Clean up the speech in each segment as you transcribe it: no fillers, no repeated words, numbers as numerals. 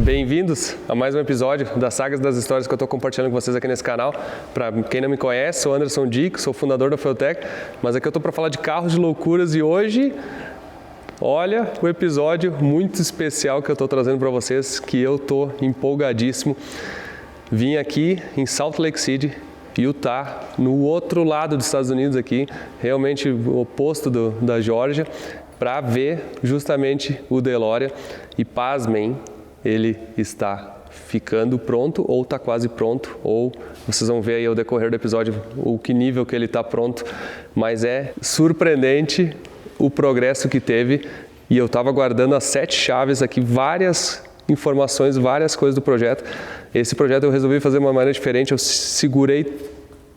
Bem-vindos a mais um episódio das sagas das histórias que eu estou compartilhando com vocês aqui nesse canal. Para quem não me conhece, sou Anderson Dick, sou fundador da Feutech, mas aqui eu estou para falar de carros de loucuras e hoje, olha o episódio muito especial que eu estou trazendo para vocês, que eu estou empolgadíssimo. Vim aqui em Salt Lake City, Utah, no outro lado dos Estados Unidos aqui, realmente o oposto da Geórgia, para ver justamente o DeLorean e pasmem, ele está ficando pronto ou está quase pronto, ou vocês vão ver aí ao decorrer do episódio o que nível que ele está pronto, mas é surpreendente o progresso que teve e eu estava guardando as 7 chaves aqui, várias informações, várias coisas do projeto. Esse projeto eu resolvi fazer de uma maneira diferente, eu segurei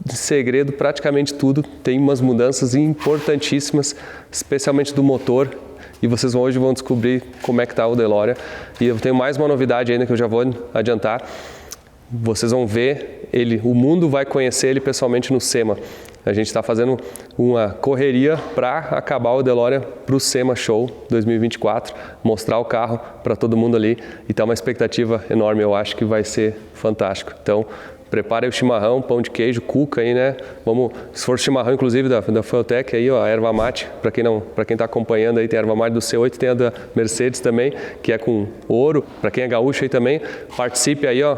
de segredo praticamente tudo, tem umas mudanças importantíssimas, especialmente do motor, e vocês hoje vão descobrir como é que está o DeLorean. E eu tenho mais uma novidade ainda que eu já vou adiantar, vocês vão ver ele, o mundo vai conhecer ele pessoalmente no SEMA. A gente está fazendo uma correria para acabar o DeLorean para o SEMA Show 2024, mostrar o carro para todo mundo ali, e está uma expectativa enorme, eu acho que vai ser fantástico. Então, prepare o chimarrão, pão de queijo, cuca aí, né? Vamos, se for chimarrão, inclusive, da Feutech aí, ó, a erva mate, para quem está acompanhando aí, tem a erva mate do C8, tem a da Mercedes também, que é com ouro. Para quem é gaúcho aí também, participe aí, ó,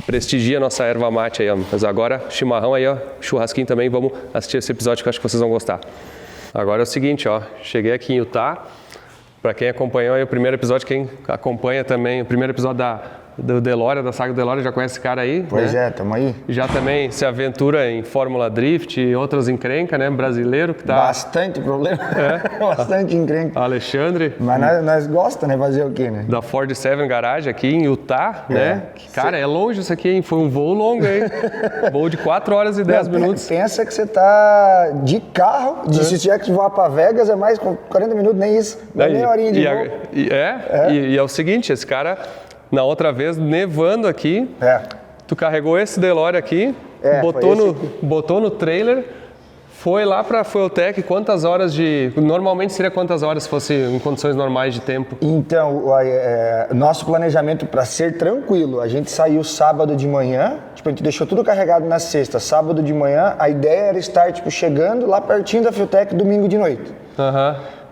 prestigia a nossa erva mate aí, ó. Mas agora, chimarrão aí, ó, churrasquinho também, vamos assistir esse episódio que eu acho que vocês vão gostar. Agora é o seguinte, ó, cheguei aqui em Utah, para quem acompanhou aí o primeiro episódio, quem acompanha também o primeiro episódio do DeLorean, da saga do DeLorean, já conhece esse cara aí? Pois né? é, tamo aí. Já também se aventura em Fórmula Drift e outras encrencas, né? Brasileiro que tá... Bastante problema, bastante encrenca. Alexandre. Mas nós gostamos, né? Fazer o quê, né? Da Ford 7 Garage aqui em Utah, né? Cara, é longe isso aqui, hein? Foi um voo longo, hein? Voo de 4 horas e 10 minutos. Pensa que você tá de carro, se tiver que voar pra Vegas é mais 40 minutos, nem isso. Nem horinha de voo. E é o seguinte, esse cara... Na outra vez, nevando aqui, tu carregou esse DeLorean aqui, botou no trailer, foi lá para a Feutech, quantas horas de... Normalmente seria quantas horas se fosse em condições normais de tempo? Então, nosso planejamento para ser tranquilo, a gente saiu sábado de manhã, tipo, a gente deixou tudo carregado na sexta, sábado de manhã, a ideia era estar, tipo, chegando lá pertinho da Feutech domingo de noite.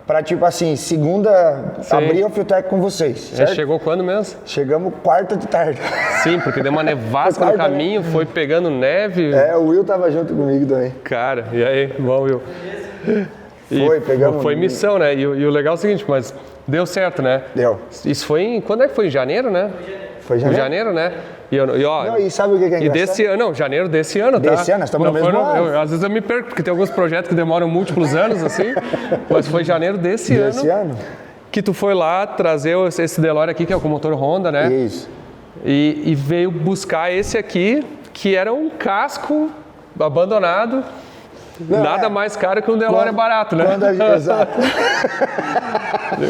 Pra, tipo assim, segunda, abrir a Feutech com vocês, certo? Você chegou quando mesmo? Chegamos quarta de tarde. Sim, porque deu uma nevasca no caminho, foi pegando neve. O Will tava junto comigo também. Cara, e aí? Bom, Will. Pegamos... Foi missão, né? E o legal é o seguinte, mas deu certo, né? Deu. Isso foi em... Quando é que foi? Em janeiro, né? Foi em janeiro? Em janeiro, né? E sabe o que é engraçado? E desse ano, não, janeiro desse ano, tá? Desse ano, nós estamos no mesmo ano. Às vezes eu me perco, porque tem alguns projetos que demoram múltiplos anos, assim, mas foi janeiro desse ano que tu foi lá trazer esse DeLorean aqui, que é o com motor Honda, né? Isso. E veio buscar esse aqui, que era um casco abandonado. Nada mais caro que um DeLorean barato, né? Exato.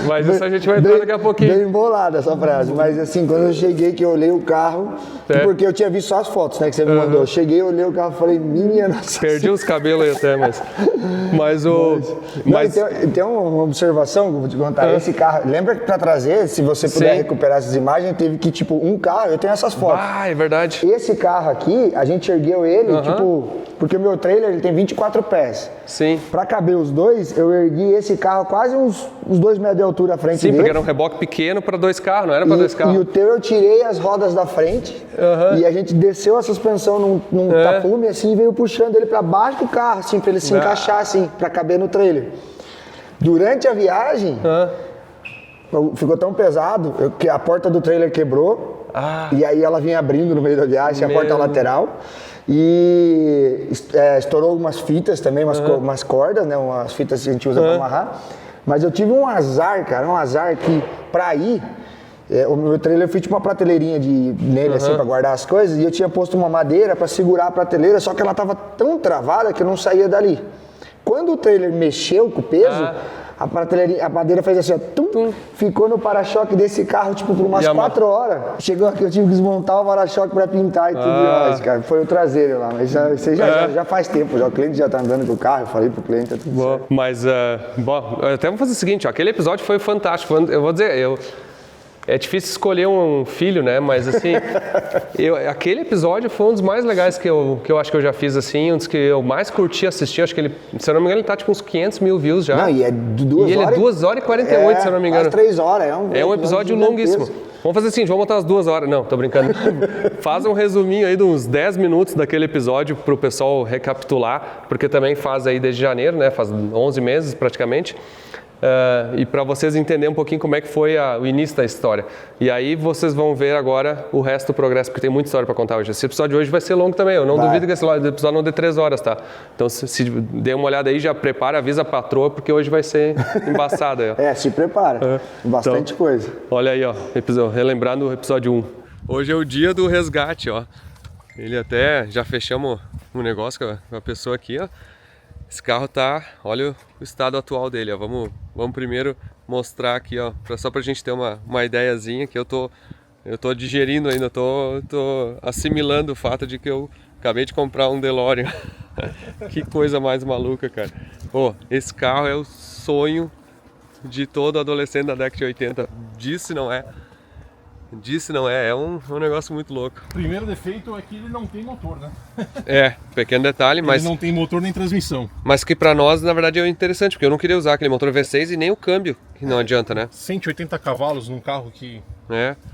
Mas isso a gente vai entrar daqui a pouquinho. Bem embolada essa frase, mas assim, quando eu cheguei, que eu olhei o carro, porque eu tinha visto só as fotos, né, que você me mandou. Eu cheguei, olhei o carro e falei, minha nossa. Perdi os cabelos aí até, mas tem uma observação que eu vou te contar. Esse carro, lembra que para trazer, se você puder recuperar essas imagens, teve que, tipo, um carro, eu tenho essas fotos. É verdade. Esse carro aqui, a gente ergueu ele, tipo, porque o meu trailer, ele tem 24 pés. Sim. Pra caber os dois, eu ergui esse carro quase uns 2 metros de altura à frente dele. Sim, porque era um reboque pequeno para 2 carros, não era para 2 carros. E o teu eu tirei as rodas da frente e a gente desceu a suspensão num tapume assim e veio puxando ele para baixo do carro, assim, para ele se encaixar assim, para caber no trailer. Durante a viagem, ficou tão pesado que a porta do trailer quebrou e aí ela vinha abrindo no meio da viagem, a porta lateral. E estourou algumas fitas também, umas cordas, né? Umas fitas que a gente usa para amarrar. Mas eu tive um azar, cara, que pra ir, o meu trailer eu fiz tipo uma prateleirinha nele assim pra guardar as coisas e eu tinha posto uma madeira pra segurar a prateleira, só que ela tava tão travada que eu não saía dali. Quando o trailer mexeu com o peso, a madeira fez assim, ó, ficou no para-choque desse carro, tipo, por umas 4 horas. Chegou aqui, eu tive que desmontar o para-choque pra pintar e tudo mais, cara. Foi o traseiro lá, mas já faz tempo, já o cliente já tá andando com o carro, eu falei pro cliente, tá tudo certo. Mas, até vamos fazer o seguinte, ó, aquele episódio foi fantástico, eu vou dizer, É difícil escolher um filho, né? Mas assim, aquele episódio foi um dos mais legais que eu acho que eu já fiz, assim, um dos que eu mais curti assistir. Acho que ele, se eu não me engano, ele tá tipo uns 500 mil views já. Não, e é 2 horas. E ele é 2 horas e 48, se eu não me engano. Quase 3 horas. É um episódio longuíssimo. Vamos fazer assim, vamos botar as 2 horas. Não, tô brincando. Faz um resuminho aí de uns 10 minutos daquele episódio pro pessoal recapitular, porque também faz aí desde janeiro, né? Faz 11 meses praticamente. E para vocês entenderem um pouquinho como é que foi o início da história. E aí vocês vão ver agora o resto do progresso, porque tem muita história para contar hoje. Esse episódio de hoje vai ser longo também, eu não duvido que esse episódio não dê 3 horas, tá? Então se der uma olhada aí, já prepara, avisa a patroa, porque hoje vai ser embaçado aí, ó. Se prepara, bastante então, coisa. Olha aí, ó, relembrando o episódio 1. Hoje é o dia do resgate, ó. Ele até, já fechamos um negócio com a pessoa aqui, ó. Esse carro tá, olha o estado atual dele, ó. Vamos primeiro mostrar aqui, ó, só pra gente ter uma ideiazinha, que eu tô digerindo ainda, tô assimilando o fato de que eu acabei de comprar um DeLorean. Que coisa mais maluca, cara. Esse carro é o sonho de todo adolescente da década de 80. Disse não é, é um negócio muito louco. O primeiro defeito é que ele não tem motor, né? Pequeno detalhe, mas... Ele não tem motor nem transmissão. Mas que pra nós, na verdade, é interessante, porque eu não queria usar aquele motor V6 e nem o câmbio, que não adianta, né? 180 cavalos num carro que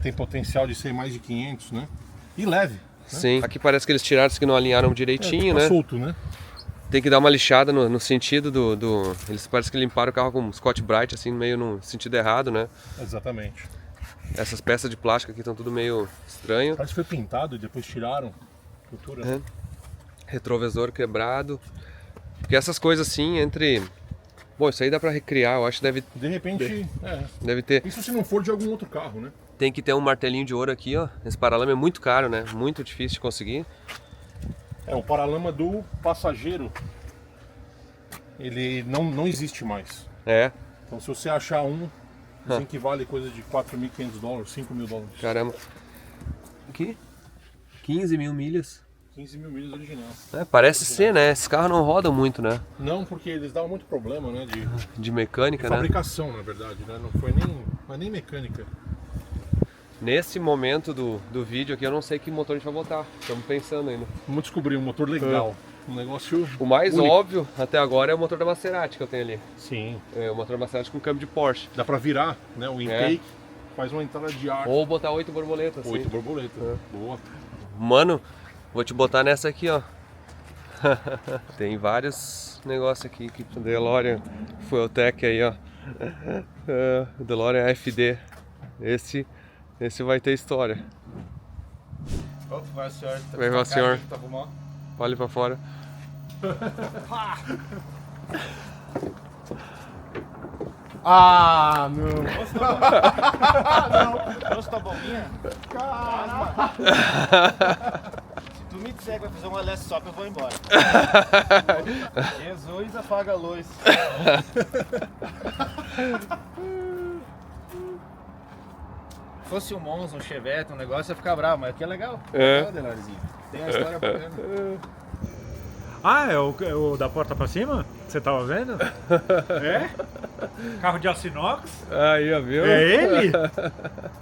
tem potencial de ser mais de 500, né? E leve. Né? Sim. Aqui parece que eles tiraram isso que não alinharam direitinho, tá né? Solto, né? Tem que dar uma lixada no sentido do... Eles parece que limparam o carro com Scotch Brite, assim, meio no sentido errado, né? Exatamente. Essas peças de plástico aqui estão tudo meio estranho. Parece que foi pintado e depois tiraram. Cultura. Retrovisor quebrado. Porque essas coisas assim, Bom, isso aí dá pra recriar, eu acho que deve... De repente, Deve ter... Isso se não for de algum outro carro, né? Tem que ter um martelinho de ouro aqui, ó. Esse paralama é muito caro, né? Muito difícil de conseguir. O paralama do passageiro, ele não existe mais. Então se você achar dizem que vale coisa de $4.500, $5.000. Caramba. Aqui? 15 mil milhas. 15 mil milhas original. Parece ser, né? Esses carros não rodam muito, né? Não, porque eles davam muito problema, né? De mecânica, de fabricação, na verdade, né? Não é nem mecânica. Nesse momento do vídeo aqui, eu não sei que motor a gente vai botar. Estamos pensando ainda. Vamos descobrir um motor legal. Um negócio O mais único. óbvio até agora é o motor da Maserati que eu tenho ali. Sim. O motor da Maserati com câmbio de Porsche. Dá pra virar, né? O intake faz uma entrada de ar. Ou botar 8 borboletas. 8 borboletas. Boa. Mano, vou te botar nessa aqui, ó. Tem vários negócios aqui. DeLorean Fueltech aí, ó. DeLorean FD. Esse vai ter história. Vai o senhor. Vai o senhor. Olhe pra fora. Não. Nossa, tá bombinha? Caramba. Se tu me disser que vai fazer uma last stop, eu vou embora. Jesus, apaga a luz. Se fosse um Monza, um Chevette, um negócio, ia ficar bravo, mas aqui é legal. Tem uma história bacana. É o da porta pra cima? Que você tava vendo? Carro de aço inox? Aí, ó, viu? É ele?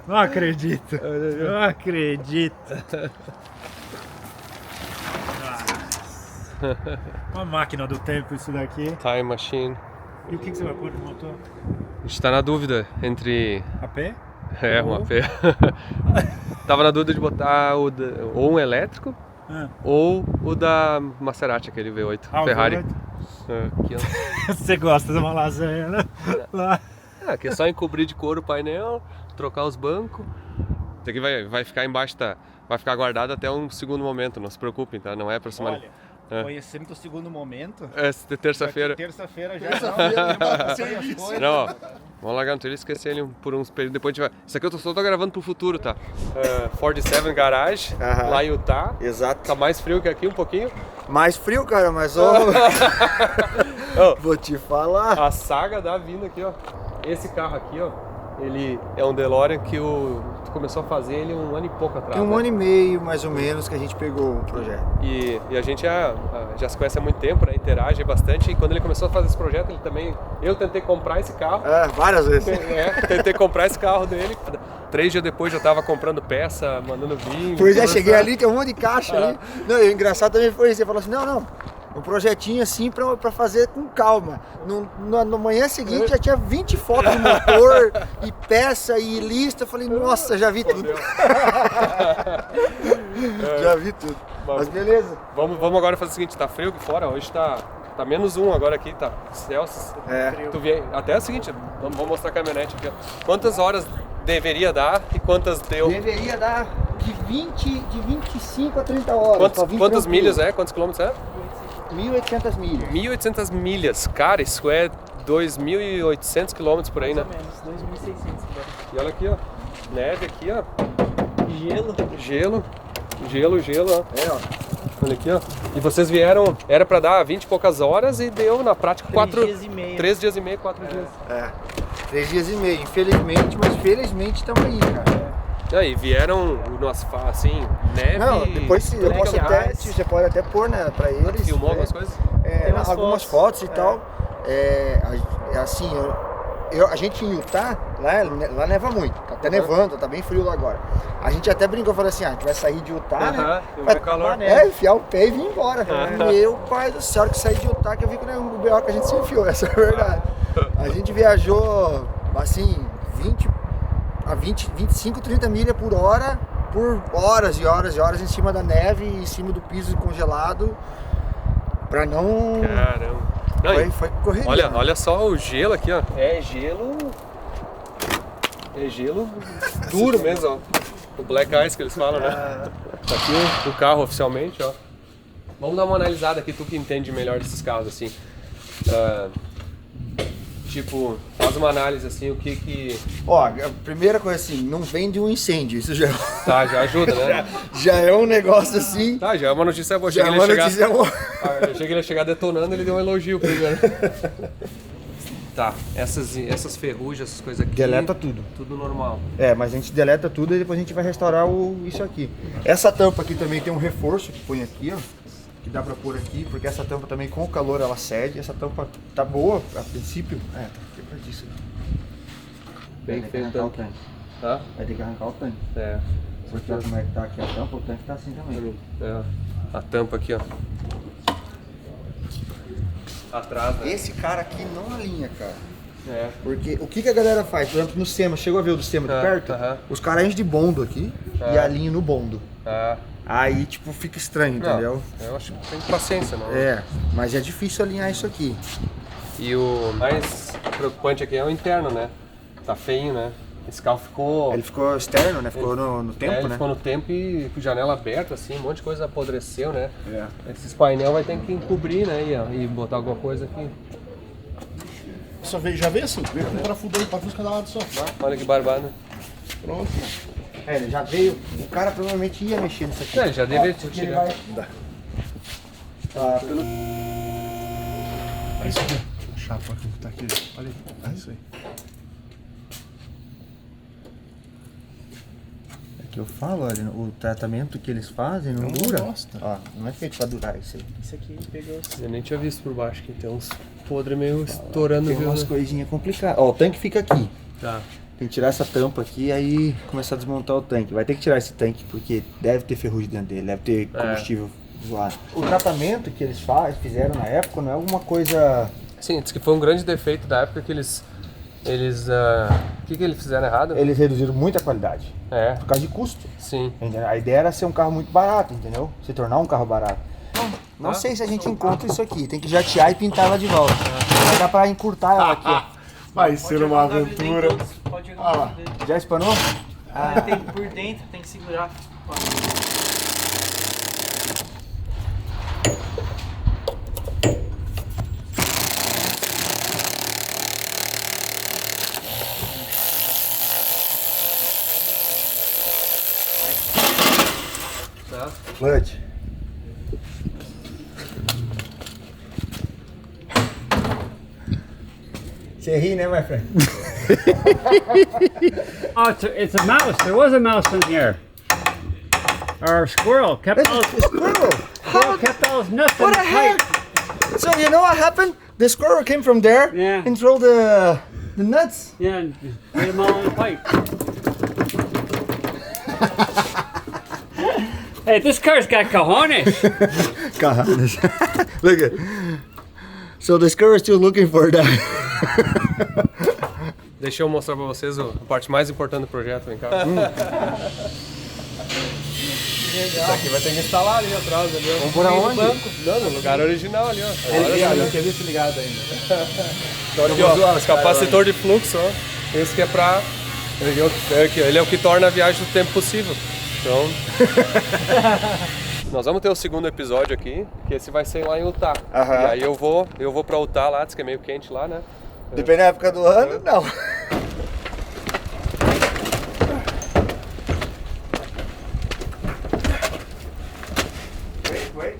Não acredito. Não acredito. Uma máquina do tempo isso daqui. Time Machine. E o que você vai pôr no motor? A gente tá na dúvida entre... AP? Um AP. Tava na dúvida de botar ou um elétrico ou o da Maserati, aquele V8 Ferrari. Aqui, ó. Você gosta de uma lasanha, né? Lá. Aqui é só encobrir de couro o painel, trocar os bancos. Isso aqui vai ficar embaixo, vai ficar guardado até um segundo momento, não se preocupem, tá? Não é aproximadamente. Conhecendo o segundo momento. Terça-feira. Terça-feira já. Não, vamos largar no trilho e esquecer ele por uns períodos. Depois a gente vai. Isso aqui eu só tô gravando pro futuro, tá? Ford 7 Garage, lá em Utah. Exato. Tá mais frio que aqui um pouquinho. Mais frio, cara, mas vou te falar. A saga da vinda aqui, ó. Esse carro aqui, ó. Ele é um DeLorean que tu começou a fazer ele 1 ano e pouco atrás. Tem 1 ano e meio, mais ou menos, que a gente pegou o projeto. E a gente já se conhece há muito tempo, né? Interage bastante. E quando ele começou a fazer esse projeto, ele também... Eu tentei comprar esse carro. Várias vezes. Tentei comprar esse carro dele. 3 dias depois já tava comprando peça, mandando vinho. Pois é, cheguei ali, tem um monte de caixa ali. Não, e o engraçado também foi isso, você falou assim, não, um projetinho assim pra fazer com calma. Na manhã seguinte já tinha 20 fotos de motor, e peça, e lista. Eu falei, nossa, já vi tudo. Já vi tudo. Mas beleza. Vamos agora fazer o seguinte, tá frio aqui fora, hoje tá -1 agora aqui, tá Celsius. Tu vem, até o seguinte, vamos mostrar a caminhonete aqui, ó. Quantas horas deveria dar e quantas deu? Deveria dar de 25 a 30 horas. Quantas milhas é? Quantos quilômetros é? 1.800 milhas. 1.800 milhas, cara, isso é 2.800 quilômetros por aí, né? Mais ou menos, 2.600 quilômetros. E olha aqui, ó, neve aqui, ó. Gelo. Gelo, ó. Ó. Olha aqui, ó. E vocês vieram, era pra dar 20 e poucas horas e deu na prática 3 dias e meio. 3 dias e meio, 4 dias. 3 dias e meio, infelizmente, mas felizmente estamos aí, cara. E aí, vieram umas assim, neve. Não, depois eu black posso até, ice. você pode até pôr, né, pra eles. Filmou algumas coisas? Algumas fotos e tal. Assim, a gente em Utah, lá neva muito, tá até nevando, tá bem frio lá agora. A gente até brincou, falou assim, a gente vai sair de Utah, né? Vai calor. Enfiar o pé e vir embora. Meu pai do céu, que saí de Utah, que eu vi que o B.O. que a gente se enfiou, essa é a verdade. A gente viajou, assim, 25, 30 milhas por hora, por horas e horas e horas em cima da neve, em cima do piso congelado, pra não... Caramba. Foi correria. Olha só o gelo aqui, ó. É gelo duro mesmo, ó. O Black Ice que eles falam, né? Tá aqui o carro oficialmente, ó. Vamos dar uma analisada aqui, tu que entende melhor desses carros, assim. Tipo, faz uma análise assim, o que... Ó, a primeira coisa assim, não vem de um incêndio, isso já... Tá, já ajuda, né? já é um negócio assim... Tá, já é uma notícia boa. Já é uma notícia boa. Eu achei que ele ia chegar detonando, ele deu um elogio primeiro. Tá, essas ferrugens, essas coisas aqui... Deleta tudo. Tudo normal. Mas a gente deleta tudo e depois a gente vai restaurar isso aqui. Essa tampa aqui também tem um reforço que põe aqui, ó. Que dá pra pôr aqui, porque essa tampa também com o calor ela cede. Essa tampa tá boa, a princípio. Tá quebradíssima. Bem feito. Tá? Vai ter que arrancar o tanque. Porque olha como é que tá aqui a tampa, o tanque tá assim também. A tampa aqui, ó. Atrás, né? Esse cara aqui não alinha, cara. Porque o que a galera faz? Por exemplo, no SEMA, chegou a ver o do SEMA de perto? Os caras enchem de bondo aqui e alinham no bondo. Aí, tipo, fica estranho, entendeu? Eu acho que tem paciência, não. Mas é difícil alinhar isso aqui. E o mais preocupante aqui é o interno, né? Tá feio, né? Esse carro ficou... Ele ficou externo, né? Ficou no tempo, ele né? ficou no tempo e com janela aberta, assim, um monte de coisa apodreceu, né? Esses painel vai ter que encobrir, né? E botar alguma coisa aqui. Já veio assim, veio com o parafuso aí, parafuso cada lado só. Olha que barbada. Pronto. Ele já veio, o cara provavelmente ia mexer nisso aqui. Ele já deveria tirar. Isso aqui. A chapa que tá aqui. Olha aí. Isso aí. É que eu falo, olha, o tratamento que eles fazem não dura. Bosta. Não é feito pra durar isso aí. Isso aqui pegou... Eu nem tinha visto por baixo aqui, tem uns podres meio estourando. Tem umas coisinhas complicadas. Ó, o tanque fica aqui. Tá. Tem que tirar essa tampa aqui e aí começar a desmontar o tanque. Vai ter que tirar esse tanque porque deve ter ferrugem dentro dele, deve ter combustível zoado. O tratamento que eles fizeram na época não é alguma coisa... Sim, diz que foi um grande defeito da época que eles o que eles fizeram errado? Eles reduziram muito a qualidade. Por causa de custo. Sim. A ideia era ser um carro muito barato, entendeu? Se tornar um carro barato. Não sei se a gente encontra isso aqui. Tem que jatear e pintar ela de volta. Vai dar pra encurtar ela aqui, ó. Vai ser uma aventura. Pode jogar Olha lá. Já espanou? tem por dentro, tem que segurar. Clutch. Você ri, né, my friend? Oh, it's a mouse. There was a mouse in here. Or a squirrel kept all Squirrel! kept all his nuts in What the the heck? pipe. So you know what happened? The squirrel came from there and threw the nuts. Yeah, and put them all in the pipe. Hey, this car's got cojones. Carradas. Look at. So the Scurry is still looking for that. Deixa eu mostrar pra vocês a parte mais importante do projeto, vem cá. Isso aqui vai ter que instalar ali atrás, ali, ó. Vamos por aonde? Não, no lugar original ali, ó. Eu não tinha visto ligado ainda. Então, aqui, ó, capacitor de fluxo, ó. Esse que é pra... Ele é o que torna a viagem do tempo possível. Então... Nós vamos ter o segundo episódio aqui, que esse vai ser lá em Utah. E aí eu vou pra Utah lá, diz que é meio quente lá, né? Depende da época do ano, não. Wait.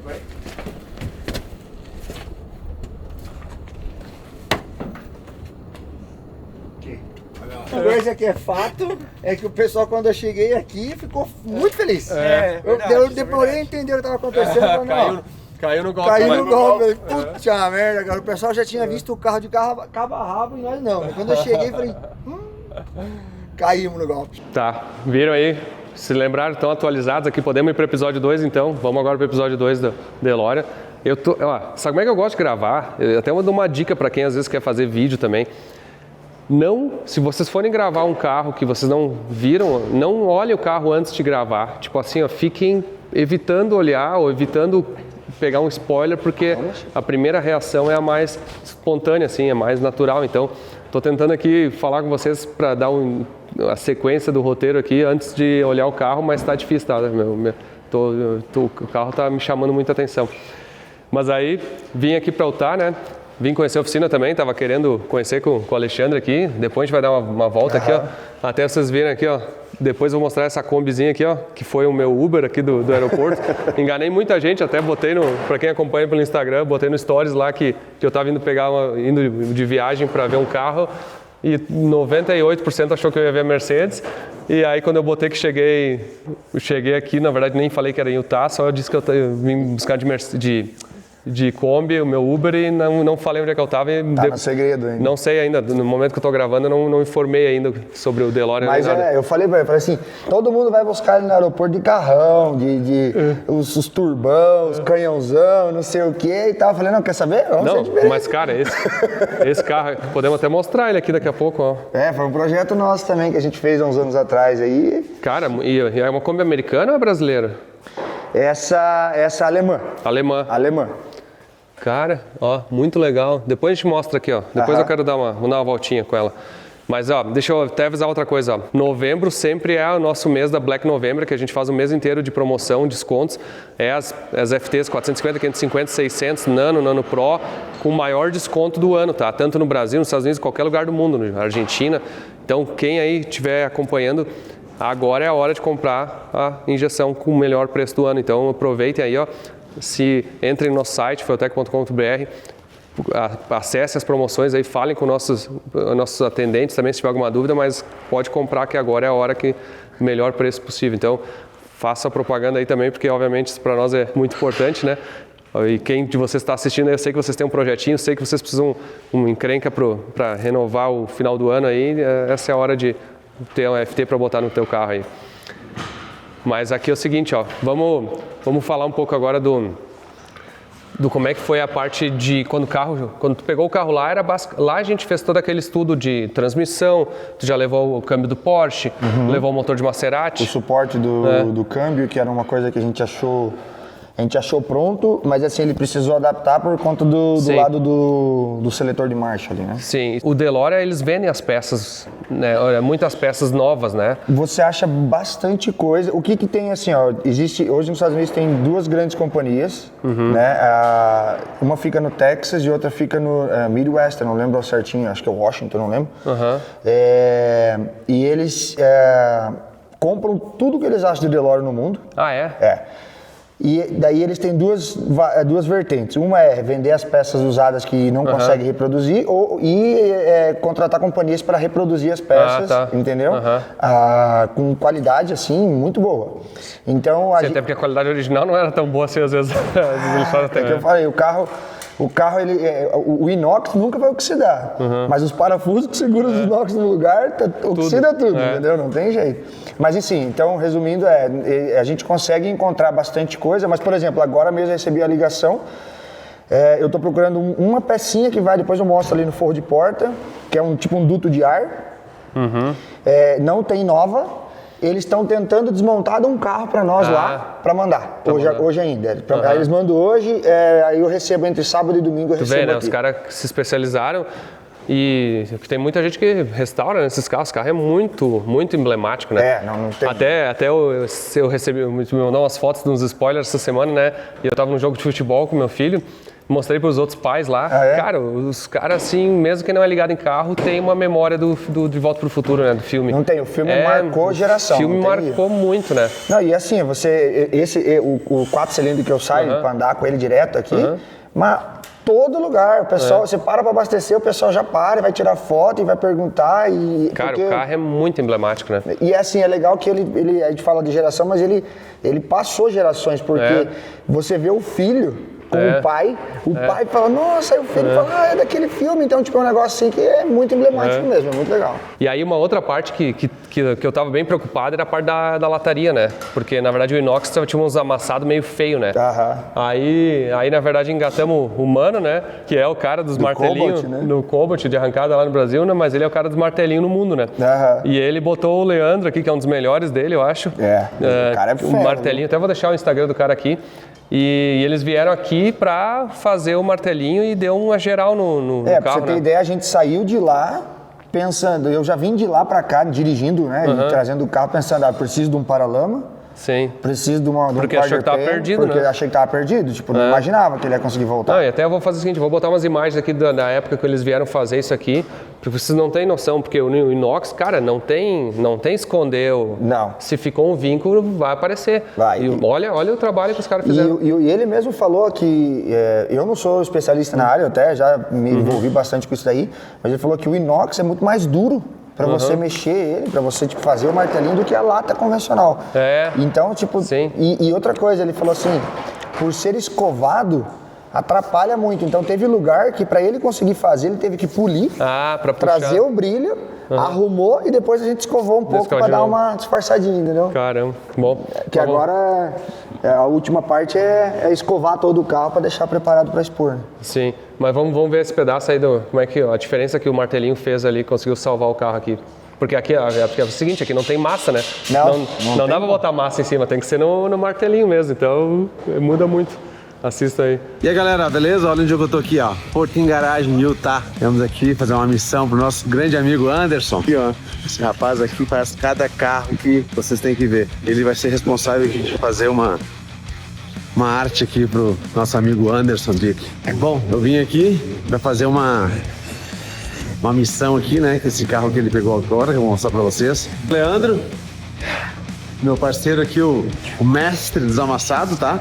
Uma coisa que é fato é que o pessoal, quando eu cheguei aqui, ficou muito feliz. Eu demorei a entender o que estava acontecendo. Caiu no golpe. Caiu no golpe. Puta merda, cara. O pessoal já tinha visto o carro de cabo a rabo e nós não. Quando eu cheguei, falei, caímos no golpe. Tá, viram aí? Se lembraram, estão atualizados aqui. Podemos ir para o episódio 2 então. Vamos agora para o episódio 2 da DeLorean. Sabe como é que eu gosto de gravar? Eu até vou dar uma dica para quem às vezes quer fazer vídeo também. Se vocês forem gravar um carro que vocês não viram, não olhem o carro antes de gravar. Tipo assim, ó, fiquem evitando olhar ou evitando pegar um spoiler, porque a primeira reação é a mais espontânea, assim, é mais natural. Então, estou tentando aqui falar com vocês para dar a sequência do roteiro aqui antes de olhar o carro, mas está difícil, tá? O carro está me chamando muita atenção. Mas aí, vim aqui para Utah, né? Vim conhecer a oficina também, estava querendo conhecer com o Alexandre aqui. Depois a gente vai dar uma volta aqui, ó. Até vocês verem aqui, ó. Depois eu vou mostrar essa combizinha aqui, ó, que foi o meu Uber aqui do aeroporto. Enganei muita gente, até botei para quem acompanha pelo Instagram, botei no Stories lá que eu estava indo indo de viagem para ver um carro e 98% achou que eu ia ver a Mercedes. E aí quando eu botei que cheguei aqui, na verdade nem falei que era em Utah, só disse que eu vim buscar de Kombi, o meu Uber, e não falei onde é que eu estava. Tá no segredo ainda. Não sei ainda, no momento que eu estou gravando, eu não informei ainda sobre o DeLorean. Mas eu falei pra ele, assim, todo mundo vai buscar ele no aeroporto de carrão, os turbão, os canhãozão, não sei o que e tal. Eu falei, não, quer saber? Mas cara, esse carro, podemos até mostrar ele aqui daqui a pouco, ó. Foi um projeto nosso também, que a gente fez há uns anos atrás aí. Cara, e é uma Kombi americana ou é brasileira? Essa alemã. Alemã. Cara, ó, muito legal. Depois a gente mostra aqui, ó. Depois eu quero dar uma voltinha com ela. Mas, ó, deixa eu até avisar outra coisa, ó. Novembro sempre é o nosso mês da Black November, que a gente faz o mês inteiro de promoção, descontos. É as FTs 450, 550, 600, Nano Pro, com o maior desconto do ano, tá? Tanto no Brasil, nos Estados Unidos, em qualquer lugar do mundo, na Argentina. Então, quem aí estiver acompanhando, agora é a hora de comprar a injeção com o melhor preço do ano. Então, aproveitem aí, ó. Entrem no nosso site, feutec.com.br, acesse as promoções aí, falem com nossos atendentes também se tiver alguma dúvida, mas pode comprar que agora é a hora que o melhor preço possível. Então, faça a propaganda aí também, porque obviamente isso para nós é muito importante, né? E quem de vocês está assistindo, eu sei que vocês têm um projetinho, sei que vocês precisam uma encrenca para renovar o final do ano aí, essa é a hora de ter um FT para botar no teu carro aí. Mas aqui é o seguinte, ó, vamos falar um pouco agora do como é que foi a parte de quando tu pegou o carro lá, lá a gente fez todo aquele estudo de transmissão, tu já levou o câmbio do Porsche, levou o motor de Maserati. O suporte do câmbio, que era uma coisa que a gente achou pronto, mas assim, ele precisou adaptar por conta do lado do seletor de marcha ali, né? Sim, o DeLorean, eles vendem as peças, né, muitas peças novas, né? Você acha bastante coisa. O que tem assim, ó, hoje nos Estados Unidos tem duas grandes companhias, né? Uma fica no Texas e outra fica no Midwest, eu não lembro certinho, acho que é Washington, não lembro. E eles compram tudo que eles acham de DeLorean no mundo. Ah, é? É. E daí eles têm duas vertentes. Uma é vender as peças usadas que não conseguem reproduzir e contratar companhias para reproduzir as peças, entendeu? Com qualidade, assim, muito boa. Então, até porque a qualidade original não era tão boa assim, às vezes eles fazem até... É que eu falei, o carro... O carro, o inox nunca vai oxidar, mas os parafusos que seguram os inox no lugar, oxida tudo, entendeu? Não tem jeito. Mas assim, então, resumindo, a gente consegue encontrar bastante coisa, mas, por exemplo, agora mesmo eu recebi a ligação, eu estou procurando uma pecinha que vai, depois eu mostro ali no forro de porta, que é tipo um duto de ar, não tem nova. Eles estão tentando desmontar um carro para nós lá, para mandar, hoje ainda. Aí eles mandam hoje, aí eu recebo entre sábado e domingo, eu recebo vê, né? aqui. Os caras se especializaram e tem muita gente que restaura nesses carros. Esse carro é muito, muito emblemático, né? Não tem. Até eu recebi, me mandou umas fotos de uns spoilers essa semana, né? E eu tava num jogo de futebol com meu filho. Mostrei para os outros pais lá. Cara, os caras, assim, mesmo que não é ligado em carro, tem uma memória do De Volta para o Futuro, né? Do filme. Não tem, o filme marcou geração. O filme marcou muito, né? Não, e assim, o 4 cilindros que eu saio para andar com ele direto aqui, mas todo lugar, o pessoal, você para abastecer, o pessoal já para, vai tirar foto e vai perguntar. Cara, o carro é muito emblemático, né? E assim, é legal que a gente fala de geração, mas ele passou gerações, porque você vê o filho com o pai fala, nossa, aí o filho fala, é daquele filme, então tipo é um negócio assim que é muito emblemático mesmo, é muito legal. E aí uma outra parte que eu tava bem preocupado era a parte da lataria, né? Porque na verdade o inox tinha uns amassados meio feio, né? Aí na verdade engatamos o Mano, né? Que é o cara dos martelinhos Cobalt, né? no Cobalt de arrancada lá no Brasil, né? Mas ele é o cara dos martelinhos no mundo, né? E ele botou o Leandro aqui, que é um dos melhores dele, eu acho. O cara é fera, o martelinho, até vou deixar o Instagram do cara aqui. E eles vieram aqui para fazer o martelinho e deu uma geral no carro, pra você ter né? ideia, a gente saiu de lá pensando, eu já vim de lá para cá dirigindo, né, trazendo o carro pensando, preciso de um paralama, Sim. preciso de um Porque achou que tava perdido, porque né? achei que tava perdido, tipo, não imaginava que ele ia conseguir voltar. Não, e até eu vou fazer o seguinte, vou botar umas imagens aqui da época que eles vieram fazer isso aqui, porque vocês não têm noção, porque o inox, cara, não tem esconder. Não. Se ficou um vínculo, vai aparecer. Vai. E olha o trabalho que os caras fizeram. E ele mesmo falou que, eu não sou especialista na área, eu até já me envolvi bastante com isso daí, mas ele falou que o inox é muito mais duro para você mexer ele, para você tipo, fazer o martelinho do que a lata convencional. Então, tipo, e outra coisa, ele falou assim, por ser escovado, atrapalha muito. Então teve lugar que para ele conseguir fazer, ele teve que polir, trazer o brilho, arrumou e depois a gente escovou um pouco para dar uma disfarçadinha, entendeu? Caramba, bom. Que agora a última parte é escovar todo o carro para deixar preparado para expor. Sim, mas vamos ver esse pedaço aí, como é que a diferença que o martelinho fez ali, conseguiu salvar o carro aqui. Porque aqui é o seguinte, aqui não tem massa, né? Não dá pra botar massa em cima, tem que ser no martelinho mesmo, então muda muito. Assista aí. E aí galera, beleza? Olha onde eu tô aqui, ó. Portinho Garage, Utah. Vamos aqui fazer uma missão pro nosso grande amigo Anderson. Aqui, ó. Esse rapaz aqui faz cada carro que vocês têm que ver. Ele vai ser responsável aqui de fazer uma arte aqui pro nosso amigo Anderson Dick. Bom, eu vim aqui pra fazer uma missão aqui, né? Com esse carro que ele pegou agora, que eu vou mostrar pra vocês. Leandro, meu parceiro aqui, o mestre desamassado, tá?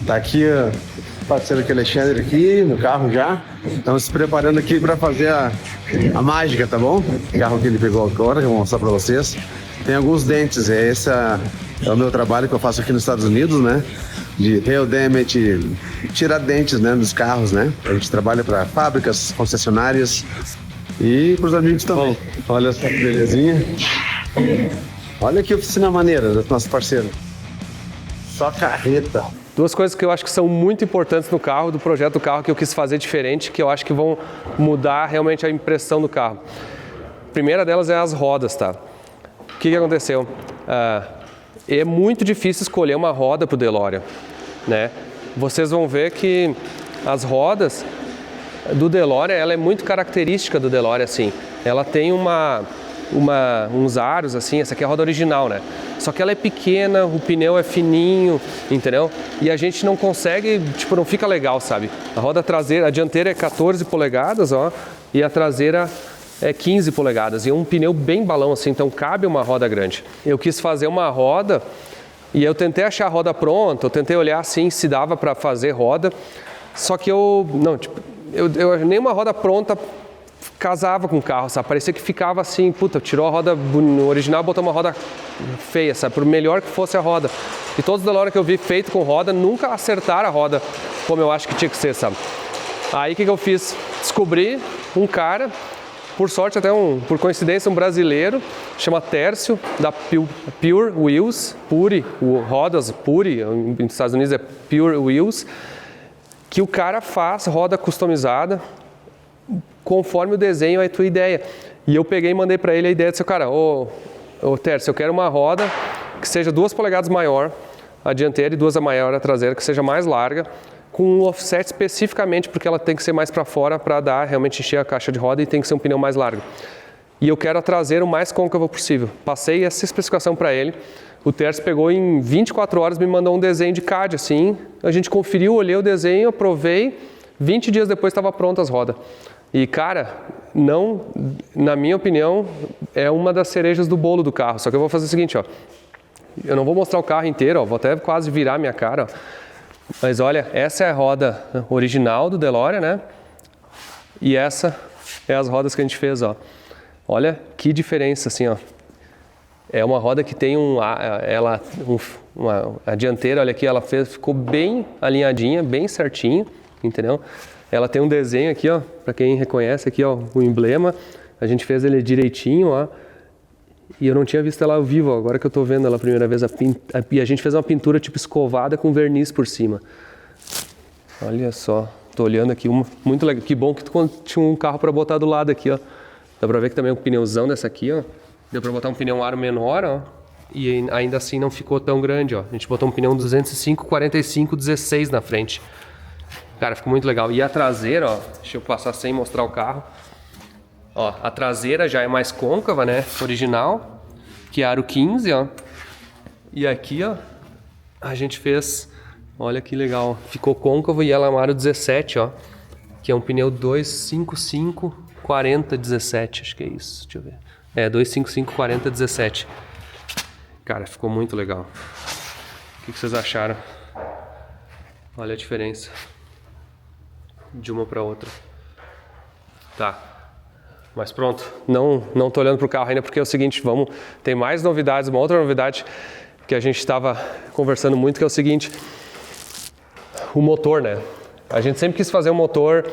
Tá aqui o parceiro aqui, Alexandre, aqui no carro já. Estamos se preparando aqui para fazer a mágica, tá bom? O carro que ele pegou agora, que eu vou mostrar para vocês. Tem alguns dentes, esse é o meu trabalho que eu faço aqui nos Estados Unidos, né? De hail damage, tirar dentes, né, dos carros, né? A gente trabalha para fábricas, concessionárias e para os amigos também. Olha essa belezinha. Olha que oficina maneira do nosso parceiro. Só carreta. Duas coisas que eu acho que são muito importantes no carro, do projeto do carro, que eu quis fazer diferente, que eu acho que vão mudar realmente a impressão do carro. A primeira delas é as rodas, tá? O que aconteceu? É muito difícil escolher uma roda para o DeLorean, né? Vocês vão ver que as rodas do DeLorean, ela é muito característica do DeLorean, assim. Ela tem uns aros, assim, essa aqui é a roda original, né? Só que ela é pequena, o pneu é fininho, entendeu? E a gente não consegue, tipo, não fica legal, sabe? A roda traseira, a dianteira é 14 polegadas, ó, e a traseira é 15 polegadas. E é um pneu bem balão, assim, então cabe uma roda grande. Eu quis fazer uma roda e eu tentei achar a roda pronta, eu tentei olhar, assim, se dava para fazer roda, só que nenhuma roda pronta casava com o carro, sabe? Parecia que ficava assim, tirou a roda no original, botou uma roda feia, sabe? Por melhor que fosse a roda. E todos da hora que eu vi feito com roda, nunca acertaram a roda como eu acho que tinha que ser, sabe? Aí o que eu fiz? Descobri um cara, por sorte até por coincidência, um brasileiro, chama Tércio, da Pure Wheels, rodas Pure, nos Estados Unidos é Pure Wheels, que o cara faz roda customizada conforme o desenho e a tua ideia. E eu peguei e mandei para ele a ideia, disse, cara, ô Tércio, eu quero uma roda que seja 2 polegadas maior a dianteira e 2 a maior a traseira, que seja mais larga, com um offset especificamente, porque ela tem que ser mais para fora para dar, realmente encher a caixa de roda e tem que ser um pneu mais largo. E eu quero a traseira o mais côncava possível. Passei essa especificação para ele, o Tércio pegou em 24 horas, me mandou um desenho de CAD, assim, a gente conferiu, olhei o desenho, aprovei, 20 dias depois estava pronta as rodas. E cara, não, na minha opinião, é uma das cerejas do bolo do carro, só que eu vou fazer o seguinte, ó, eu não vou mostrar o carro inteiro, ó, vou até quase virar minha cara, ó. Mas olha, essa é a roda original do DeLorean, né? E essa é as rodas que a gente fez, ó. Olha que diferença, assim, ó. É uma roda que tem a dianteira, olha aqui, ficou bem alinhadinha, bem certinho, entendeu? Ela tem um desenho aqui, ó, para quem reconhece aqui, ó, o emblema. A gente fez ele direitinho, ó. E eu não tinha visto ela ao vivo, agora que eu tô vendo ela a primeira vez. E a gente fez uma pintura tipo escovada com verniz por cima. Olha só, tô olhando aqui, muito legal. Que bom que tu tinha um carro para botar do lado aqui, ó. Dá pra ver que também é um pneuzão dessa aqui, ó. Deu pra botar um pneu aro menor, ó. E ainda assim não ficou tão grande, ó. A gente botou um pneu 205, 45, 16 na frente. Cara, ficou muito legal. E a traseira, ó, deixa eu passar sem mostrar o carro. Ó, a traseira já é mais côncava, né? Original, que é aro 15, ó. E aqui, ó, a gente fez, olha que legal, ficou côncavo e ela é um aro 17, ó. Que é um pneu 255 40 17, acho que é isso, deixa eu ver. É, 255 40 17. Cara, ficou muito legal. O que vocês acharam? Olha a diferença de uma para outra. Tá. Mas pronto, não tô olhando pro carro ainda porque é o seguinte, tem mais novidades, uma outra novidade que a gente estava conversando muito, que é o seguinte, o motor, né? A gente sempre quis fazer um motor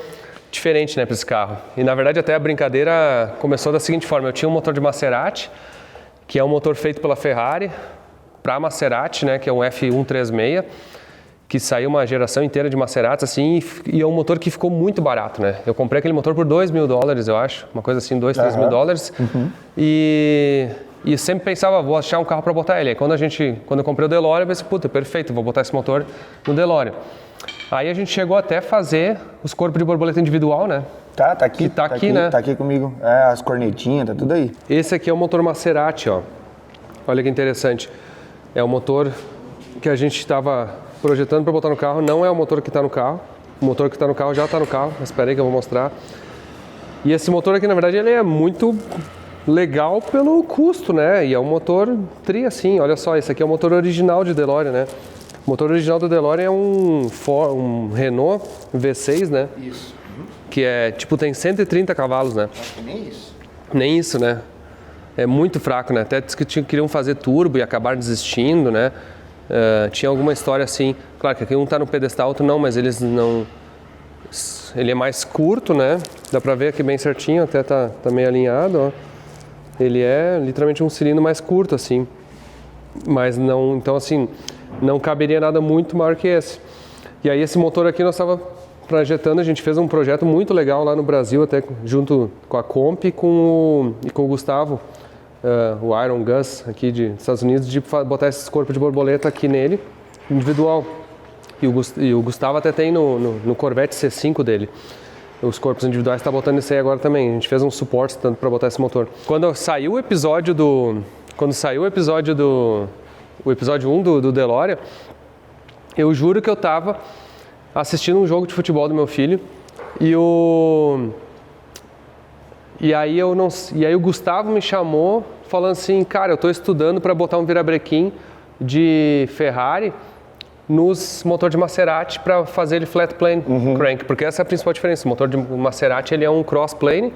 diferente, né, para esse carro. E na verdade até a brincadeira começou da seguinte forma, eu tinha um motor de Maserati, que é um motor feito pela Ferrari, para Maserati, né, que é um F136, que saiu uma geração inteira de Maseratis, assim, e é um motor que ficou muito barato, né? Eu comprei aquele motor por $2.000, eu acho, uma coisa assim, $2.000, $3.000, e sempre pensava, vou achar um carro para botar ele. Aí quando eu comprei o DeLorean, eu pensei, puta, perfeito, vou botar esse motor no DeLorean. Aí a gente chegou até a fazer os corpos de borboleta individual, né? Tá aqui. Tá aqui, né? Tá aqui comigo. É, as cornetinhas, tá tudo aí. Esse aqui é o motor Maserati, ó. Olha que interessante. É o motor que a gente estava projetando para botar no carro, não é o motor que está no carro. O motor que está no carro já está no carro, mas espera aí que eu vou mostrar. E esse motor aqui, na verdade, ele é muito legal pelo custo, né? E é um motor tri assim, olha só, esse aqui é o motor original de DeLorean, né? O motor original do DeLorean é um Renault V6, né? Isso. Que é, tipo, tem 130 cavalos, né? Acho que nem isso. Nem isso, né? É muito fraco, né? Até disse que queriam fazer turbo e acabaram desistindo, né? Tinha alguma história assim, claro que aqui um tá no pedestal, outro não, mas eles não... Ele é mais curto, né? Dá pra ver aqui bem certinho, até tá meio alinhado, ó. Ele é literalmente um cilindro mais curto, assim. Mas não, então assim, não caberia nada muito maior que esse. E aí esse motor aqui nós estava projetando, a gente fez um projeto muito legal lá no Brasil, até junto com a Comp e com o Gustavo, o Iron Gus aqui dos Estados Unidos, de botar esses corpos de borboleta aqui nele, individual. E o Gustavo até tem no Corvette C5 dele. Os corpos individuais está botando isso aí agora também. A gente fez um suporte tanto para botar esse motor. Quando saiu o episódio o episódio 1 do DeLorean, eu juro que eu estava assistindo um jogo de futebol do meu filho e aí o Gustavo me chamou falando assim, cara, eu estou estudando para botar um virabrequim de Ferrari nos motor de Maserati para fazer ele flat plane crank, porque essa é a principal diferença. O motor de Maserati ele é um cross plane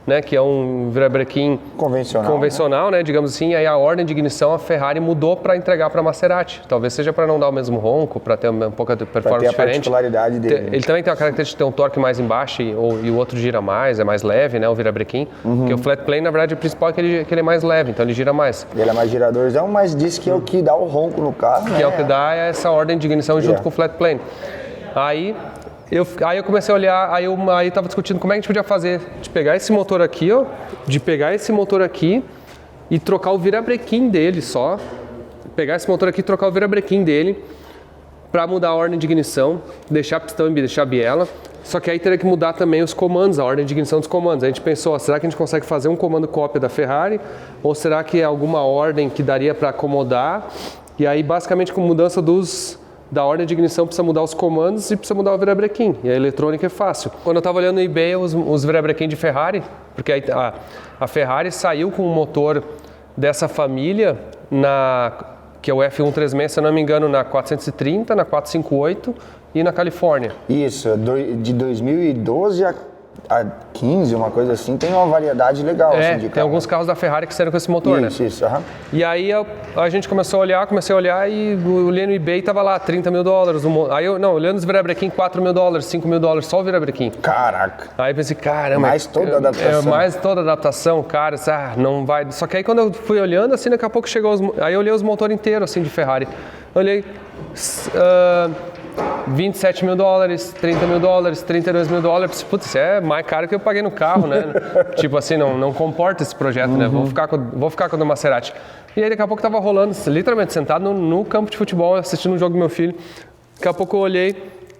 né, que é um virabrequim convencional, né, digamos assim, aí a ordem de ignição a Ferrari mudou para entregar para Maserati. Talvez seja para não dar o mesmo ronco, para ter um pouco de performance diferente. A particularidade dele. Ele também tem a característica de ter um torque mais embaixo e o outro gira mais, é mais leve, né, o virabrequim. Porque o flat plane, na verdade, o principal é que ele é mais leve, então ele gira mais. Ele é mais giradorzão, mas diz que é o que dá o ronco no carro, né? Que é o que dá essa ordem de ignição junto com o flat plane. Aí eu comecei a olhar, aí eu tava discutindo como é que a gente podia fazer, de pegar esse motor aqui, ó, e trocar o virabrequim dele só, pegar esse motor aqui e trocar o virabrequim dele para mudar a ordem de ignição, deixar pistão e deixar biela, só que aí teria que mudar também os comandos, a ordem de ignição dos comandos. A gente pensou, será que a gente consegue fazer um comando cópia da Ferrari, ou será que é alguma ordem que daria para acomodar, e aí basicamente com mudança da ordem de ignição precisa mudar os comandos e precisa mudar o virabrequim. E a eletrônica é fácil. Quando eu estava olhando no eBay os virabrequim de Ferrari, porque a Ferrari saiu com um motor dessa família, que é o F136, se eu não me engano, na 430, na 458 e na Califórnia. Isso, de 2012 a 15, uma coisa assim, tem uma variedade legal. Assim, de tem carro. alguns carros da Ferrari que saíram com esse motor, né? Isso, E aí a gente comecei a olhar e olhei no eBay, tava lá, $30 mil. Aí olhando os virabrequim, $4 mil, $5 mil, só o virabrequim. Caraca. Aí eu pensei, caramba. Mais toda a adaptação. Mais toda a adaptação, cara, não vai. Só que aí quando eu fui olhando, assim, daqui a pouco chegou aí eu olhei os motores inteiros, assim, de Ferrari. Olhei. $27 mil, $30 mil, $32 mil, putz, isso é mais caro que eu paguei no carro, né? Tipo assim, não comporta esse projeto, né? Vou ficar com o do Maserati. E aí daqui a pouco tava rolando, literalmente sentado no campo de futebol, assistindo um jogo do meu filho. Daqui a pouco eu olhei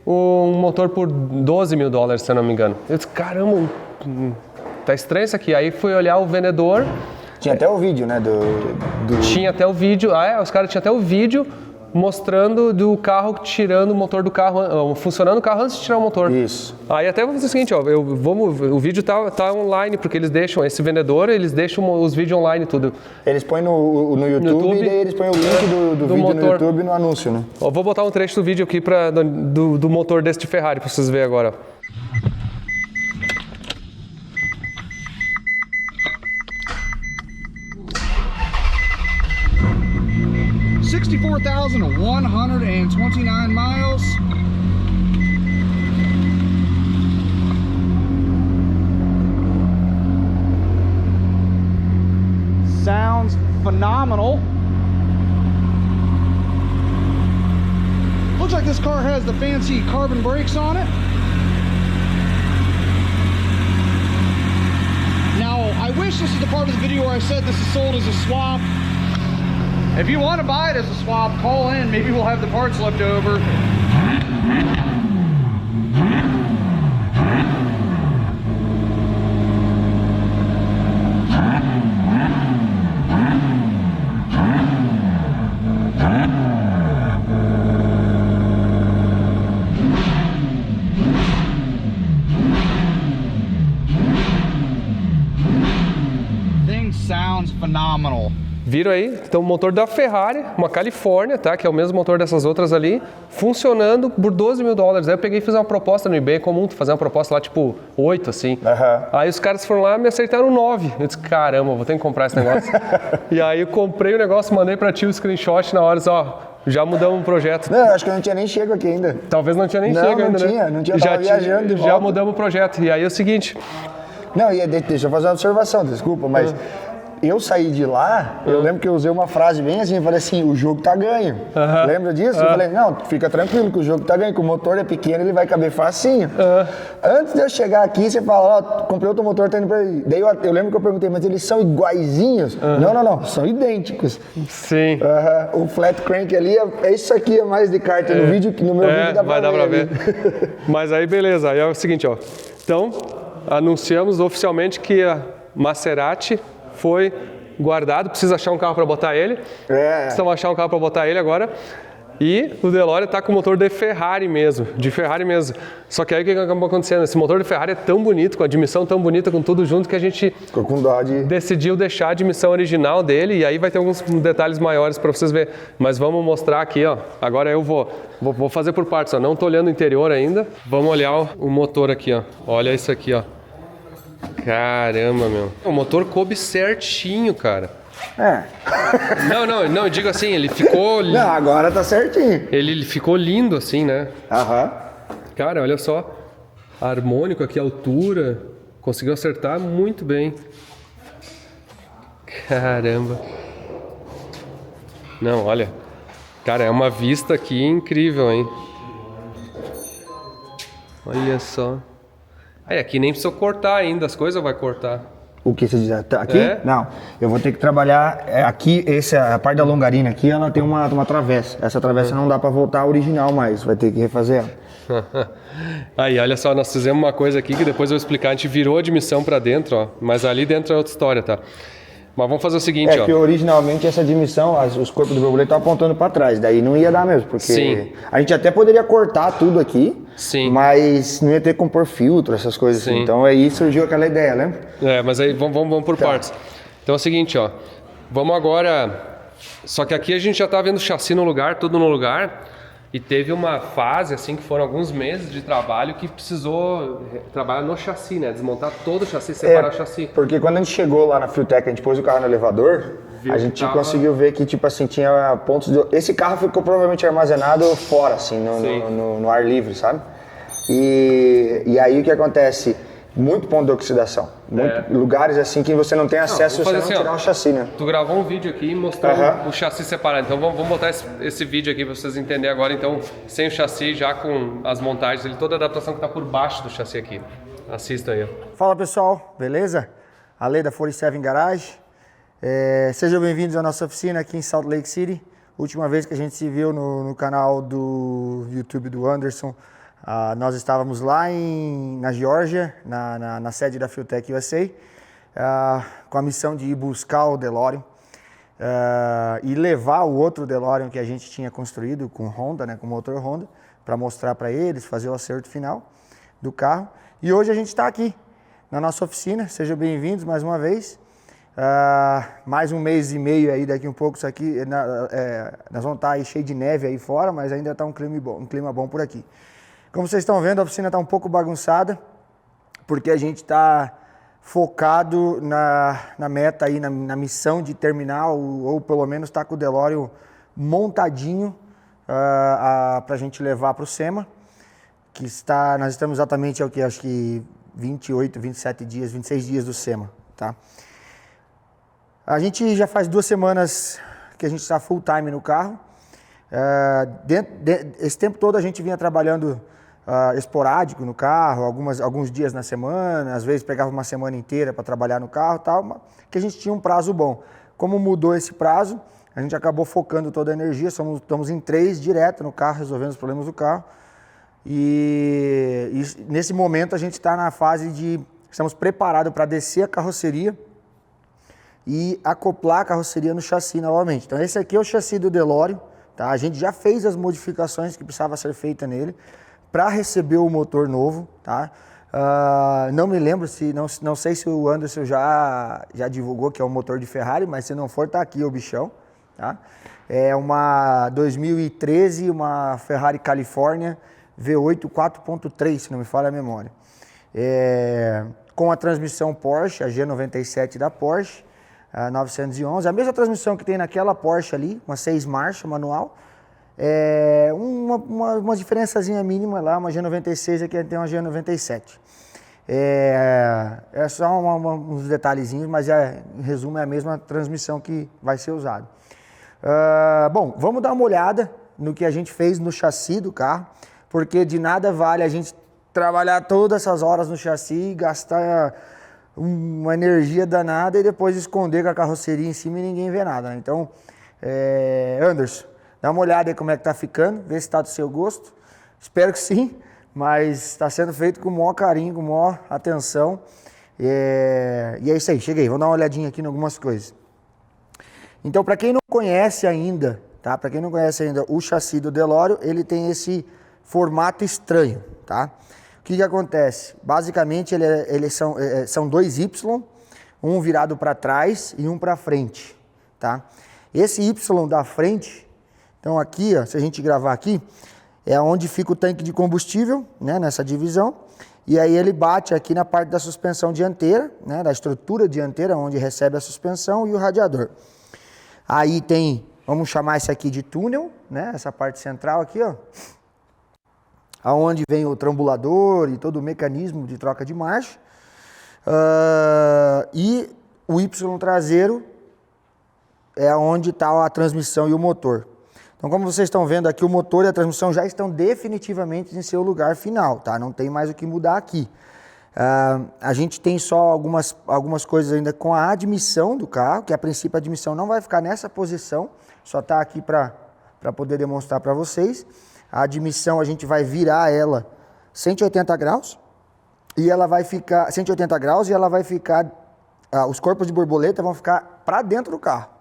um motor por $12 mil, se eu não me engano. Eu disse, caramba, tá estranho isso aqui. Aí fui olhar o vendedor. Tinha até o vídeo, né? Tinha até o vídeo, os caras tinham até o vídeo mostrando do carro tirando o motor do carro, funcionando o carro antes de tirar o motor. Isso. Aí até vou fazer o seguinte, ó, o vídeo tá online, porque eles deixam, esse vendedor, eles deixam os vídeos online tudo. Eles põem no YouTube e daí eles põem o link do vídeo motor. No YouTube e no anúncio, né? Ó, vou botar um trecho do vídeo aqui do motor desse de Ferrari pra vocês verem agora. 64,129 miles. Sounds phenomenal. Looks like this car has the fancy carbon brakes on it. Now, I wish this is the part of the video where I said this is sold as a swap. If you want to buy it as a swap, call in. Maybe we'll have the parts left over. Thing sounds phenomenal. Viram aí? Então o motor da Ferrari, uma Califórnia, tá? Que é o mesmo motor dessas outras ali, funcionando por $12 mil. Aí eu peguei e fiz uma proposta no eBay, é comum tu fazer uma proposta lá tipo 8, assim. Aí os caras foram lá e me acertaram 9. Eu disse, caramba, vou ter que comprar esse negócio. E aí eu comprei o negócio, mandei pra ti o screenshot na hora, já mudamos o projeto. Não, acho que eu não tinha nem chego aqui ainda. Talvez não tinha nem chego ainda, né? Não tinha, tava viajando de volta. Já mudamos o projeto. E aí é o seguinte... Não, deixa eu fazer uma observação, desculpa, mas... Eu saí de lá, eu lembro que eu usei uma frase bem assim, eu falei assim, o jogo tá ganho. Lembra disso? Eu falei, não, fica tranquilo que o jogo tá ganho, que o motor é pequeno, ele vai caber facinho. Antes de eu chegar aqui, você fala, comprei outro motor, tá indo pra aí. Daí eu lembro que eu perguntei, mas eles são iguaizinhos? Não, são idênticos. Sim. O flat crank ali, é isso aqui, é mais de kart no vídeo, que no meu vídeo dá vai dar pra ver. Mas aí beleza, aí é o seguinte, ó. Então, anunciamos oficialmente que a Maserati foi guardado, precisa achar um carro para botar ele. Precisamos achar um carro para botar ele agora. E o DeLorean está com o motor de Ferrari mesmo, Só que aí o que acabou acontecendo? Esse motor de Ferrari é tão bonito, com a admissão tão bonita, com tudo junto, que a gente decidiu deixar a admissão original dele. E aí vai ter alguns detalhes maiores para vocês verem. Mas vamos mostrar aqui, ó. Agora eu vou fazer por partes, ó. Não estou olhando o interior ainda. Vamos olhar o motor aqui, ó. Olha isso aqui, ó. Caramba, meu. O motor coube certinho, cara. Não, eu digo assim, ele ficou... Não, agora tá certinho. Ele ficou lindo assim, né? Aham. Cara, olha só. Harmônico aqui, altura. Conseguiu acertar muito bem. Caramba. Não, olha. Cara, é uma vista aqui incrível, hein? Olha só. Aí, aqui nem precisou cortar ainda, as coisas vai cortar. O que você diz? Aqui? É? Não. Eu vou ter que trabalhar. Aqui, a parte da longarina aqui, ela tem uma travessa. Essa travessa não dá pra voltar à original mais. Vai ter que refazer ela. Aí, olha só, nós fizemos uma coisa aqui que depois eu vou explicar. A gente virou a admissão pra dentro, ó. Mas ali dentro é outra história, tá? Mas vamos fazer o seguinte, ó. Que originalmente essa admissão, os corpos do borboleta estavam apontando pra trás. Daí não ia dar mesmo, porque Sim. A gente até poderia cortar tudo aqui. Sim. Mas não ia ter como pôr filtro, essas coisas assim. Então aí surgiu aquela ideia, né? Mas aí vamos por partes. Então é o seguinte, ó. Vamos agora... Só que aqui a gente já tá vendo o chassi no lugar, tudo no lugar. E teve uma fase, assim, que foram alguns meses de trabalho que precisou trabalhar no chassi, né? Desmontar todo o chassi, separar o chassi. Porque quando a gente chegou lá na Fueltech, a gente pôs o carro no elevador, a gente conseguiu ver que, tipo assim, tinha pontos de... Esse carro ficou provavelmente armazenado fora, assim, no ar livre, sabe? E aí o que acontece? Muito ponto de oxidação. Lugares assim que você não tem acesso se você não tirar o chassi, né? Tu gravou um vídeo aqui mostrando o chassi separado. Então vamos botar esse vídeo aqui para vocês entenderem agora. Então, sem o chassi, já com as montagens, toda a adaptação que está por baixo do chassi aqui. Assista aí. Fala pessoal, beleza? Ale da 47 Garage. Sejam bem-vindos à nossa oficina aqui em Salt Lake City. Última vez que a gente se viu no canal do YouTube do Anderson. Nós estávamos lá na Geórgia, na sede da Fueltech USA, com a missão de ir buscar o DeLorean e levar o outro DeLorean que a gente tinha construído com Honda, né, com motor Honda, para mostrar para eles, fazer o acerto final do carro. E hoje a gente está aqui na nossa oficina, sejam bem-vindos mais uma vez. Mais um mês e meio aí, daqui um pouco, isso aqui, nós vamos estar aí cheio de neve aí fora, mas ainda está um clima bom por aqui. Como vocês estão vendo, a oficina está um pouco bagunçada, porque a gente está focado na meta aí, na missão de terminar, ou pelo menos estar com o DeLorean montadinho para a gente levar para o SEMA, nós estamos exatamente, acho que 28, 27 dias, 26 dias do SEMA, tá? A gente já faz 2 semanas que a gente está full time no carro. Esse tempo todo a gente vinha trabalhando esporádico no carro, alguns dias na semana, às vezes pegava uma semana inteira para trabalhar no carro e tal, que a gente tinha um prazo bom. Como mudou esse prazo, a gente acabou focando toda a energia, estamos em 3 direto no carro, resolvendo os problemas do carro. E nesse momento a gente está na fase estamos preparados para descer a carroceria e acoplar a carroceria no chassi novamente. Então esse aqui é o chassi do DeLorean, tá? A gente já fez as modificações que precisava ser feita nele para receber o motor novo, tá? Não me lembro não sei se o Anderson já divulgou que é um motor de Ferrari, mas se não for, tá aqui o bichão, tá? É uma 2013, uma Ferrari California V8 4.3, se não me falha a memória. Com a transmissão Porsche, a G97 da Porsche, a 911, a mesma transmissão que tem naquela Porsche ali, uma 6 marchas manual. Uma diferençazinha mínima lá, uma G96 aqui tem uma G97. É só uns detalhezinhos, mas em resumo é a mesma transmissão que vai ser usada. Bom, vamos dar uma olhada no que a gente fez no chassi do carro, porque de nada vale a gente trabalhar todas essas horas no chassi e gastar uma energia danada e depois esconder com a carroceria em cima e ninguém vê nada, né? Então, Anderson, dá uma olhada aí como é que tá ficando, vê se está do seu gosto. Espero que sim, mas está sendo feito com o maior carinho, com a maior atenção. E é isso aí, cheguei, vamos dar uma olhadinha aqui em algumas coisas. Então, para quem não conhece ainda, tá? Para quem não conhece ainda, o chassi do DeLorean, ele tem esse formato estranho, tá? O que acontece? Basicamente, eles são 2 Y, um virado para trás e um para frente, tá? Esse Y da frente, então aqui, ó, se a gente gravar aqui, é onde fica o tanque de combustível, né, nessa divisão, e aí ele bate aqui na parte da suspensão dianteira, né, da estrutura dianteira, onde recebe a suspensão e o radiador. Aí tem, vamos chamar isso aqui de túnel, né, essa parte central aqui, ó, aonde vem o trambulador e todo o mecanismo de troca de marcha. E o Y traseiro é onde está a transmissão e o motor. Então, como vocês estão vendo aqui, o motor e a transmissão já estão definitivamente em seu lugar final, tá? Não tem mais o que mudar aqui. A gente tem só algumas coisas ainda com a admissão do carro, que a princípio a admissão não vai ficar nessa posição, só está aqui para poder demonstrar para vocês. A admissão a gente vai virar ela 180 graus e ela vai ficar 180 graus e ela vai ficar, os corpos de borboleta vão ficar para dentro do carro.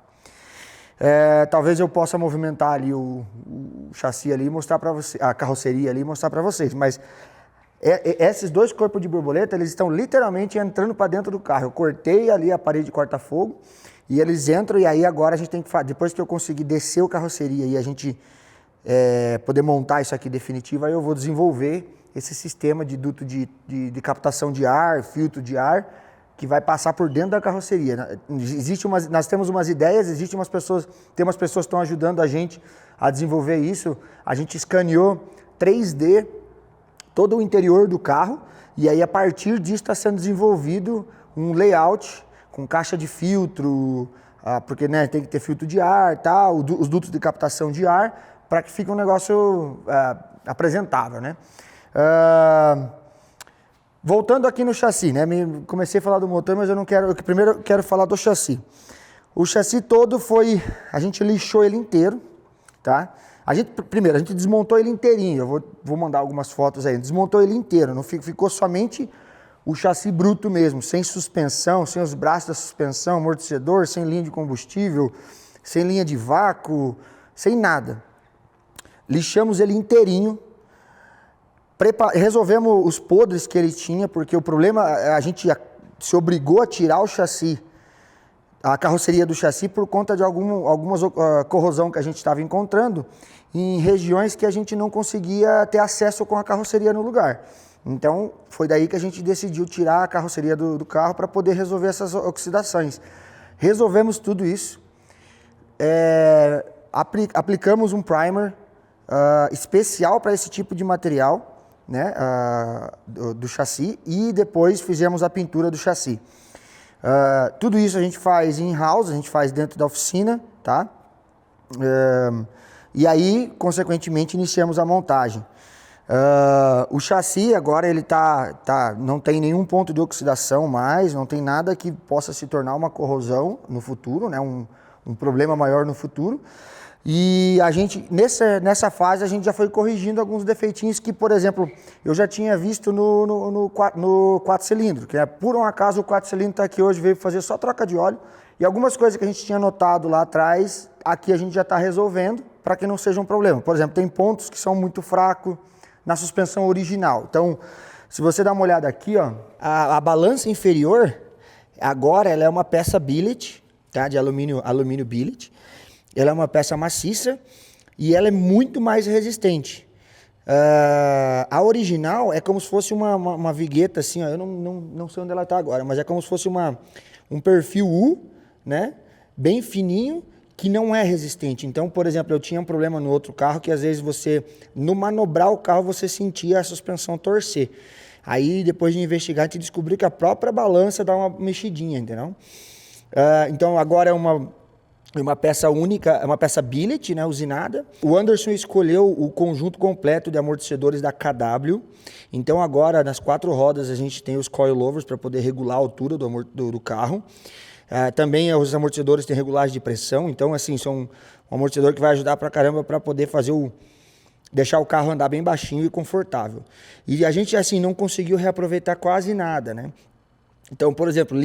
Talvez eu possa movimentar ali o chassi ali e mostrar para vocês, a carroceria ali e mostrar para vocês, mas esses dois corpos de borboleta, eles estão literalmente entrando para dentro do carro. Eu cortei ali a parede de corta-fogo e eles entram, e aí agora a gente tem que fazer, depois que eu conseguir descer a carroceria e a gente poder montar isso aqui definitivo, aí eu vou desenvolver esse sistema de duto de captação de ar, filtro de ar, que vai passar por dentro da carroceria. Nós temos umas ideias, tem umas pessoas que estão ajudando a gente a desenvolver isso. A gente escaneou 3D todo o interior do carro, e aí a partir disso está sendo desenvolvido um layout com caixa de filtro, porque né, tem que ter filtro de ar, tal, os dutos de captação de ar, para que fique um negócio apresentável, né? Voltando aqui no chassi, né? Comecei a falar do motor, mas primeiro eu quero falar do chassi. O chassi todo a gente lixou ele inteiro, tá? Primeiro, a gente desmontou ele inteirinho, eu vou mandar algumas fotos aí, desmontou ele inteiro, não ficou somente o chassi bruto mesmo, sem suspensão, sem os braços da suspensão, amortecedor, sem linha de combustível, sem linha de vácuo, sem nada. Lixamos ele inteirinho, resolvemos os podres que ele tinha, porque o problema, a gente se obrigou a tirar o chassi, a carroceria do chassi, por conta de algumas corrosão que a gente estava encontrando em regiões que a gente não conseguia ter acesso com a carroceria no lugar. Então, foi daí que a gente decidiu tirar a carroceria do carro para poder resolver essas oxidações. Resolvemos tudo isso, aplicamos um primer especial para esse tipo de material, né, do chassi, e depois fizemos a pintura do chassi. Tudo isso a gente faz in-house, a gente faz dentro da oficina, tá? E aí, consequentemente, iniciamos a montagem. O chassi agora ele não tem nenhum ponto de oxidação mais, não tem nada que possa se tornar uma corrosão no futuro, né, um problema maior no futuro. E a gente, nessa fase, a gente já foi corrigindo alguns defeitinhos que, por exemplo, eu já tinha visto no 4 cilindros, que por um acaso o 4 cilindros está aqui hoje, veio fazer só troca de óleo, e algumas coisas que a gente tinha notado lá atrás, aqui a gente já está resolvendo, para que não seja um problema. Por exemplo, tem pontos que são muito fracos na suspensão original. Então, se você dá uma olhada aqui, ó, a balança inferior, agora ela é uma peça billet, tá, de alumínio billet. Ela é uma peça maciça e ela é muito mais resistente. A original é como se fosse uma vigueta assim, ó, eu não sei onde ela está agora, mas é como se fosse um perfil U, né, bem fininho, que não é resistente. Então, por exemplo, eu tinha um problema no outro carro que às vezes no manobrar o carro, você sentia a suspensão torcer. Aí, depois de investigar, a gente descobriu que a própria balança dá uma mexidinha, entendeu? Então, agora é uma peça única, é uma peça billet, né, usinada. O Anderson escolheu o conjunto completo de amortecedores da KW. Então agora nas 4 rodas a gente tem os coilovers para poder regular a altura do carro. Também os amortecedores têm regulagem de pressão. Então assim, são um amortecedor que vai ajudar pra caramba para poder deixar o carro andar bem baixinho e confortável. E a gente assim não conseguiu reaproveitar quase nada, né? Então, por exemplo,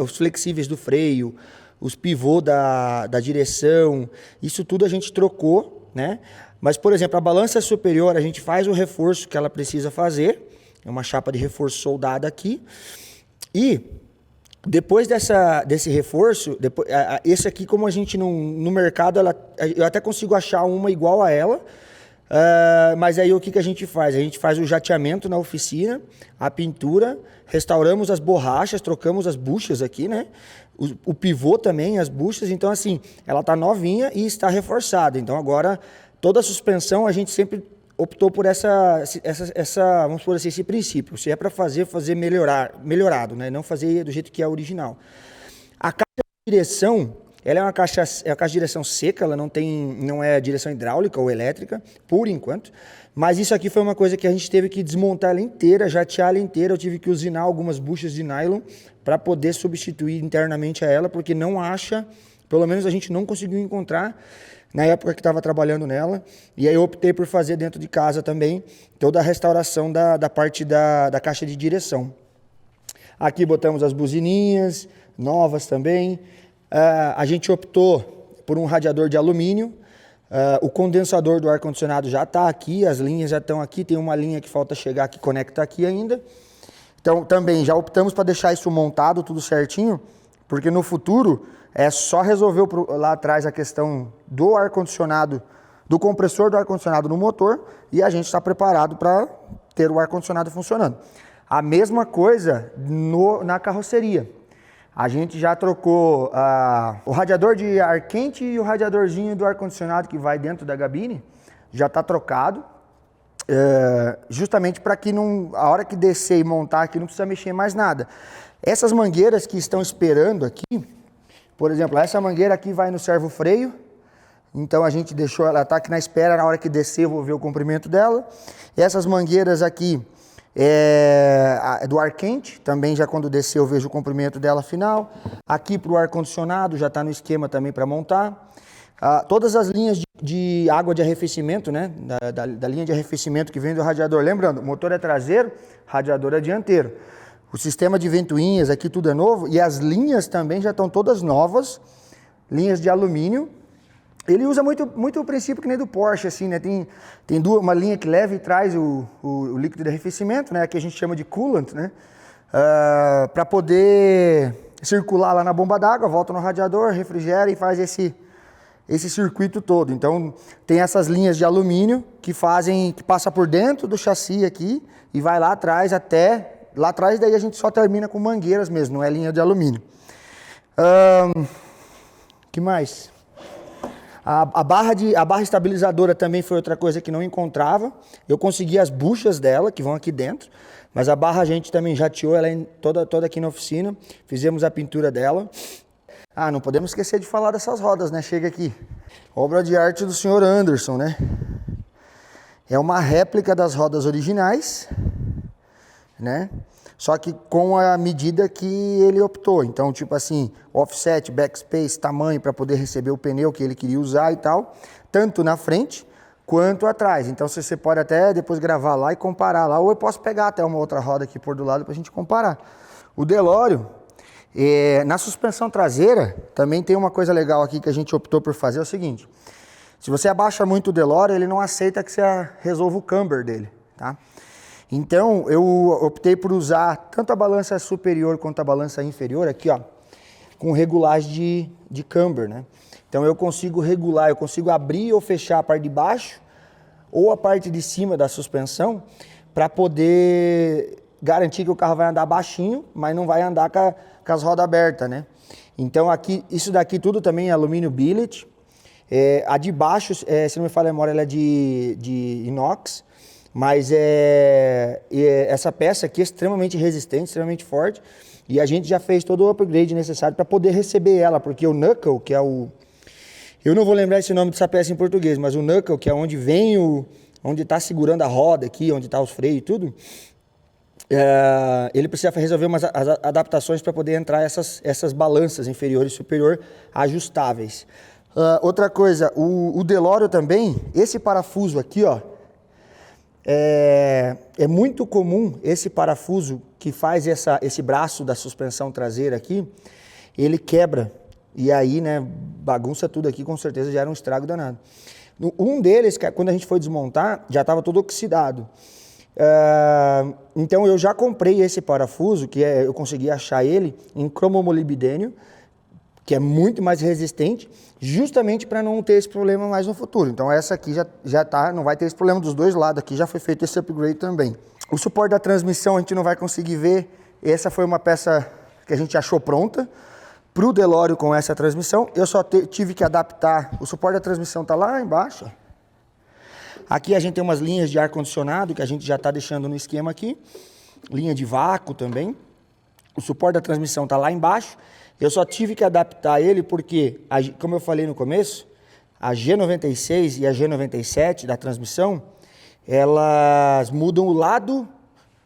os flexíveis do freio, os pivôs da direção, isso tudo a gente trocou, né? Mas, por exemplo, a balança superior, a gente faz o reforço que ela precisa fazer, é uma chapa de reforço soldada aqui, e depois desse reforço, esse aqui, como a gente no mercado, eu até consigo achar uma igual a ela, Mas aí o que a gente faz? A gente faz o jateamento na oficina, a pintura, restauramos as borrachas, trocamos as buchas aqui, né? O pivô também, as buchas. Então, assim, ela tá novinha e está reforçada. Então, agora, toda a suspensão a gente sempre optou por vamos por assim, esse princípio. Se é para fazer melhorado, né? Não fazer do jeito que é original. A caixa de direção, ela é uma caixa de direção seca, ela não é direção hidráulica ou elétrica, por enquanto. Mas isso aqui foi uma coisa que a gente teve que desmontar ela inteira, jatear ela inteira. Eu tive que usinar algumas buchas de nylon para poder substituir internamente a ela, porque não acha, pelo menos a gente não conseguiu encontrar na época que estava trabalhando nela. E aí eu optei por fazer dentro de casa também toda a restauração da parte da caixa de direção. Aqui botamos as buzininhas, novas também. A gente optou por um radiador de alumínio. O condensador do ar-condicionado já está aqui, as linhas já estão aqui, tem uma linha que falta chegar que conecta aqui ainda. Então também já optamos para deixar isso montado, tudo certinho, porque no futuro é só resolver lá atrás a questão do ar-condicionado, do compressor do ar-condicionado no motor, e a gente está preparado para ter o ar-condicionado funcionando. A mesma coisa na carroceria. A gente já trocou o radiador de ar quente e o radiadorzinho do ar-condicionado que vai dentro da cabine, já está trocado, justamente para que a hora que descer e montar aqui não precisa mexer mais nada. Essas mangueiras que estão esperando aqui, por exemplo, essa mangueira aqui vai no servo-freio, então a gente deixou ela tá aqui na espera, na hora que descer eu vou ver o comprimento dela. Essas mangueiras aqui do ar quente, também já quando descer eu vejo o comprimento dela final. Aqui para o ar-condicionado já está no esquema também para montar. Todas as linhas de água de arrefecimento, né? Da linha de arrefecimento que vem do radiador. Lembrando, o motor é traseiro, radiador é dianteiro. O sistema de ventoinhas aqui tudo é novo e as linhas também já estão todas novas, linhas de alumínio. Ele usa muito o princípio que nem do Porsche, assim, né? Tem uma linha que leva e traz o líquido de arrefecimento, né? Que a gente chama de coolant, né? Para poder circular lá na bomba d'água, volta no radiador, refrigera e faz esse circuito todo. Então, tem essas linhas de alumínio que passa por dentro do chassi aqui e vai lá atrás lá atrás, daí a gente só termina com mangueiras mesmo, não é linha de alumínio. Que mais? A barra estabilizadora também foi outra coisa que não encontrava. Eu consegui as buchas dela, que vão aqui dentro, mas a barra a gente também jateou, ela é toda aqui na oficina. Fizemos a pintura dela. Não podemos esquecer de falar dessas rodas, né? Chega aqui. Obra de arte do senhor Anderson, né? É uma réplica das rodas originais, né? Só que com a medida que ele optou. Então, tipo assim, offset, backspace, tamanho para poder receber o pneu que ele queria usar e tal. Tanto na frente quanto atrás. Então, você pode até depois gravar lá e comparar lá. Ou eu posso pegar até uma outra roda aqui por do lado para a gente comparar. O Delório, na suspensão traseira, também tem uma coisa legal aqui que a gente optou por fazer. É o seguinte. Se você abaixa muito o Delório, ele não aceita que você resolva o camber dele, tá? Então, eu optei por usar tanto a balança superior quanto a balança inferior aqui, ó, com regulagem de camber, né? Então, eu consigo regular, eu consigo abrir ou fechar a parte de baixo ou a parte de cima da suspensão para poder garantir que o carro vai andar baixinho, mas não vai andar com as rodas abertas, né? Então, aqui, isso daqui tudo também é alumínio billet. A de baixo, se não me falha a memória, ela é de inox. Mas essa peça aqui é extremamente resistente, extremamente forte. E a gente já fez todo o upgrade necessário para poder receber ela. Porque o knuckle, que é o... Eu não vou lembrar esse nome dessa peça em português, mas o knuckle, que é onde vem onde está segurando a roda aqui, onde está os freios e tudo, ele precisa resolver umas adaptações para poder entrar essas balanças inferior e superior ajustáveis. Outra coisa, o Delório também, esse parafuso aqui, ó, é muito comum esse parafuso que faz esse braço da suspensão traseira aqui, ele quebra. E aí, né, bagunça tudo aqui, com certeza já era um estrago danado. Um deles, quando a gente foi desmontar, já estava todo oxidado. Então eu já comprei esse parafuso, eu consegui achar ele em cromomolibdênio, que é muito mais resistente, justamente para não ter esse problema mais no futuro. Então essa aqui já tá, não vai ter esse problema dos dois lados aqui, já foi feito esse upgrade também. O suporte da transmissão a gente não vai conseguir ver, essa foi uma peça que a gente achou pronta para o DeLorean com essa transmissão. Eu só tive que adaptar, o suporte da transmissão está lá embaixo. Aqui a gente tem umas linhas de ar-condicionado que a gente já está deixando no esquema aqui, linha de vácuo também. O suporte da transmissão está lá embaixo. Eu só tive que adaptar ele porque, como eu falei no começo, a G96 e a G97 da transmissão, elas mudam o lado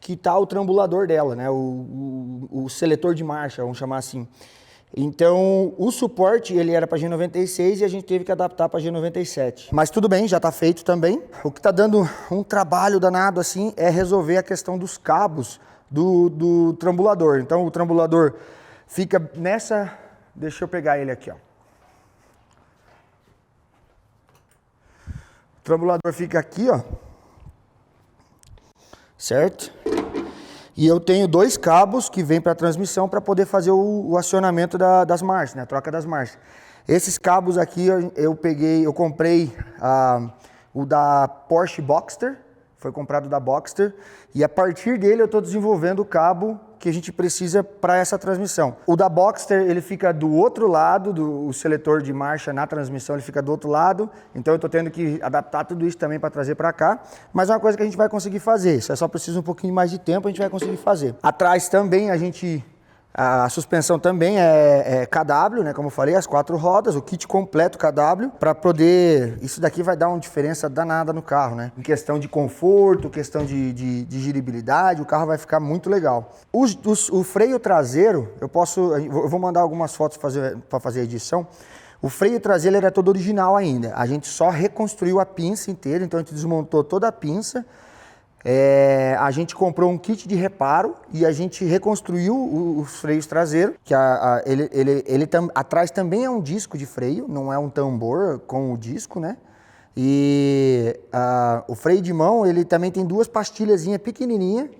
que está o trambulador dela, né? O seletor de marcha, vamos chamar assim. Então, o suporte ele era para G96 e a gente teve que adaptar para G97. Mas tudo bem, já está feito também. O que está dando um trabalho danado assim é resolver a questão dos cabos do trambulador. Então, o trambulador fica nessa... Deixa eu pegar ele aqui, ó. O trambulador fica aqui, ó. Certo? E eu tenho 2 cabos que vêm para a transmissão para poder fazer o acionamento das marchas, né? A troca das marchas. Esses cabos aqui eu comprei o da Porsche Boxster, foi comprado da Boxster, e a partir dele eu estou desenvolvendo o cabo que a gente precisa para essa transmissão. O da Boxster, ele fica do outro lado, o seletor de marcha na transmissão, ele fica do outro lado, então eu estou tendo que adaptar tudo isso também para trazer para cá, mas é uma coisa que a gente vai conseguir fazer, isso é só preciso um pouquinho mais de tempo, a gente vai conseguir fazer. Atrás também a suspensão também é KW, né? Como eu falei, as 4 rodas, o kit completo KW, para poder... Isso daqui vai dar uma diferença danada no carro, né? Em questão de conforto, questão de giribilidade, o carro vai ficar muito legal. O freio traseiro, eu vou mandar algumas fotos para fazer a edição. O freio traseiro era todo original ainda, a gente só reconstruiu a pinça inteira, então a gente desmontou toda a pinça. A gente comprou um kit de reparo e a gente reconstruiu os freios traseiros, que atrás também é um disco de freio, não é um tambor com o disco, né? E o freio de mão, ele também tem 2 pastilhazinhas pequenininhas,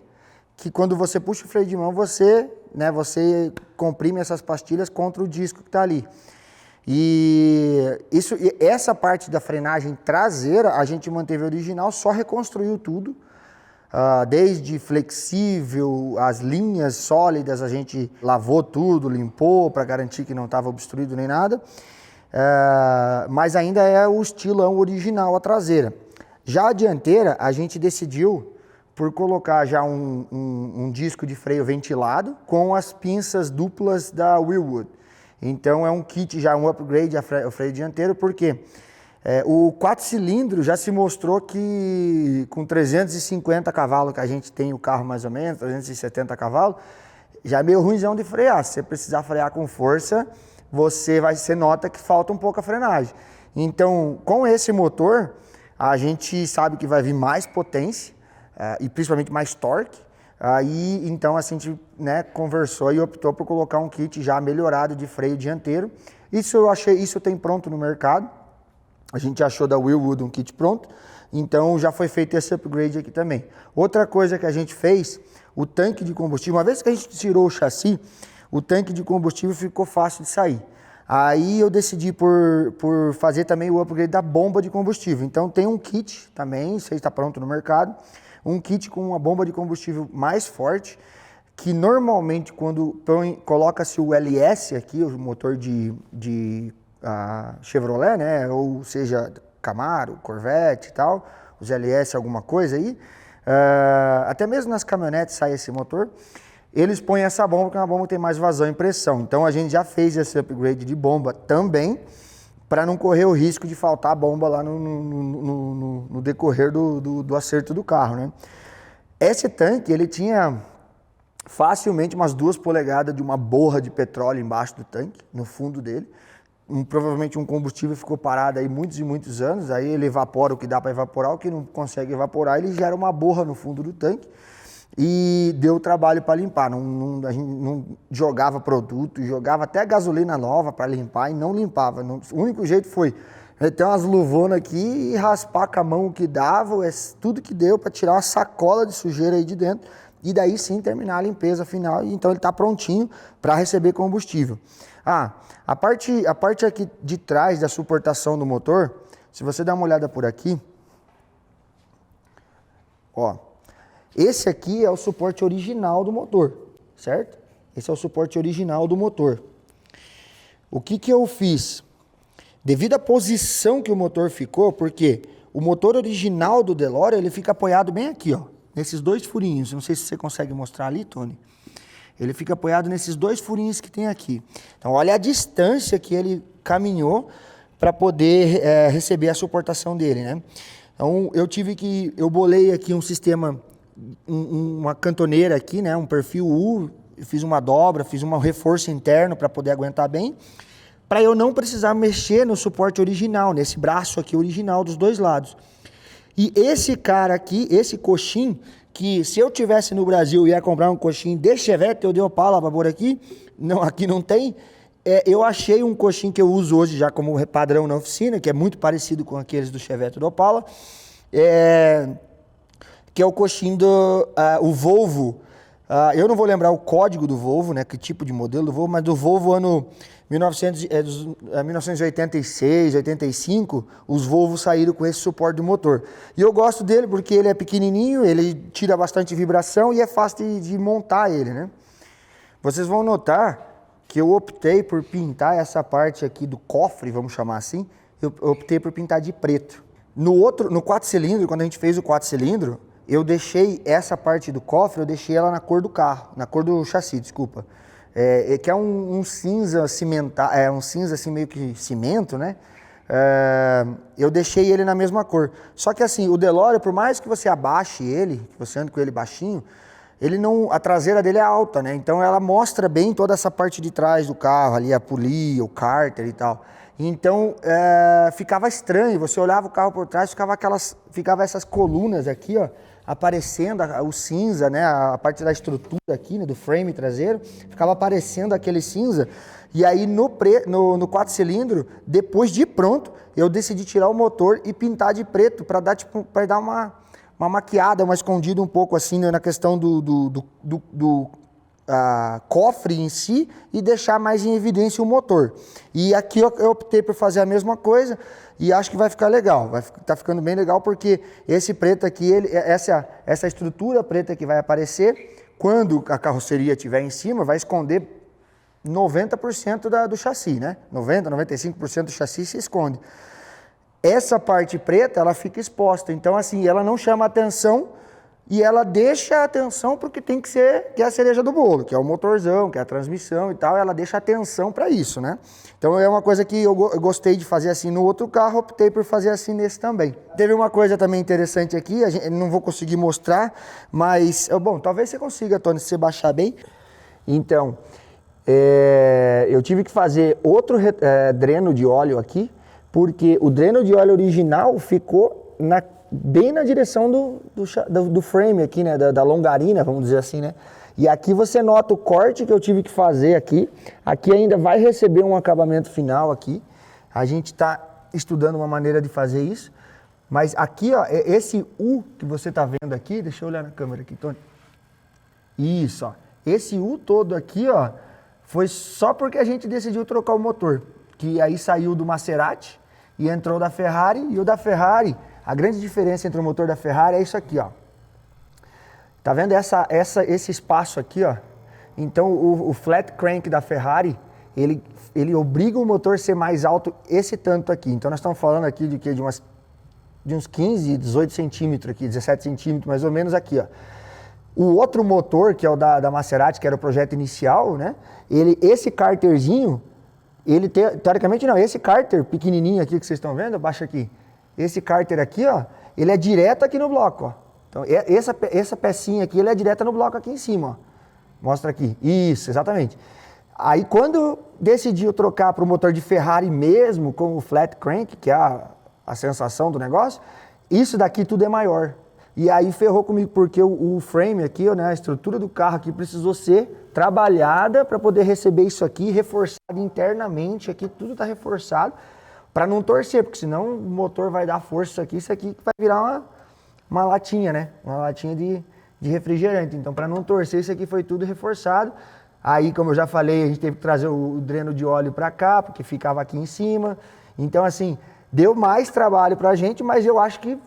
que quando você puxa o freio de mão, você comprime essas pastilhas contra o disco que está ali. E essa parte da frenagem traseira, a gente manteve original, só reconstruiu tudo. Desde flexível, as linhas sólidas, a gente lavou tudo, limpou para garantir que não estava obstruído nem nada, mas ainda é o estilão original a traseira. Já a dianteira, a gente decidiu por colocar já um disco de freio ventilado com as pinças duplas da Wilwood. Então é um kit, já um upgrade ao freio dianteiro, porque o 4 cilindros já se mostrou que com 350 cavalos que a gente tem o carro mais ou menos, 370 cavalos, já é meio ruimzão de frear. Se você precisar frear com força, você nota que falta um pouco a frenagem. Então, com esse motor, a gente sabe que vai vir mais potência e principalmente mais torque. Aí, então, a gente conversou e optou por colocar um kit já melhorado de freio dianteiro. Isso tem pronto no mercado. A gente achou da Wilwood um kit pronto, então já foi feito esse upgrade aqui também. Outra coisa que a gente fez, o tanque de combustível, uma vez que a gente tirou o chassi, o tanque de combustível ficou fácil de sair. Aí eu decidi por fazer também o upgrade da bomba de combustível. Então tem um kit também, isso aí está pronto no mercado, um kit com uma bomba de combustível mais forte, que normalmente quando coloca-se o LS aqui, o motor de Chevrolet, né, ou seja, Camaro, Corvette e tal, os LS, alguma coisa aí, até mesmo nas caminhonetes sai esse motor, eles põem essa bomba porque é uma bomba que tem mais vazão e pressão. Então a gente já fez esse upgrade de bomba também, para não correr o risco de faltar bomba lá no decorrer do acerto do carro, né. Esse tanque, ele tinha facilmente umas 2 polegadas de uma borra de petróleo embaixo do tanque, no fundo dele. Provavelmente um combustível ficou parado aí muitos e muitos anos, aí ele evapora o que dá para evaporar, o que não consegue evaporar, ele gera uma borra no fundo do tanque e deu trabalho para limpar. A gente não jogava produto, jogava até gasolina nova para limpar e não limpava. O único jeito foi meter umas luvonas aqui e raspar com a mão o que dava, tudo que deu para tirar uma sacola de sujeira aí de dentro e daí sim terminar a limpeza final, e então ele está prontinho para receber combustível. A parte aqui de trás da suportação do motor, se você dar uma olhada por aqui, ó, esse aqui é o suporte original do motor, certo? Esse é o suporte original do motor. O que eu fiz? Devido à posição que o motor ficou, porque o motor original do DeLorean, ele fica apoiado bem aqui, ó, nesses dois furinhos. Não sei se você consegue mostrar ali, Tony. Ele fica apoiado nesses dois furinhos que tem aqui. Então, olha a distância que ele caminhou para poder receber a suportação dele, né? Então, eu bolei aqui um sistema, uma cantoneira aqui, né? Um perfil U, fiz uma dobra, fiz um reforço interno para poder aguentar bem, para eu não precisar mexer no suporte original, nesse braço aqui original dos dois lados. E esse cara aqui, esse coxim, que se eu tivesse no Brasil e ia comprar um coxim de Chevette ou de Opala para pôr aqui, não, aqui não tem, eu achei um coxim que eu uso hoje já como padrão na oficina, que é muito parecido com aqueles do Chevette e do Opala, que é o coxim o Volvo. Eu não vou lembrar o código do Volvo, né, que tipo de modelo do Volvo, mas do Volvo ano 1986, 85, os Volvo saíram com esse suporte do motor. E eu gosto dele porque ele é pequenininho, ele tira bastante vibração e é fácil de montar ele, né? Vocês vão notar que eu optei por pintar essa parte aqui do cofre, vamos chamar assim, eu optei por pintar de preto. No 4 cilindros, quando a gente fez o 4 cilindros, eu deixei essa parte do cofre, eu deixei ela na cor do carro, na cor do chassi, desculpa. Que é um cinza cimentar, um cinza assim meio que cimento, né? Eu deixei ele na mesma cor. Só que assim, o DeLorean, por mais que você abaixe ele, que você ande com ele baixinho, a traseira dele é alta, né? Então ela mostra bem toda essa parte de trás do carro, ali a polia, o cárter e tal. Então ficava estranho, você olhava o carro por trás, ficava essas colunas aqui, ó, aparecendo o cinza, né, a parte da estrutura aqui, né, do frame traseiro, ficava aparecendo aquele cinza. E aí no 4 cilindros, depois de pronto, eu decidi tirar o motor e pintar de preto para dar uma maquiada, uma escondida um pouco assim, né, na questão do cofre em si e deixar mais em evidência o motor. E aqui eu optei por fazer a mesma coisa e acho que vai ficar legal, tá ficando bem legal porque esse preto aqui, essa estrutura preta que vai aparecer, quando a carroceria estiver em cima, vai esconder 90% do chassi, né? 95% do chassi se esconde. Essa parte preta, ela fica exposta, então assim, ela não chama atenção e ela deixa a atenção porque tem que ser, que é a cereja do bolo, que é o motorzão, que é a transmissão e tal, ela deixa atenção para isso, né? Então é uma coisa que eu gostei de fazer assim no outro carro, optei por fazer assim nesse também. Teve uma coisa também interessante aqui, não vou conseguir mostrar, mas, bom, talvez você consiga, Tony, se você baixar bem. Então, eu tive que fazer outro dreno de óleo aqui, porque o dreno de óleo original ficou bem na direção do frame aqui, né, da longarina, vamos dizer assim, né? E aqui você nota o corte que eu tive que fazer aqui. Aqui ainda vai receber um acabamento final aqui. A gente está estudando uma maneira de fazer isso. Mas aqui, ó, esse U que você está vendo aqui, deixa eu olhar na câmera aqui, Tony. Isso, ó. Esse U todo aqui, ó, foi só porque a gente decidiu trocar o motor. Que aí saiu do Maserati e entrou da Ferrari. E o da Ferrari, a grande diferença entre o motor da Ferrari é isso aqui, ó. Tá vendo esse espaço aqui, ó? Então o flat crank da Ferrari, ele obriga o motor a ser mais alto esse tanto aqui. Então nós estamos falando aqui de quê? De uns 15, 18 centímetros aqui, 17 centímetros mais ou menos aqui, ó. O outro motor, que é o da Maserati, que era o projeto inicial, né? Esse cárterzinho, teoricamente não, esse cárter pequenininho aqui que vocês estão vendo, abaixa aqui. Esse cárter aqui, ó, ele é direto aqui no bloco, ó. Então, essa pecinha aqui, ele é direta no bloco aqui em cima, ó. Mostra aqui. Isso, exatamente. Aí, quando decidiu trocar para o motor de Ferrari mesmo, com o flat crank, que é a sensação do negócio, isso daqui tudo é maior. E aí ferrou comigo, porque o frame aqui, né, a estrutura do carro aqui precisou ser trabalhada para poder receber isso aqui, reforçado internamente, aqui tudo está reforçado, para não torcer, porque senão o motor vai dar força isso aqui vai virar uma latinha, né? Uma latinha de refrigerante. Então, para não torcer, isso aqui foi tudo reforçado. Aí, como eu já falei, a gente teve que trazer o dreno de óleo para cá, porque ficava aqui em cima. Então, assim, deu mais trabalho pra gente, mas eu acho que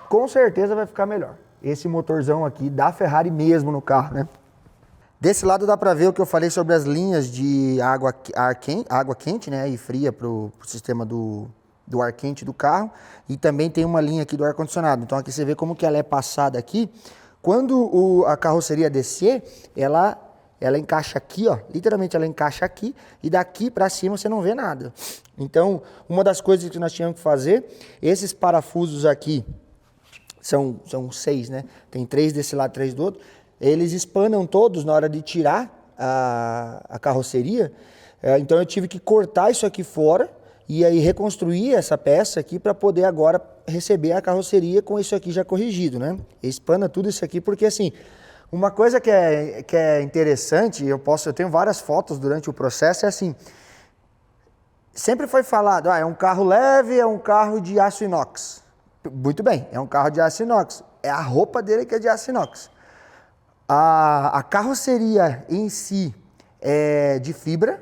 com certeza vai ficar melhor. Esse motorzão aqui da Ferrari mesmo no carro, né? Desse lado dá pra ver o que eu falei sobre as linhas de água quente, né, e fria pro sistema do ar quente do carro. E também tem uma linha aqui do ar-condicionado. Então aqui você vê como que ela é passada aqui. Quando a carroceria descer, ela encaixa aqui, ó, literalmente ela encaixa aqui, e daqui pra cima você não vê nada. Então, uma das coisas que nós tínhamos que fazer, esses parafusos aqui, são 6, né? Tem 3 desse lado, 3 do outro. Eles espanam todos na hora de tirar a carroceria. Então eu tive que cortar isso aqui fora e aí reconstruir essa peça aqui para poder agora receber a carroceria com isso aqui já corrigido, né? Espana tudo isso aqui porque assim, uma coisa que é interessante, eu tenho várias fotos durante o processo, é assim, sempre foi falado, é um carro leve, é um carro de aço inox. Muito bem, é um carro de aço inox. É a roupa dele que é de aço inox. A carroceria em si é de fibra,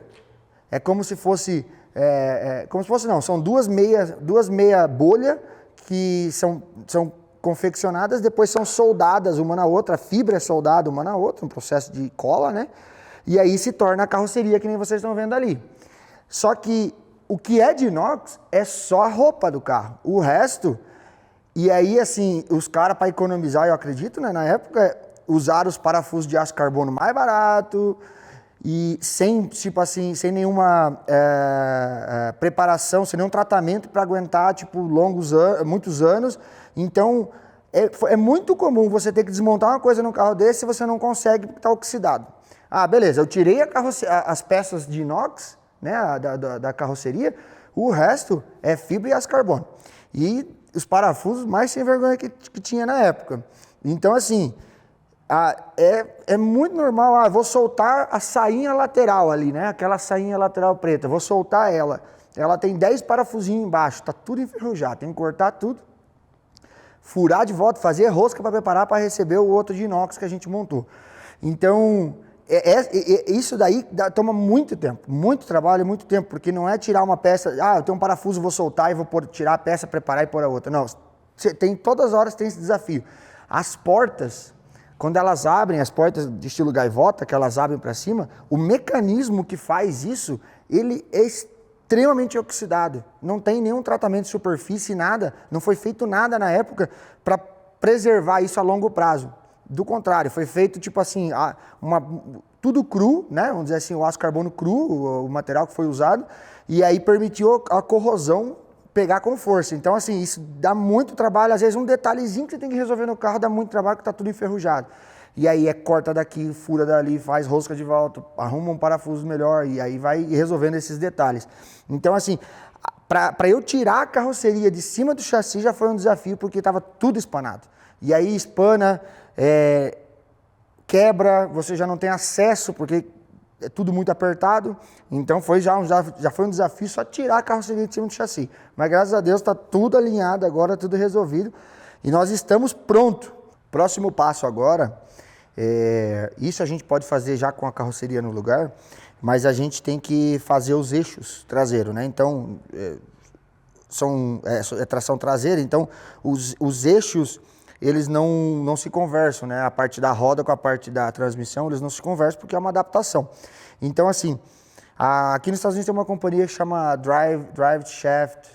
é como se fosse, não, são duas meia bolha que são confeccionadas, depois são soldadas uma na outra, a fibra é soldada uma na outra, um processo de cola, né? E aí se torna a carroceria que nem vocês estão vendo ali. Só que o que é de inox é só a roupa do carro, o resto, e aí assim, os caras para economizar, eu acredito, né, na época, usaram os parafusos de aço carbono mais barato e sem nenhuma preparação, sem nenhum tratamento para aguentar muitos anos. Então, é muito comum você ter que desmontar uma coisa num carro desse se você não consegue porque está oxidado. Ah, beleza, eu tirei as peças de inox, né, da carroceria, o resto é fibra e aço carbono. E os parafusos mais sem vergonha que tinha na época. Então, assim, é muito normal, vou soltar a sainha lateral ali, né? Aquela sainha lateral preta, vou soltar ela. Ela tem 10 parafusinhos embaixo, tá tudo enferrujado, tem que cortar tudo, furar de volta, fazer rosca para preparar para receber o outro de inox que a gente montou. Então, isso daí toma muito tempo, muito trabalho, muito tempo, porque não é tirar uma peça, eu tenho um parafuso, vou soltar e vou tirar a peça, preparar e pôr a outra. Não, todas as horas tem esse desafio. As portas, quando elas abrem, as portas de estilo gaivota, que elas abrem para cima, o mecanismo que faz isso, ele é extremamente oxidado. Não tem nenhum tratamento de superfície, nada, não foi feito nada na época para preservar isso a longo prazo. Do contrário, foi feito tipo assim, tudo cru, né? Vamos dizer assim, o aço carbono cru, o material que foi usado, e aí permitiu a corrosão pegar com força. Então, assim, isso dá muito trabalho. Às vezes, um detalhezinho que você tem que resolver no carro dá muito trabalho, porque tá tudo enferrujado. E aí, corta daqui, fura dali, faz rosca de volta, arruma um parafuso melhor, e aí vai resolvendo esses detalhes. Então, assim, para eu tirar a carroceria de cima do chassi já foi um desafio, porque estava tudo espanado. E aí, espana, quebra, você já não tem acesso, porque é tudo muito apertado, então já foi um desafio só tirar a carroceria de cima do chassi. Mas graças a Deus está tudo alinhado agora, tudo resolvido e nós estamos prontos. Próximo passo agora, isso a gente pode fazer já com a carroceria no lugar, mas a gente tem que fazer os eixos traseiros, né? Então, é tração traseira, então os eixos eles não se conversam, né? A parte da roda com a parte da transmissão, eles não se conversam porque é uma adaptação. Então, assim, aqui nos Estados Unidos tem uma companhia que chama Drive Shaft,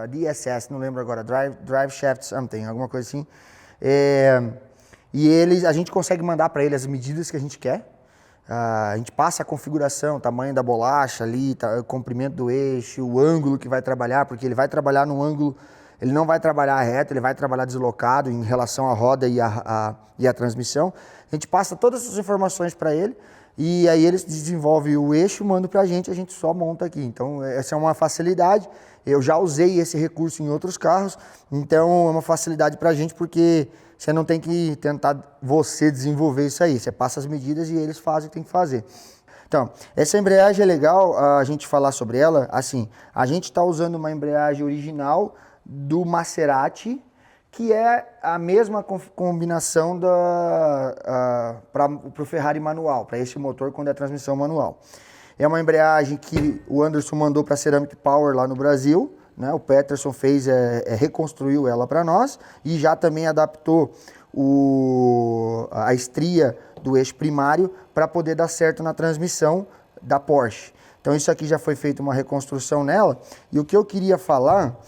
DSS, não lembro agora, Drive Shaft something, alguma coisa assim. E a gente consegue mandar para eles as medidas que a gente quer. A gente passa a configuração, o tamanho da bolacha ali, o comprimento do eixo, o ângulo que vai trabalhar, porque ele vai trabalhar num ângulo. Ele não vai trabalhar reto, ele vai trabalhar deslocado em relação à roda e à transmissão. A gente passa todas essas informações para ele e aí eles desenvolvem o eixo, mandam para a gente só monta aqui. Então, essa é uma facilidade. Eu já usei esse recurso em outros carros, então é uma facilidade para a gente porque você não tem que tentar você desenvolver isso aí. Você passa as medidas e eles fazem o que tem que fazer. Então, essa embreagem é legal a gente falar sobre ela. Assim, a gente está usando uma embreagem original do Maserati, que é a mesma combinação para o Ferrari manual, para esse motor quando é transmissão manual. É uma embreagem que o Anderson mandou para a Ceramic Power lá no Brasil, né? O Peterson reconstruiu ela para nós e já também adaptou a estria do eixo primário para poder dar certo na transmissão da Porsche. Então isso aqui já foi feita uma reconstrução nela. E o que eu queria falar,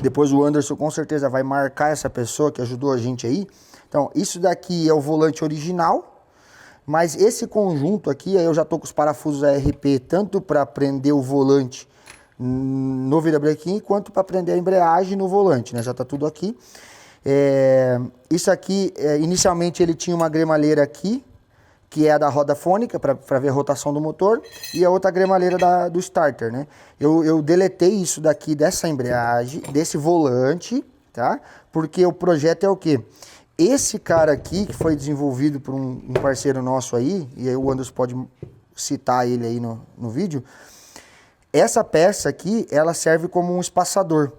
depois o Anderson com certeza vai marcar essa pessoa que ajudou a gente aí. Então isso daqui é o volante original. Mas esse conjunto aqui, aí eu já tô com os parafusos ARP, tanto para prender o volante no virabrequim, quanto para prender a embreagem no volante, né? Já tá tudo aqui. Isso aqui, inicialmente ele tinha uma gremalheira aqui, que é a da roda fônica, para ver a rotação do motor, e a outra gremalheira do starter, né? Eu deletei isso daqui dessa embreagem, desse volante, tá? Porque o projeto é o quê? Esse cara aqui, que foi desenvolvido por um parceiro nosso aí, e aí o Anderson pode citar ele aí no vídeo, essa peça aqui, ela serve como um espaçador.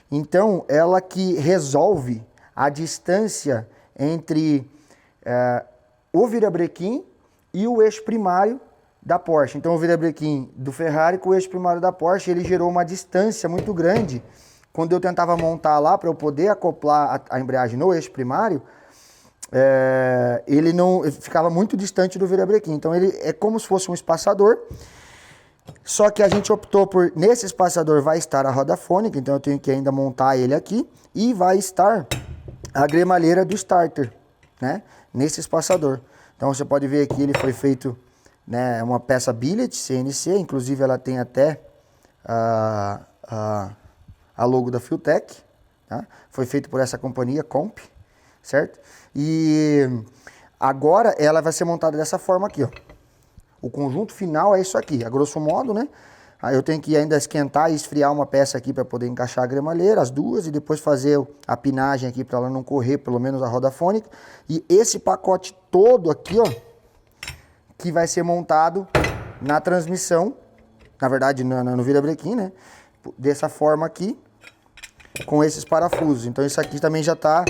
Então, ela que resolve a distância entre o virabrequim e o eixo primário da Porsche. Então, o virabrequim do Ferrari com o eixo primário da Porsche, ele gerou uma distância muito grande. Quando eu tentava montar lá para eu poder acoplar a embreagem no eixo primário, ele ficava muito distante do virabrequim. Então ele é como se fosse um espaçador, só que a gente optou por, nesse espaçador vai estar a roda fônica, então eu tenho que ainda montar ele aqui, e vai estar a gremalheira do starter, né, nesse espaçador. Então você pode ver aqui, ele foi feito, né, uma peça billet CNC, inclusive ela tem até a logo da Fueltech, tá? Foi feito por essa companhia, Comp, certo? E agora ela vai ser montada dessa forma aqui, ó. O conjunto final é isso aqui, a grosso modo, né? Aí eu tenho que ainda esquentar e esfriar uma peça aqui para poder encaixar a gremalheira, as duas, e depois fazer a pinagem aqui para ela não correr, pelo menos a roda fônica. E esse pacote todo aqui, ó, que vai ser montado na transmissão, na verdade no virabrequim, né? Dessa forma aqui, com esses parafusos. Então isso aqui também já está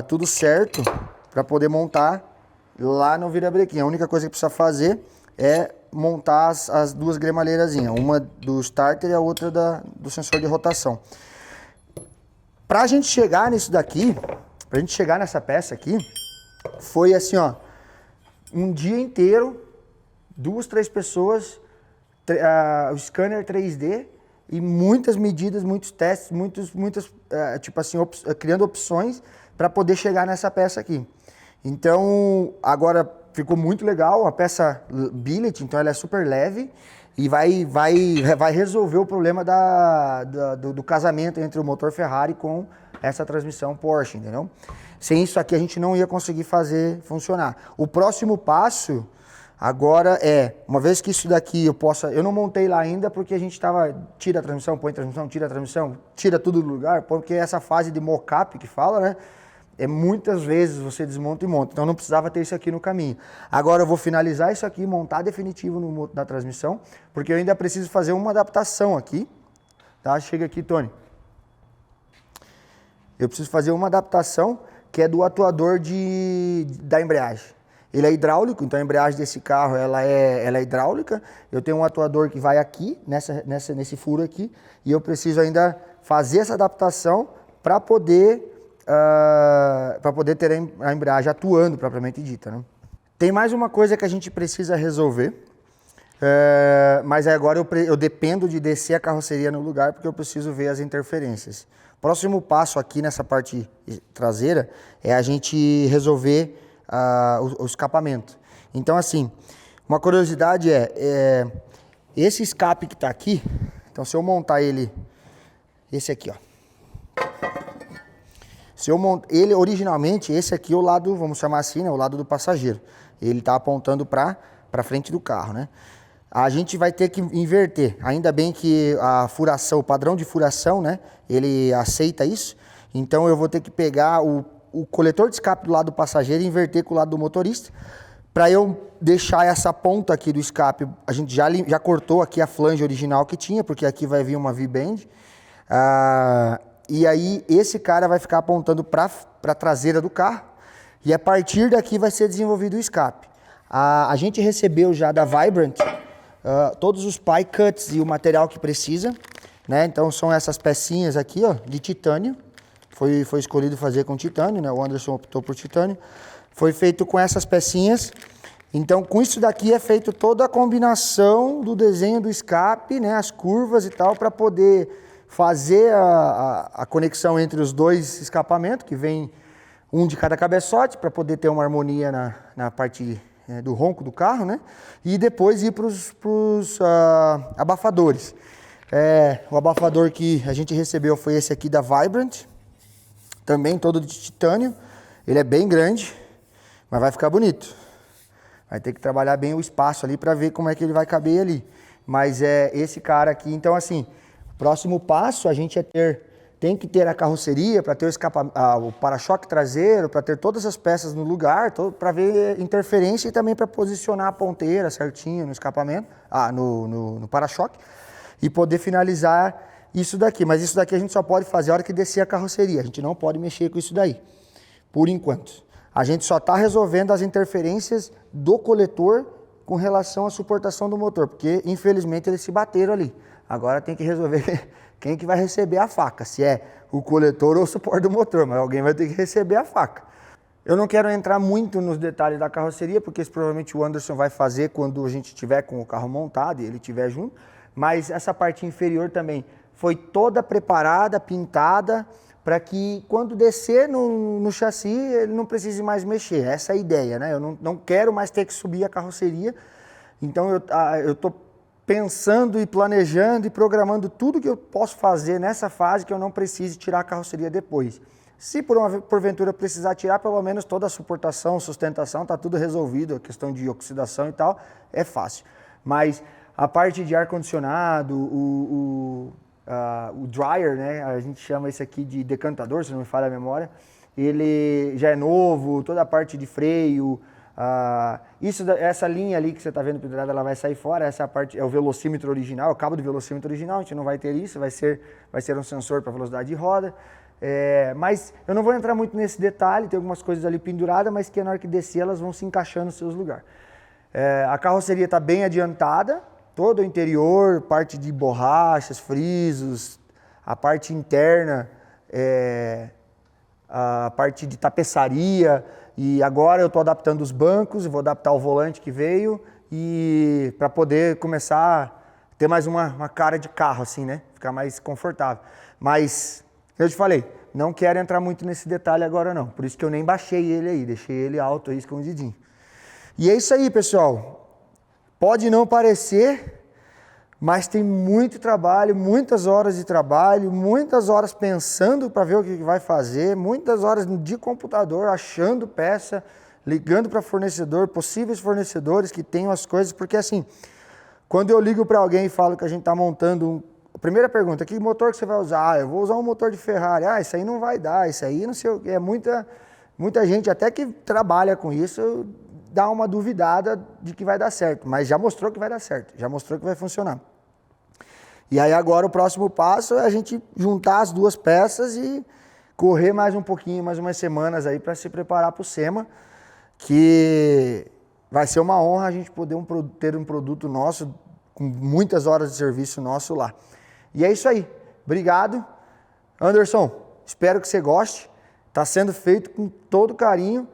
tudo certo para poder montar lá no virabrequim. A única coisa que precisa fazer é montar as duas gremalheirazinhas, uma do starter e a outra do sensor de rotação. Para a gente chegar nisso daqui, para a gente chegar nessa peça aqui, foi assim, ó, um dia inteiro, 2, 3 pessoas, o scanner 3D, e muitas medidas, muitos testes, muitas tipo assim, criando opções para poder chegar nessa peça aqui. Então, agora ficou muito legal, a peça billet, então ela é super leve e vai resolver o problema do casamento entre o motor Ferrari com essa transmissão Porsche, entendeu? Sem isso aqui a gente não ia conseguir fazer funcionar. O próximo passo agora uma vez que isso daqui eu não montei lá ainda porque a gente tira a transmissão, põe a transmissão, tira a transmissão, tira tudo do lugar, porque essa fase de mock-up que fala, né? Muitas vezes você desmonta e monta, então não precisava ter isso aqui no caminho. Agora eu vou finalizar isso aqui, montar definitivo na transmissão, porque eu ainda preciso fazer uma adaptação aqui, tá? Chega aqui, Tony. Eu preciso fazer uma adaptação que é do atuador da embreagem. Ele é hidráulico, então a embreagem desse carro ela é hidráulica. Eu tenho um atuador que vai aqui, nesse furo aqui, e eu preciso ainda fazer essa adaptação para poder ter a embreagem atuando propriamente dita, né? Tem mais uma coisa que a gente precisa resolver, mas agora eu dependo de descer a carroceria no lugar porque eu preciso ver as interferências. Próximo passo aqui nessa parte traseira é a gente resolver o escapamento. Então assim, uma curiosidade esse escape que está aqui, então se eu montar ele, esse aqui, ó. Se eu ele originalmente, esse aqui é o lado, vamos chamar assim, né, o lado do passageiro. Ele está apontando para frente do carro, né? A gente vai ter que inverter. Ainda bem que o padrão de furação, né, ele aceita isso. Então eu vou ter que pegar o coletor de escape do lado do passageiro e inverter com o lado do motorista. Para eu deixar essa ponta aqui do escape, a gente já cortou aqui a flange original que tinha, porque aqui vai vir uma V-bend. e aí esse cara vai ficar apontando para a traseira do carro, e a partir daqui vai ser desenvolvido o escape. A gente recebeu já da Vibrant todos os pie cuts e o material que precisa, né? Então são essas pecinhas aqui, ó, de titânio. Foi escolhido fazer com titânio, né? O Anderson optou por titânio. Foi feito com essas pecinhas. Então com isso daqui é feito toda a combinação do desenho do escape, né? As curvas e tal, para poder fazer a conexão entre os dois escapamentos, que vem um de cada cabeçote, para poder ter uma harmonia na parte do ronco do carro, né? E depois ir para os abafadores. O abafador que a gente recebeu foi esse aqui da Vibrant, também todo de titânio. Ele é bem grande, mas vai ficar bonito. Vai ter que trabalhar bem o espaço ali para ver como é que ele vai caber ali. Mas é esse cara aqui, então assim, próximo passo a gente tem que ter a carroceria para ter o para-choque traseiro, para ter todas as peças no lugar, para ver interferência e também para posicionar a ponteira certinho no escapamento, no para-choque, e poder finalizar isso daqui. Mas isso daqui a gente só pode fazer a hora que descer a carroceria, a gente não pode mexer com isso daí, por enquanto. A gente só está resolvendo as interferências do coletor com relação à suportação do motor, porque infelizmente eles se bateram ali. Agora tem que resolver quem que vai receber a faca, se é o coletor ou o suporte do motor, mas alguém vai ter que receber a faca. Eu não quero entrar muito nos detalhes da carroceria, porque isso provavelmente o Anderson vai fazer quando a gente estiver com o carro montado e ele estiver junto, mas essa parte inferior também foi toda preparada, pintada, para que quando descer no chassi ele não precise mais mexer. Essa é a ideia, né? Eu não quero mais ter que subir a carroceria, então eu estou pensando e planejando e programando tudo que eu posso fazer nessa fase que eu não precise tirar a carroceria depois. Se porventura precisar tirar, pelo menos toda a suportação, sustentação, está tudo resolvido, a questão de oxidação e tal, é fácil. Mas a parte de ar-condicionado, o dryer, né, a gente chama esse aqui de decantador, se não me falha a memória, ele já é novo, toda a parte de freio, essa linha ali que você está vendo pendurada, ela vai sair fora, essa parte é o velocímetro original, o cabo do velocímetro original, a gente não vai ter isso, vai ser um sensor para velocidade de roda, mas eu não vou entrar muito nesse detalhe, tem algumas coisas ali penduradas, mas que na hora que descer elas vão se encaixando nos seus lugares. A carroceria está bem adiantada, todo o interior, parte de borrachas, frisos, a parte interna, a parte de tapeçaria, e agora eu estou adaptando os bancos, vou adaptar o volante que veio, e para poder começar a ter mais uma cara de carro, assim, né? Ficar mais confortável. Mas, eu te falei, não quero entrar muito nesse detalhe agora não, por isso que eu nem baixei ele aí, deixei ele alto aí, escondidinho. E é isso aí, pessoal. Pode não parecer, mas tem muito trabalho, muitas horas de trabalho, muitas horas pensando para ver o que vai fazer, muitas horas de computador, achando peça, ligando para fornecedor, possíveis fornecedores que tenham as coisas, porque assim, quando eu ligo para alguém e falo que a gente está montando a primeira pergunta, que motor que você vai usar? Eu vou usar um motor de Ferrari. Isso aí não vai dar, isso aí não sei o que. É muita gente até que trabalha com isso, dá uma duvidada de que vai dar certo, mas já mostrou que vai dar certo, já mostrou que vai funcionar. E aí agora o próximo passo é a gente juntar as duas peças e correr mais um pouquinho, mais umas semanas aí para se preparar para o SEMA, que vai ser uma honra a gente poder ter um produto nosso, com muitas horas de serviço nosso lá. E é isso aí, obrigado. Anderson, espero que você goste, está sendo feito com todo carinho.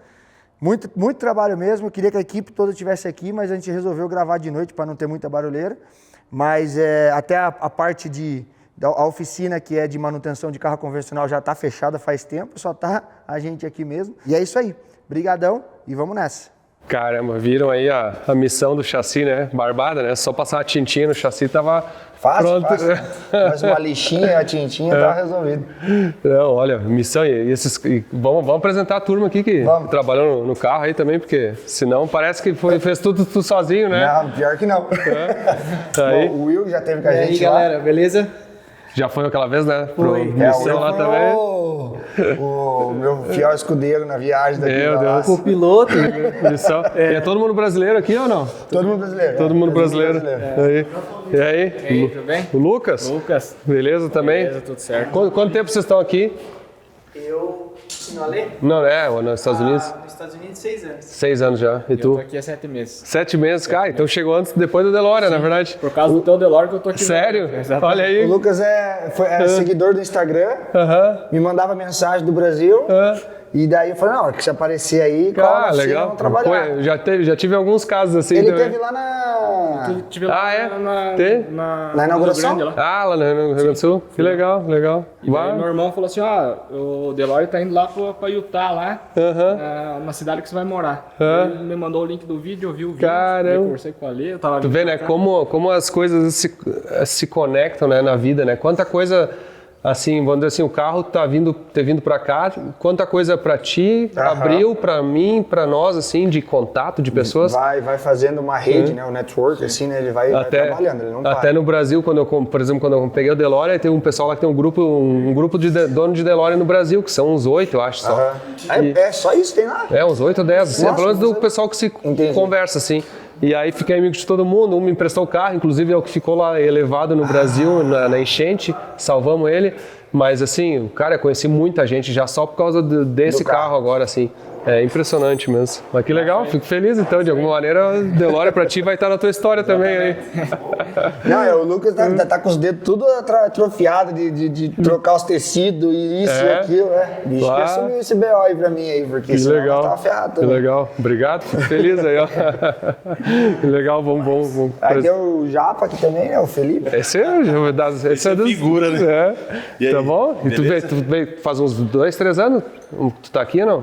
Muito, muito trabalho mesmo, eu queria que a equipe toda estivesse aqui, mas a gente resolveu gravar de noite para não ter muita barulheira. Mas até a parte da oficina que é de manutenção de carro convencional já está fechada faz tempo, só está a gente aqui mesmo. E é isso aí, brigadão e vamos nessa. Caramba, viram aí a missão do chassi, né? Barbada, né? Só passar uma tintinha no chassi tava pronto. Fácil. Mais uma lixinha, a tintinha, tá resolvido. Não, olha, missão vamos apresentar a turma aqui que trabalhou no carro aí também, porque senão parece que fez tudo sozinho, né? Não, pior que não. Aí. Bom, o Will já teve com a gente aí, galera, beleza? Já foi aquela vez, né? Foi. Missão lá também. O meu fiel escudeiro na viagem daqui. Meu pra lá. Deus. O piloto. Missão. É todo mundo brasileiro aqui ou não? Todo mundo brasileiro. Todo mundo brasileiro. Aí. E aí? E aí, tudo bem? O Lucas? Lucas. Beleza também? Beleza, tudo certo. Quanto tempo vocês estão aqui? Eu no Ale? Não, nos Estados Unidos? Nos Estados Unidos, 6 anos. 6 anos já. E Eu tô tu? aqui há 7 meses. 7 meses, cara. Então chegou depois do DeLorean, na verdade. Por causa do teu DeLorean que eu tô aqui. Sério? Exatamente. Olha aí. O Lucas é seguidor do Instagram, Aham. me mandava mensagem do Brasil. E daí eu falei, não, que se aparecer aí, cola você, legal. vamos trabalhar. Pô, já tive alguns casos assim Ele também. teve lá na... Tive lá é? na, Tem? Na inauguração? Rio Grande, lá. Lá no Rio Grande do Sul? Que legal, legal. E daí meu irmão falou assim, o DeLorean tá indo lá pra Utah, lá, na cidade que você vai morar. Ele me mandou o link do vídeo, eu vi o vídeo, Caramba. eu conversei com a Ale, eu tava... Tu vê, né, como as coisas se conectam, né, na vida, né? Quanta coisa, assim, vamos dizer assim, o carro ter vindo pra cá, quanta coisa pra ti, abriu pra mim, pra nós, assim, de contato de pessoas. Vai fazendo uma rede, né, o network, assim, né, ele vai trabalhando, ele não para. Até no Brasil, por exemplo, quando eu peguei o DeLorean, tem um pessoal lá que tem um grupo de dono de DeLorean no Brasil, que são uns 8, eu acho, só. É só isso, tem lá? É, uns 8 ou 10, assim, Nossa, pelo menos do mas pessoal que se Entendi. conversa, assim. E aí fiquei amigo de todo mundo, um me emprestou o carro, inclusive é o que ficou lá elevado no Brasil, na enchente, salvamos ele. Mas assim, cara, eu conheci muita gente já só por causa desse carro agora, assim. É impressionante mesmo. Mas que legal, fico feliz então, de alguma maneira o DeLorean pra ti vai estar na tua história também aí. Não, o Lucas tá com os dedos tudo atrofiados de trocar os tecidos e isso e aquilo, né? Bicho, Claro. que assumiu esse BO aí pra mim aí, porque Que senão legal, tá afiado. que legal. Obrigado, fico feliz aí, ó. Que legal, vamos. Aí tem o Japa aqui também, né? O Felipe. Esse é das figura, né? É. E aí, Tá bom? E tu beleza? veio faz uns 2, 3 anos? Tu tá aqui ou não?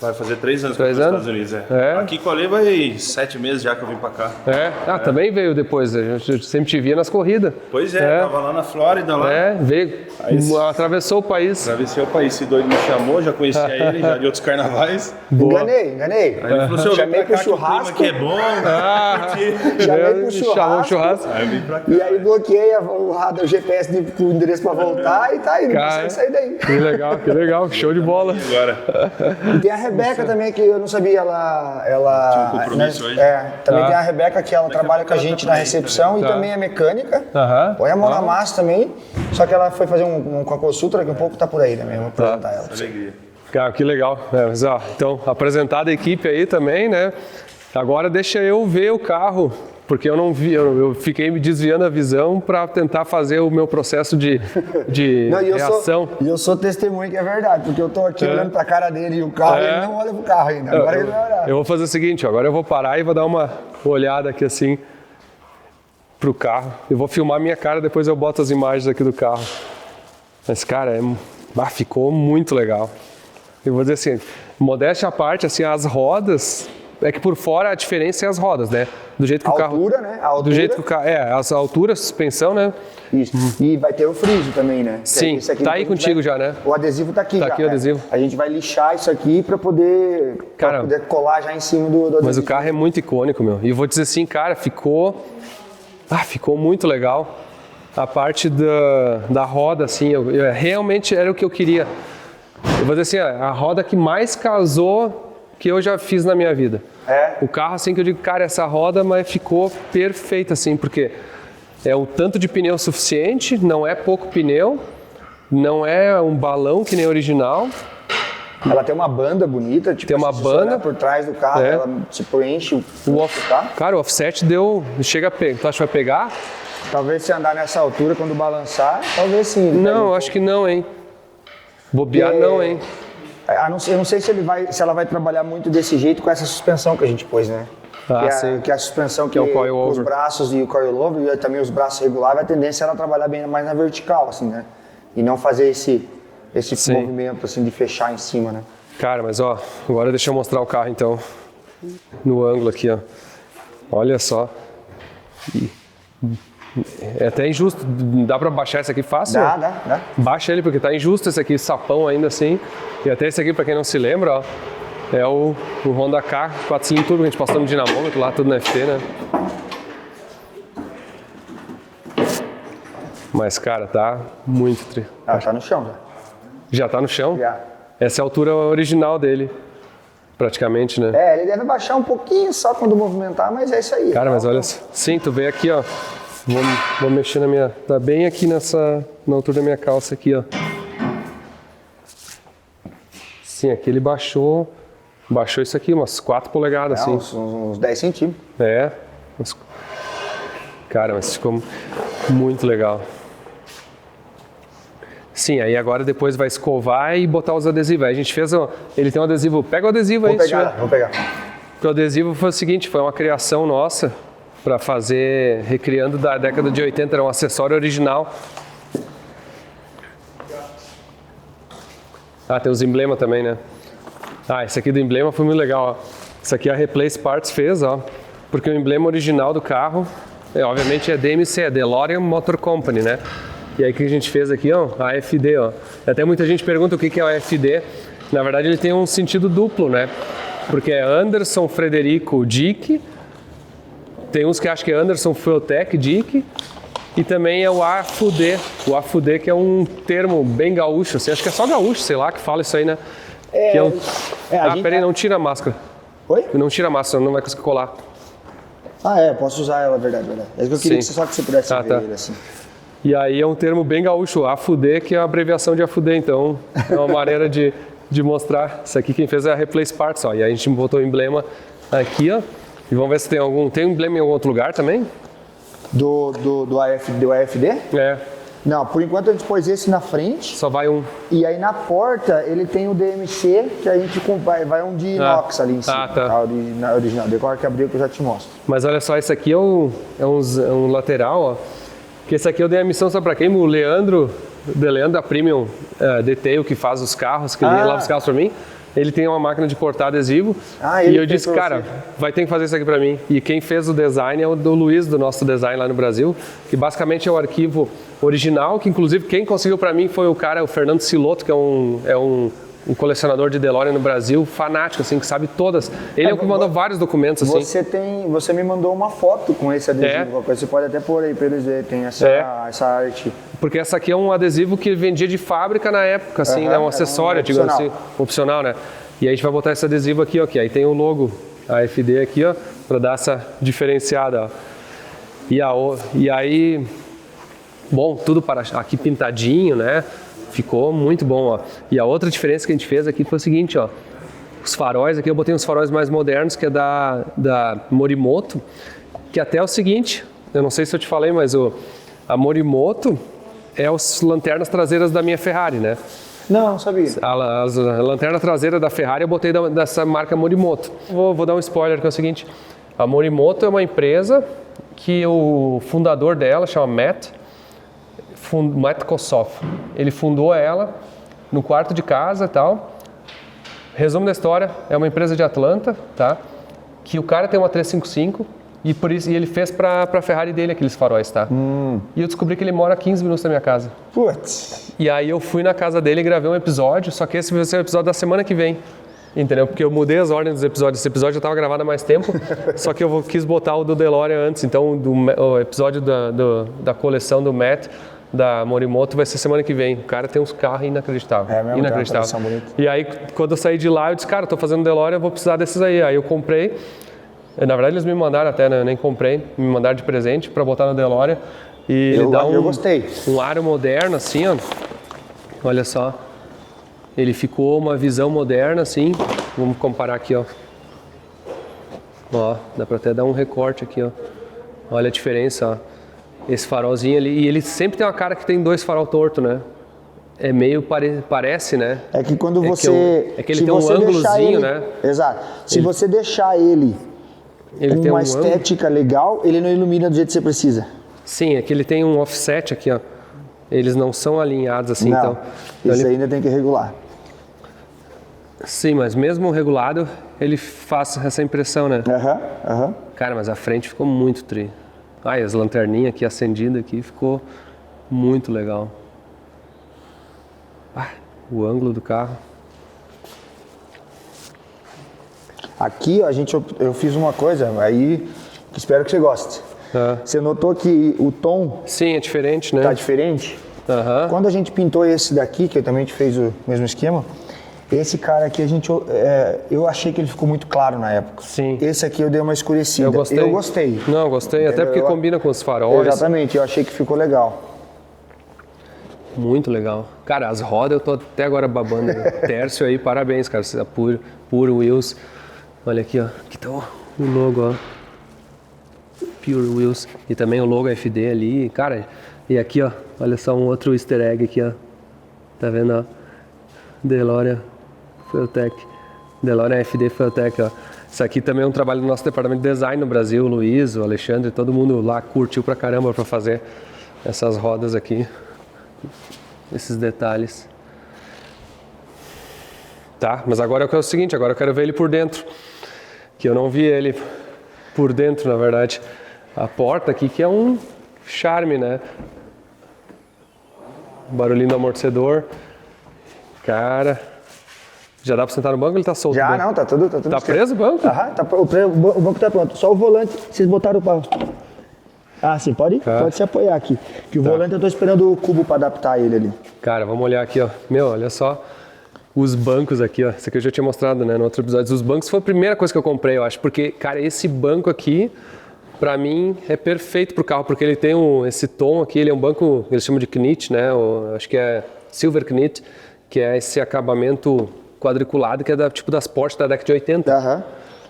Vai fazer 3 anos que eu 3 tô nos anos? Estados Unidos, É. Aqui com a Ale vai 7 meses já que eu vim pra cá. Também veio depois, a gente sempre te via nas corridas. Pois é, tava lá na Flórida, lá. Veio, atravessou o país. Atravessei o país, esse doido me chamou, já conhecia ele, já de outros carnavais. Enganei. Aí ele falou assim, Chamei pro que o clima churrasco. aqui é bom. Chamei pro Chamou o churrasco. Aí eu vim pra cá. E aí bloqueei o GPS com o endereço pra voltar e tá aí, não consegue sair daí. Que legal, show de bola. Agora. E tem a Rebeca também, que eu não sabia, ela Tinha um compromisso hoje. também tem a Rebeca, que ela trabalha com a gente na recepção e também é mecânica. Põe a mão na massa também, só que ela foi fazer com a consulta, daqui a pouco tá por aí também, vou apresentar ela. Alegria. Cara, que legal. Mas, então, apresentada a equipe aí também, né? Agora deixa eu ver o carro, porque eu não vi, eu fiquei me desviando a visão para tentar fazer o meu processo de reação. E eu sou testemunha que é verdade, porque eu tô aqui olhando pra cara dele e o carro, ele não olha pro carro ainda, agora ele vai olhar. Eu vou fazer o seguinte, agora eu vou parar e vou dar uma olhada aqui assim pro carro. Eu vou filmar minha cara, depois eu boto as imagens aqui do carro. Mas, cara, ficou muito legal. Eu vou dizer assim, modéstia à parte, assim, as rodas... É que por fora a diferença é as rodas, né? Do jeito que o carro... Altura, né? A altura. Do jeito que o carro... as alturas, suspensão, né? Isso. E vai ter o friso também, né? Sim, Esse aqui tá aí contigo já, né? O adesivo tá aqui já. Tá aqui o adesivo. A gente vai lixar isso aqui pra poder colar já em cima do adesivo. Mas o carro é muito icônico, meu. E eu vou dizer assim, cara, ficou muito legal. A parte da roda, assim, realmente era o que eu queria. Eu vou dizer assim, a roda que mais casou que eu já fiz na minha vida. O carro, assim, que eu digo, cara, essa roda, mas ficou perfeita, assim, porque é o tanto de pneu suficiente, não é pouco pneu, não é um balão que nem original. Ela tem uma banda bonita, tipo, tem uma se banda você olhar por trás do carro, ela tipo enche o carro. Cara, o offset chega a pegar. Tu acha que vai pegar? Talvez se andar nessa altura, quando balançar, talvez sim. Não, acho que não, hein. Bobear não, hein. Eu não sei se ela vai trabalhar muito desse jeito com essa suspensão que a gente pôs, né? Que é a suspensão que é o os braços e o coilover e também os braços regulares, a tendência é ela trabalhar bem mais na vertical, assim, né? E não fazer esse movimento, assim, de fechar em cima, né? Cara, mas agora deixa eu mostrar o carro, então, no ângulo aqui, ó. Olha só. É até injusto, dá pra baixar esse aqui fácil? Dá. Baixa ele, porque tá injusto esse aqui, sapão ainda assim. E até esse aqui, pra quem não se lembra, ó, é o Honda K 4 cilindros turbo, que a gente passou no dinamômetro lá, tudo no FT, né? Mas, cara, tá muito tri. Ah, tá no chão já. Já tá no chão? Já. Essa é a altura original dele, praticamente, né? É, ele deve baixar um pouquinho só quando movimentar, mas é isso aí. Cara, mas olha só. Sim, tu vê aqui, ó. Vou mexer na minha... Tá bem aqui na altura da minha calça aqui, ó. Sim, aqui ele baixou isso aqui, umas 4 polegadas, assim. Uns 10 centímetros. É. Cara, mas ficou muito legal. Sim, aí agora depois vai escovar e botar os adesivos. Aí a gente fez, ele tem um adesivo, pega o adesivo aí. Vou pegar. Porque o adesivo foi o seguinte, foi uma criação nossa para fazer, recriando da década de 80, era um acessório original. Ah, tem os emblemas também, né? Ah, esse aqui do emblema foi muito legal, ó. Isso aqui a Replace Parts fez, ó. Porque o emblema original do carro, obviamente é DMC, é DeLorean Motor Company, né? E aí o que a gente fez aqui, ó, a AFD, ó. Até muita gente pergunta o que é o AFD. Na verdade ele tem um sentido duplo, né? Porque é Anderson Frederico Dick, tem uns que acham que é Anderson Fueltech Dick, e também é o AFD. O AFD que é um termo bem gaúcho, assim, acho que é só gaúcho, sei lá, que fala isso aí, né? Peraí, não tira a máscara. Oi? Não tira a máscara, não vai conseguir colar. Ah, é, posso usar ela, verdade. É que eu queria Sim. só que você pudesse ver tá. ele assim. E aí é um termo bem gaúcho, AFD, que é a abreviação de AFD, então é uma maneira de mostrar. Isso aqui quem fez é a Replace Parts, ó. E aí a gente botou o emblema aqui, ó. E vamos ver se tem tem um emblema em algum outro lugar também? Do AFD? É, Não, por enquanto a gente pôs esse na frente. só vai um. E aí na porta ele tem o DMC, que a gente vai um de inox ali em cima. tá. Original. Decora que abrir que eu já te mostro. Mas olha só, esse aqui é um lateral, ó. Que esse aqui eu dei a missão, sabe pra quem? O Leandro da Premium Detail, que faz os carros, que ele lava os carros pra mim. Ele tem uma máquina de cortar adesivo. E eu disse, cara, vai ter que fazer isso aqui pra mim. E quem fez o design é o do Luiz, do nosso design lá no Brasil, que basicamente é o arquivo original, que inclusive quem conseguiu pra mim foi o Fernando Siloto, que é um colecionador de DeLorean no Brasil, fanático, assim, que sabe todas. Ele é o que mandou vários documentos, assim. Você me mandou uma foto com esse adesivo, você pode até pôr aí pra eles verem, tem essa arte. Porque essa aqui é um adesivo que vendia de fábrica na época, assim, né? Um acessório, digamos assim, opcional, né? E aí a gente vai botar esse adesivo aqui, ó, que aí tem o logo AFD aqui, ó, pra dar essa diferenciada, ó. E aí, bom, tudo aqui pintadinho, né? Ficou muito bom, ó. E a outra diferença que a gente fez aqui foi o seguinte, ó. Os faróis aqui, eu botei uns faróis mais modernos, que é da Morimoto, que até é o seguinte, eu não sei se eu te falei, mas a Morimoto é as lanternas traseiras da minha Ferrari, né? Não sabia. A lanterna traseira da Ferrari eu botei dessa marca Morimoto. Vou dar um spoiler, que é o seguinte, a Morimoto é uma empresa que o fundador dela chama Matt Kossoff. Ele fundou ela no quarto de casa e tal. Resumo da história, é uma empresa de Atlanta, tá? Que o cara tem uma 355 e por isso ele fez pra Ferrari dele aqueles faróis, tá? E eu descobri que ele mora a 15 minutos da minha casa. Putz. E aí eu fui na casa dele e gravei um episódio, só que esse vai ser o episódio da semana que vem. Entendeu? Porque eu mudei as ordens dos episódios. Esse episódio já estava gravado há mais tempo, só que eu quis botar o do DeLorean antes. Então o episódio da coleção do Matt, da Morimoto, vai ser semana que vem. O cara tem uns carros inacreditáveis. É mesmo, inacreditável. tem uma coleção bonita. E aí, quando eu saí de lá, eu disse, cara, eu tô fazendo DeLorean, eu vou precisar desses aí. Aí eu comprei. Na verdade, eles me mandaram até, né? Eu nem comprei. Me mandaram de presente para botar no DeLorean. E ele dá eu gostei. Um aro moderno, assim, ó. Olha só. Ele ficou uma visão moderna, assim. Vamos comparar aqui, ó. Ó, dá pra até dar um recorte aqui, ó. Olha a diferença, ó. Esse farolzinho ali. E ele sempre tem uma cara que tem dois farol torto, né? É meio parece, né? É que quando você... É que ele tem um ângulozinho, né? Exato. Se você deixar ele com tem uma um estética legal, ele não ilumina do jeito que você precisa. Sim, é que ele tem um offset aqui, ó. Eles não são alinhados assim, não, então... Isso ainda tem que regular. Sim, mas mesmo regulado, ele faz essa impressão, né? Aham. Cara, mas a frente ficou muito tri. Ai, as lanterninhas aqui acendidas aqui, ficou muito legal. Ah, o ângulo do carro. Aqui, ó, eu fiz uma coisa, aí espero que você goste. Você notou que o tom Sim, é diferente, né? tá diferente? Aham. Quando a gente pintou esse daqui, que eu também te fez o mesmo esquema, esse cara aqui eu achei que ele ficou muito claro na época. Sim. Esse aqui eu dei uma escurecida. Eu gostei. Não, eu gostei, até porque combina com os faróis. Exatamente, eu achei que ficou legal. Muito legal. Cara, as rodas eu tô até agora babando. Tércio aí, parabéns, cara. Você é puro Wheels. Olha aqui, ó. Aqui tá o logo, ó. Pure Wheels. E também o logo FD ali. Cara, e aqui, ó. Olha só um outro easter egg aqui, ó. Tá vendo, ó? DeLorean Fueltech. DeLorean FD Fueltech, ó. Isso aqui também é um trabalho do nosso departamento de design no Brasil. O Luiz, o Alexandre, todo mundo lá curtiu pra caramba pra fazer essas rodas aqui. Esses detalhes. Tá, mas agora é o seguinte, agora eu quero ver ele por dentro. Que eu não vi ele por dentro, na verdade. A porta aqui que é um charme, né? Barulhinho do amortecedor. Cara, já dá pra sentar no banco ou ele tá solto? Já, não, tá tudo Tá preso o banco? Aham, o banco tá pronto. Só o volante, vocês botaram o pau. Ah, sim, pode se apoiar aqui. Que o volante eu tô esperando o cubo pra adaptar ele ali. Cara, vamos olhar aqui, ó. Meu, olha só os bancos aqui, ó. Isso aqui eu já tinha mostrado, né, no outro episódio. Os bancos foi a primeira coisa que eu comprei, eu acho. Porque, cara, esse banco aqui, pra mim, é perfeito pro carro. Porque ele tem esse tom aqui, ele é um banco, eles chamam de knit, né? Acho que é silver knit, que é esse acabamento quadriculado, que é tipo das Porsche da década de 80. Aham.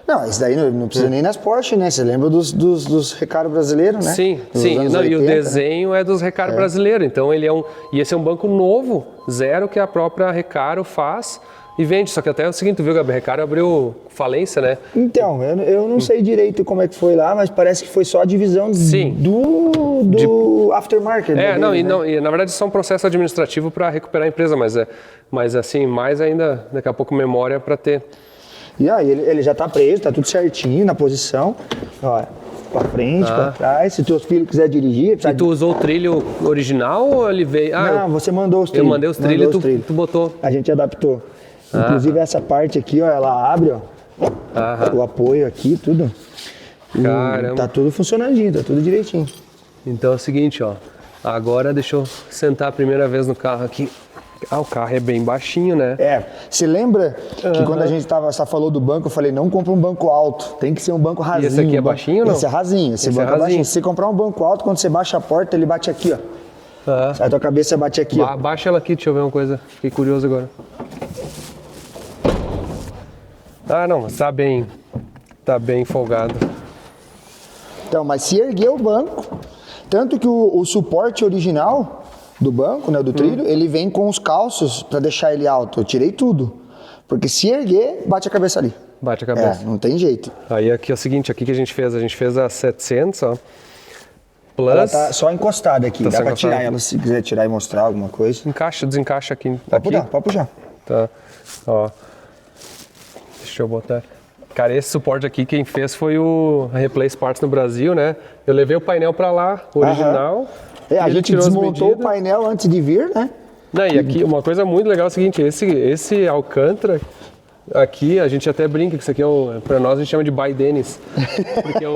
Não, isso daí não precisa nem nas Porsche, né? Você lembra dos Recaro brasileiros, né? Sim, Dos sim. anos Não, 80, e o desenho é dos Recaro brasileiros. Então ele é e esse é um banco novo, zero, que a própria Recaro faz e vende. Só que até é o seguinte, viu, Gabriel? Recaro abriu falência, né? Então, eu não sei direito como é que foi lá, mas parece que foi só a divisão do aftermarket. E na verdade isso é um processo administrativo para recuperar a empresa, mas assim, mais ainda, daqui a pouco memória para ter. E aí ele já tá preso, tá tudo certinho na posição. Ó, pra frente, pra trás. Se teus filhos quiser dirigir... E tu usou o trilho original ou ele veio... Não, você mandou os trilhos. Eu mandei os trilhos e tu botou. A gente adaptou. Inclusive essa parte aqui, ó, ela abre, ó. O apoio aqui, tudo. Caramba. Tá tudo funcionandinho, tá tudo direitinho. Então é o seguinte, ó. Agora deixa eu sentar a primeira vez no carro aqui. O carro é bem baixinho, né? Você lembra que quando a gente só falou do banco, eu falei, não compra um banco alto, tem que ser um banco rasinho. E esse aqui é baixinho ou não? Esse é rasinho, esse banco é baixinho. Se você comprar um banco alto, quando você baixa a porta, ele bate aqui, ó. A tua cabeça bate aqui, ó. Baixa ela aqui, deixa eu ver uma coisa. Fiquei curioso agora. Não, mas tá bem folgado. Então, mas se erguer o banco, tanto que o suporte original do banco, né, do trilho, ele vem com os calços para deixar ele alto. Eu tirei tudo. Porque se erguer, bate a cabeça ali. Bate a cabeça. Não tem jeito. Aí aqui é o seguinte, aqui que a gente fez a 700, ó. Plus. Ela tá só encostada aqui, Tá dá só pra encostada. tirar ela se quiser tirar e mostrar alguma coisa. Desencaixa aqui. Pode puxar. Tá, ó. Deixa eu botar. Cara, esse suporte aqui, quem fez foi a Replace Parts no Brasil, né? Eu levei o painel pra lá, original. A gente desmontou o painel antes de vir, né? Não, e aqui, uma coisa muito legal é o seguinte, esse Alcântara, aqui, a gente até brinca que isso aqui pra nós a gente chama de by Dennis. Porque eu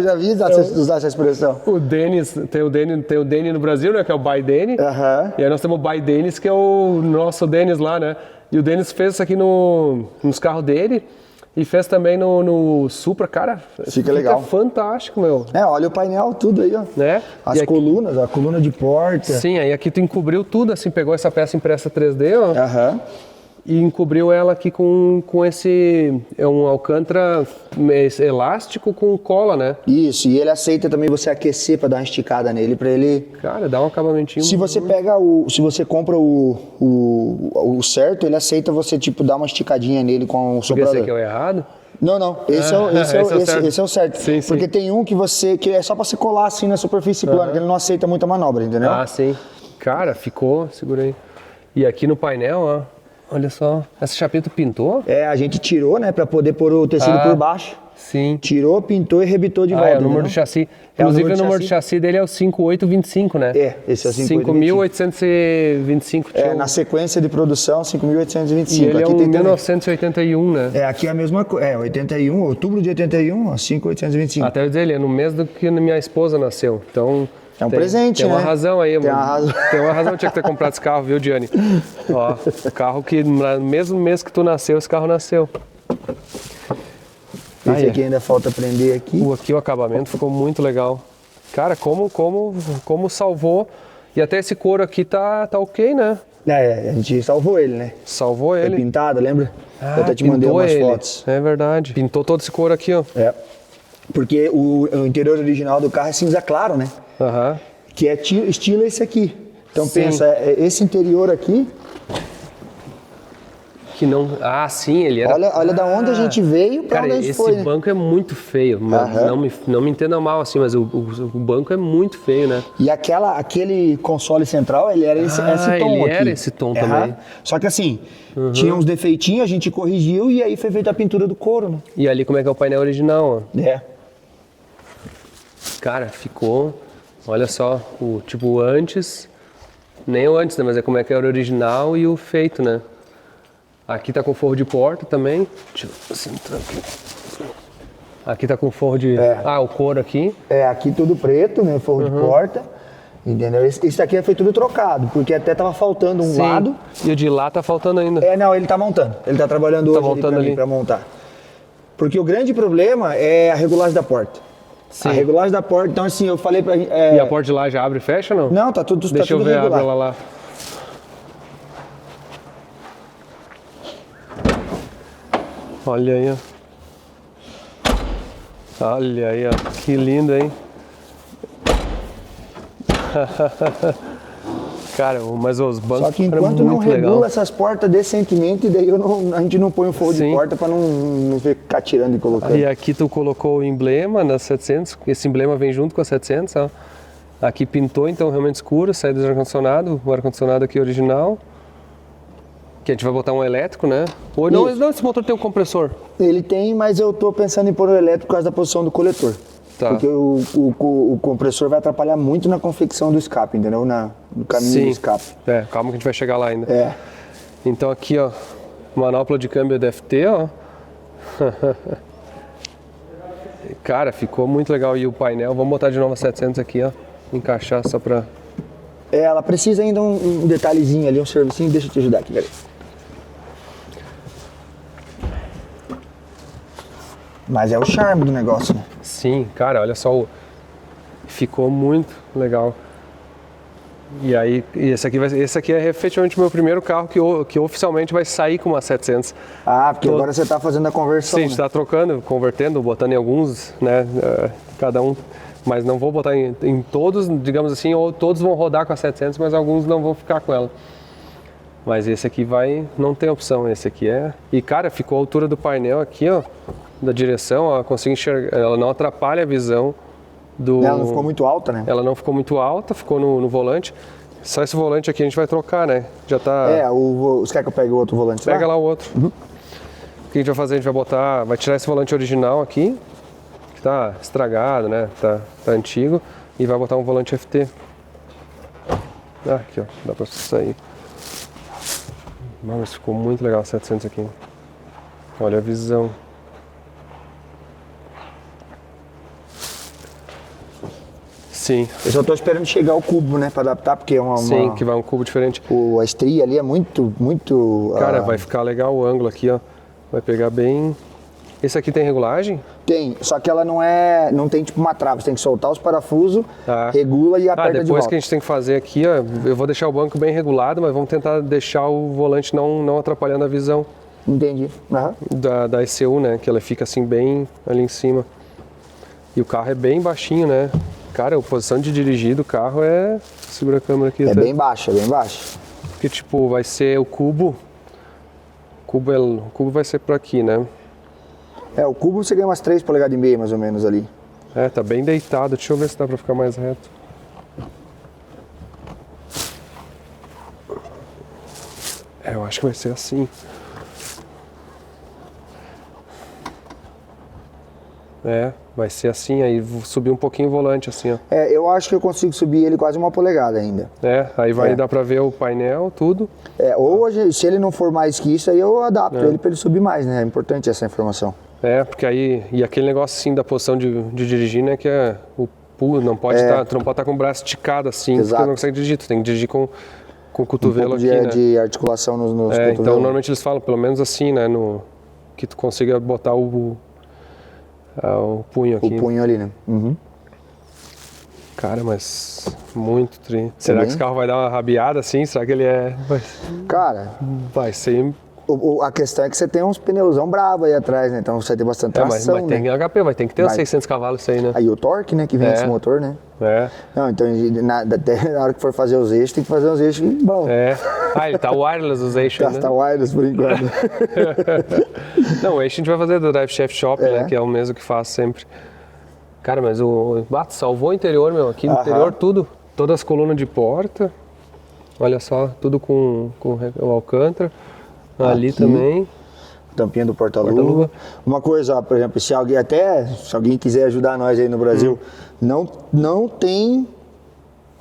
já vi usar essa expressão. O Dennis, tem o Dennis no Brasil, né, que é o by Dennis. E aí nós temos o by Dennis, que é o nosso Dennis lá, né? E o Dennis fez isso aqui nos carros dele. E fez também no Supra, cara. Fica legal. Fantástico, meu. Olha o painel, tudo aí, ó. Né? As colunas, a coluna de porta. Sim, aí aqui tu encobriu tudo, assim, pegou essa peça impressa 3D, ó. E encobriu ela aqui com esse... É um Alcântara elástico com cola, né? Isso, e ele aceita também você aquecer pra dar uma esticada nele, pra ele... Cara, dá um acabamentinho. Se você pega se você compra o certo, ele aceita você, tipo, dar uma esticadinha nele com o soprador. Esse aqui é o errado? Não. Esse é o certo. Sim. Porque tem um que é só pra você colar assim na superfície plana, que ele não aceita muita manobra, entendeu? Sim. Cara, ficou... Segura aí. E aqui no painel, ó. Olha só, essa chapinha tu pintou? É, a gente tirou, né, pra poder pôr o tecido por baixo. Sim. Tirou, pintou e rebitou de volta. É o número do chassi. Inclusive o número do chassi dele é o 5825, né? É, esse é o 5825. 5.825. É, na sequência de produção, 5.825. E ele aqui é um tem 1981, né? É, aqui é a mesma coisa. É, 81, outubro de 81, ó, 5.825. Até eu dizer, ele é no mês do que minha esposa nasceu. Então. É um presente, tem né? Tem uma razão aí, tem uma razão. Tem uma razão, tinha que ter comprado esse carro, viu, Gianni? Ó, carro que no mesmo mês que tu nasceu, esse carro nasceu. Esse aqui ainda falta prender aqui. Aqui o acabamento ficou muito legal. Cara, como salvou. E até esse couro aqui tá ok, né? É, a gente salvou ele, né? Salvou ele. Foi pintado, lembra? Eu até te mandei umas fotos. É verdade. Pintou todo esse couro aqui, ó. É. Porque o interior original do carro é cinza claro, né? Aham. Que é estilo esse aqui. Então Sim. pensa, esse interior aqui. Que não. Ah, sim, ele era. Olha da onde a gente veio pra Cara, onde a gente esse foi. Né? banco é muito feio. Não me entenda mal assim, mas o banco é muito feio, né? E aquele console central, ele era esse tom ele aqui. era esse tom também. Só que assim, tinha uns defeitinhos, a gente corrigiu e aí foi feita a pintura do couro, né? E ali como é que é o painel original, ó. É. Cara, ficou. Olha só, o tipo antes. Nem o antes, né? Mas é como é que era o original e o feito, né? Aqui tá com forro de porta também. Deixa eu centrar aqui. Aqui tá com forro de... o couro aqui. É, aqui tudo preto, né? Forro de porta. Entendeu? Esse aqui foi tudo trocado, porque até tava faltando um lado. E o de lá tá faltando ainda. É, não, ele tá montando. Ele tá trabalhando hoje ali pra montar. Porque o grande problema é a regulagem da porta. Sim. A regulagem da porta, então assim, eu falei pra... E a porta de lá já abre e fecha, não? Não, tá tudo Deixa eu ver, regular. abre ela lá. Olha aí, ó. Olha aí, ó. Que lindo, hein? Cara, mas os bancos. Só que enquanto não regula essas portas decentemente, daí a gente não põe o forro de porta pra não ficar tirando e colocando. E aqui tu colocou o emblema nas 700, esse emblema vem junto com a 700, ó. Aqui pintou, então realmente escuro, saída do ar-condicionado, o ar-condicionado aqui original. Que a gente vai botar um elétrico, né? Ou não, esse motor tem um compressor? Ele tem, mas eu tô pensando em pôr o elétrico por causa da posição do coletor. Tá. Porque o compressor vai atrapalhar muito na confecção do escape, entendeu? No caminho do escape. É, calma que a gente vai chegar lá ainda. É. Então aqui, ó, manopla de câmbio DFT, ó. Cara, ficou muito legal. E o painel, vamos botar de novo a 700 aqui, ó. Encaixar só pra... É, ela precisa ainda um detalhezinho ali, um servicinho. Deixa eu te ajudar aqui, galera. Mas é o charme do negócio, né? Sim, cara, olha só, ficou muito legal. E aí, esse aqui é efetivamente o meu primeiro carro que oficialmente vai sair com uma 700. Ah, porque agora você tá fazendo a conversão, Sim, a gente tá trocando, convertendo, botando em alguns, né, cada um. Mas não vou botar em todos, digamos assim, ou todos vão rodar com a 700, mas alguns não vão ficar com ela. Mas esse aqui não tem opção, esse aqui é... E cara, ficou a altura do painel aqui, ó, da direção, ó, consigo enxergar, ela não atrapalha a visão do... Ela não ficou muito alta, né? Ela não ficou muito alta, ficou no volante. Só esse volante aqui a gente vai trocar, né? Já tá... Você quer que eu pegue o outro volante Pega lá o outro. O que a gente vai fazer? A gente vai tirar esse volante original aqui, que tá estragado, né? Tá antigo, e vai botar um volante FT. Aqui, ó, dá pra sair. Mas ficou muito legal o 700 aqui. Olha a visão. Sim. Eu só tô esperando chegar o cubo, né, pra adaptar, porque é Sim, que vai um cubo diferente. A estria ali é muito... Cara, vai ficar legal o ângulo aqui, ó. Vai pegar bem... Esse aqui tem regulagem? Tem, só que ela não tem tipo uma trava, você tem que soltar os parafusos, regula e aperta de volta. Depois que a gente tem que fazer aqui, ó, eu vou deixar o banco bem regulado, mas vamos tentar deixar o volante não atrapalhando a visão. Entendi. Da ECU, né, que ela fica assim bem ali em cima. E o carro é bem baixinho, né? Cara, a posição de dirigir do carro é... Segura a câmera aqui. É bem baixo, é bem baixo. Porque tipo, vai ser o cubo. O cubo vai ser por aqui, né? O cubo você ganha umas 3,5 polegadas mais ou menos ali. É, tá bem deitado. Deixa eu ver se dá pra ficar mais reto. Eu acho que vai ser assim. Vai ser assim, aí vou subir um pouquinho o volante assim, ó. Eu acho que eu consigo subir ele quase 1 polegada ainda. Aí vai dar pra ver o painel, tudo. Se ele não for mais que isso, aí eu adapto ele pra ele subir mais, né? É importante essa informação. Porque aí, e aquele negócio assim da posição de dirigir, né, que é o pulo, não pode tu não pode estar com o braço esticado assim, Exato. porque não consegue dirigir, tu tem que dirigir com o cotovelo pouco aqui, né? de articulação nos cotovelos. Então normalmente eles falam, pelo menos assim, né, que tu consiga botar o punho aqui. O punho ali, né? Uhum. Cara, mas muito tri. Será que esse carro vai dar uma rabiada assim? Será que ele Cara, vai ser... a questão é que você tem uns pneuzão bravo aí atrás, né? Então você vai ter bastante tração, mas tem HP, vai ter que ter uns 600 cavalos isso aí, né? Aí o torque, né, que vem desse motor, né? Não, então até na hora que for fazer os eixos, tem que fazer uns eixos bons. Ele tá wireless os eixos, né? Tá wireless por enquanto. Não, o eixo a gente vai fazer do Drive Shaft Shop, né? Que é o mesmo que faço sempre. Cara, mas o Bato salvou o interior, meu. Aqui no interior tudo, todas as colunas de porta. Olha só, tudo com o Alcântara. Ali aqui, também. Tampinha do porta-luva. Uma coisa, ó, por exemplo, se alguém quiser ajudar nós aí no Brasil, não tem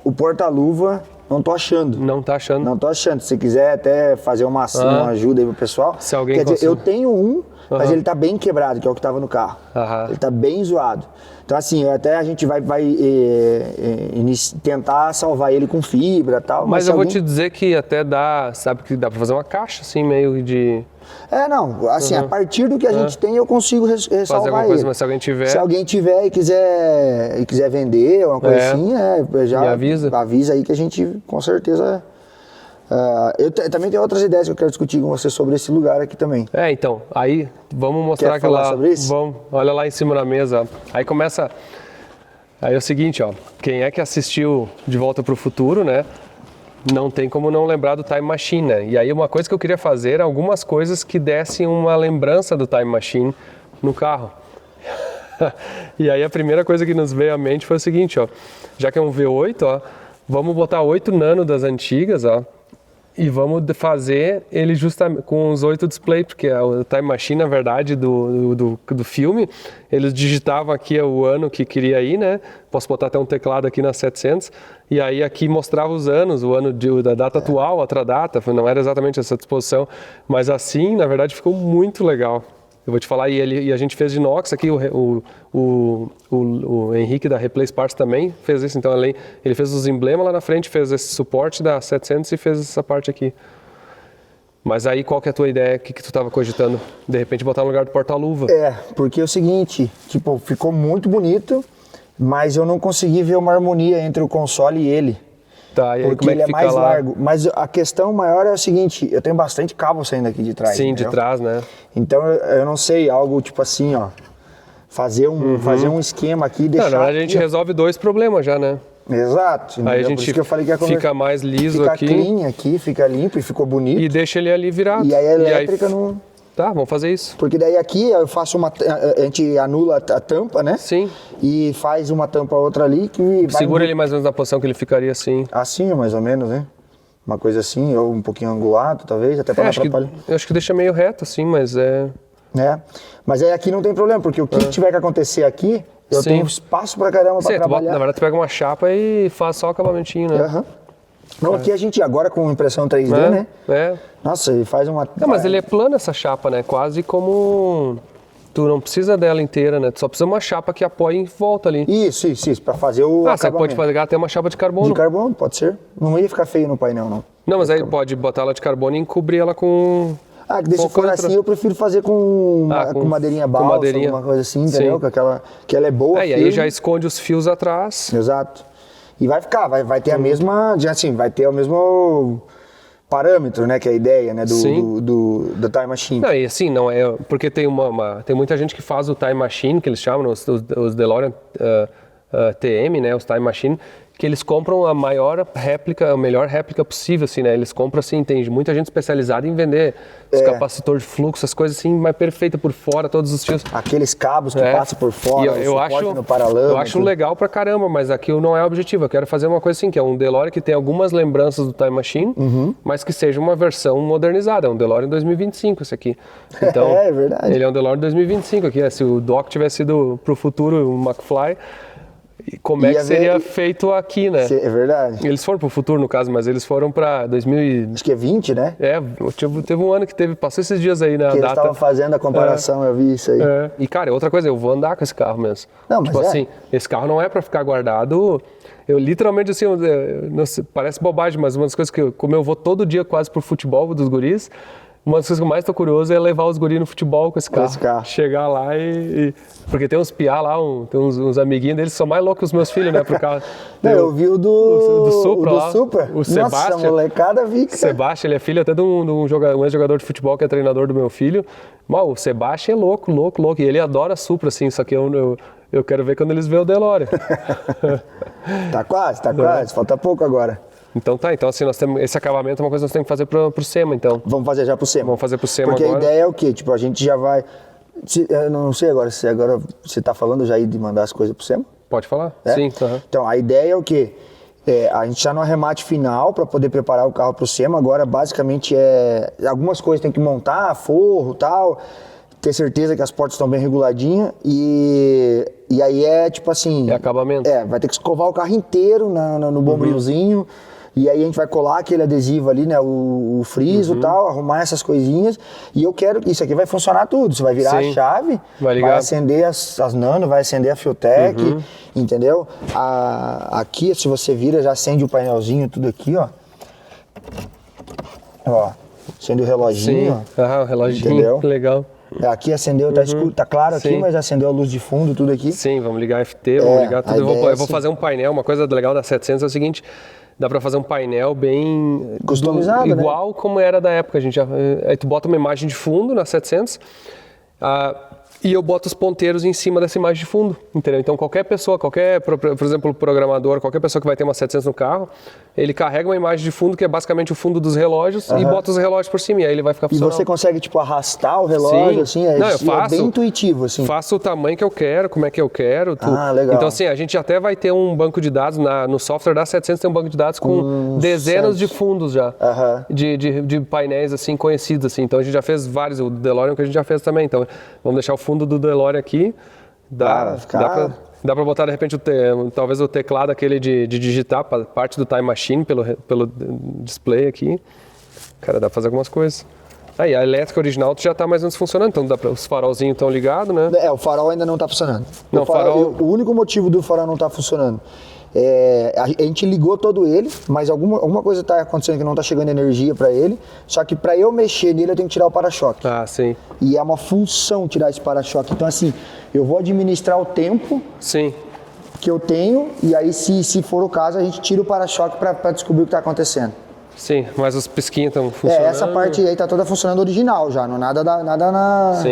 o porta-luva, não tô achando. Não tá achando? Não tô achando. Se quiser até fazer uma ajuda aí pro pessoal. Se alguém Quer dizer, eu tenho um, mas ele tá bem quebrado, que é o que tava no carro. Ele tá bem zoado. Então assim, até a gente vai tentar salvar ele com fibra e tal. Mas eu vou te dizer que até dá, sabe que dá pra fazer uma caixa assim, meio de... a partir do que a gente tem eu consigo fazer salvar alguma coisa, ele. mas se alguém tiver... Se alguém tiver e quiser vender, uma coisa assim, já me avisa. Avisa aí que a gente, com certeza... eu também tenho outras ideias que eu quero discutir com você sobre esse lugar aqui também. Então, aí vamos mostrar Quer falar lá. sobre isso? Vamos, olha lá em cima na mesa. Aí começa... Aí é o seguinte, ó. Quem é que assistiu De Volta pro Futuro, né? Não tem como não lembrar do Time Machine, né? E aí uma coisa que eu queria fazer era algumas coisas que dessem uma lembrança do Time Machine no carro. E aí a primeira coisa que nos veio à mente foi o seguinte, ó. Já que é um V8, ó, vamos botar 8 nano das antigas, ó. E vamos fazer ele justamente com os 8 display, porque o Time Machine, na verdade, do filme, eles digitavam aqui o ano que queria ir, né? Posso botar até um teclado aqui na 700, e aí aqui mostrava os anos, o ano da data atual, outra data, não era exatamente essa disposição, mas assim, na verdade, ficou muito legal. Eu vou te falar, e a gente fez de inox aqui, o Henrique da Replace Parts também fez isso, então ele fez os emblemas lá na frente, fez esse suporte da 700 e fez essa parte aqui. Mas aí qual que é a tua ideia, o que tu estava cogitando? De repente botar no lugar do porta-luva? Porque é o seguinte, tipo, ficou muito bonito, mas eu não consegui ver uma harmonia entre o console e ele. Tá, e aí porque como é que ele fica mais lá? largo. Mas a questão maior é o seguinte, eu tenho bastante cabo saindo aqui de trás. Sim, entendeu? de trás, né? Então eu não sei, algo tipo assim, ó. Fazer um esquema aqui e deixar. Na verdade a gente aqui, resolve 2 problemas já, né? Exato. Aí entendeu? a gente Por isso que eu falei que fica mais liso fica aqui. Clean aqui, fica limpo e ficou bonito. E deixa ele ali virado. E aí a elétrica não... Tá, vamos fazer isso. Porque daí aqui eu faço a gente anula a tampa, né? Sim. E faz uma tampa outra ali que Segura ele mais ou menos na posição que ele ficaria assim. Assim, mais ou menos, né? Uma coisa assim, ou um pouquinho angulado, talvez, até para não atrapalhar. Eu acho que deixa meio reto assim, mas Mas aí aqui não tem problema, porque o que tiver que acontecer aqui, eu tenho espaço pra caramba pra trabalhar. Na verdade, tu pega uma chapa e faz só o acabamentinho, né? Não, aqui a gente agora com impressão 3D, né? Nossa, ele faz uma... Não, mas ele é plano essa chapa, né? Quase como... Tu não precisa dela inteira, né? Tu só precisa de uma chapa que apoie em volta ali. Isso, pra fazer o você pode pegar até uma chapa de carbono. De carbono, pode ser. Não ia ficar feio no painel, não. Não, mas aí pode botar ela de carbono e encobrir ela com... Se for assim, eu prefiro fazer com madeirinha balsa, alguma coisa assim, entendeu? Que ela é boa. E aí já esconde os fios atrás. Exato. E vai ficar, vai ter a mesma, assim, vai ter o mesmo parâmetro, né, que é a ideia, né, do Time Machine. Não, e assim, não é, porque tem muita gente que faz o Time Machine, que eles chamam, os DeLorean TM, né, os Time Machine, que eles compram a melhor réplica possível, assim, né? Eles compram, assim, tem muita gente especializada em vender os capacitores de fluxo, as coisas assim, mais perfeitas por fora, todos os fios. Aqueles cabos que passam por fora, eu acho, no paralama. Eu acho legal pra caramba, mas aquilo não é o objetivo. Eu quero fazer uma coisa assim, que é um DeLorean que tem algumas lembranças do Time Machine, mas que seja uma versão modernizada. É um DeLorean 2025 esse aqui. Então, é verdade. Ele é um DeLorean 2025 aqui. Se o Doc tivesse ido pro futuro, o McFly, como é que seria feito aqui, né? É verdade. Eles foram pro futuro, no caso, mas eles foram pra 2000... Acho que é 20, né? Teve um ano que passou esses dias aí, né? Que eles estavam fazendo a comparação, eu vi isso aí. E, cara, outra coisa, eu vou andar com esse carro mesmo. Não, mas assim, esse carro não é pra ficar guardado. Eu literalmente, assim, não sei, parece bobagem, mas uma das coisas que, como eu vou todo dia quase pro futebol dos guris, uma das coisas que eu mais tô curioso é levar os guris no futebol com esse carro. Chegar lá porque tem uns piá lá, tem uns amiguinhos deles que são mais loucos que os meus filhos, né, pro carro. Não, eu vi o do Supra lá. O Sebastião. Nossa, a molecada vica. Sebastião, ele é filho até de um ex-jogador de futebol que é treinador do meu filho. Mas o Sebastião é louco. E ele adora Supra, assim, só que eu quero ver quando eles veem o DeLorean. Tá quase. Falta pouco agora. Então assim, nós temos esse acabamento é uma coisa que nós temos que fazer pro SEMA, então. Vamos fazer já pro SEMA. Vamos fazer pro SEMA Porque agora. a ideia é o quê? Tipo, a gente já vai... Eu não sei agora, se agora você tá falando já aí de mandar as coisas pro SEMA? Pode falar? É? Sim. Então, a ideia é o quê? A gente está no arremate final para poder preparar o carro pro SEMA. Agora, basicamente, algumas coisas tem que montar, forro e tal, ter certeza que as portas estão bem reguladinhas e aí tipo assim... É acabamento. Vai ter que escovar o carro inteiro no bombrilzinho. E aí a gente vai colar aquele adesivo ali, né, o friso e tal, arrumar essas coisinhas. E eu quero que isso aqui vai funcionar tudo. Você vai virar a chave, vai acender as nano, vai acender a Fiotec, entendeu? Aqui, se você vira, já acende o painelzinho, tudo aqui, ó. Ó, acende o reloginho. Sim, o reloginho, entendeu? Legal. Aqui acendeu, tá escuro, tá claro aqui, mas acendeu a luz de fundo, tudo aqui. Sim, vamos ligar FT, vamos ligar tudo. Eu vou fazer um painel, uma coisa legal da 700 é o seguinte... Dá pra fazer um painel bem... customizado, igual, né? Como era da época. Aí tu bota uma imagem de fundo na 700 e eu boto os ponteiros em cima dessa imagem de fundo, entendeu? Então qualquer pessoa, por exemplo, programador, qualquer pessoa que vai ter uma 700 no carro, ele carrega uma imagem de fundo que é basicamente o fundo dos relógios e bota os relógios por cima e aí ele vai ficar funcional. E você consegue, tipo, arrastar o relógio, assim? Não, eu faço, é bem intuitivo, assim. Faço o tamanho que eu quero, como é que eu quero. Legal. Então, assim, a gente até vai ter um banco de dados, no software da 700 tem um banco de dados com dezenas de fundos já, de painéis, assim, conhecidos, assim. Então, a gente já fez vários, o DeLorean que a gente já fez também. Então, vamos deixar o fundo do DeLorean aqui. Dá pra botar, de repente, talvez o teclado aquele de digitar, parte do Time Machine pelo display aqui. Cara, dá pra fazer algumas coisas. Aí, a elétrica original já tá mais ou menos funcionando, então os farolzinhos estão ligados, né? O farol ainda não tá funcionando. Não, o único motivo do farol não tá funcionando a gente ligou todo ele, mas alguma coisa tá acontecendo que não tá chegando energia para ele, só que para eu mexer nele eu tenho que tirar o para-choque. Sim. E é uma função tirar esse para-choque. Então assim, eu vou administrar o tempo que eu tenho e aí se for o caso a gente tira o para-choque para descobrir o que tá acontecendo. Sim, mas os pisquinhos estão funcionando. Essa parte aí tá toda funcionando original já, não nada na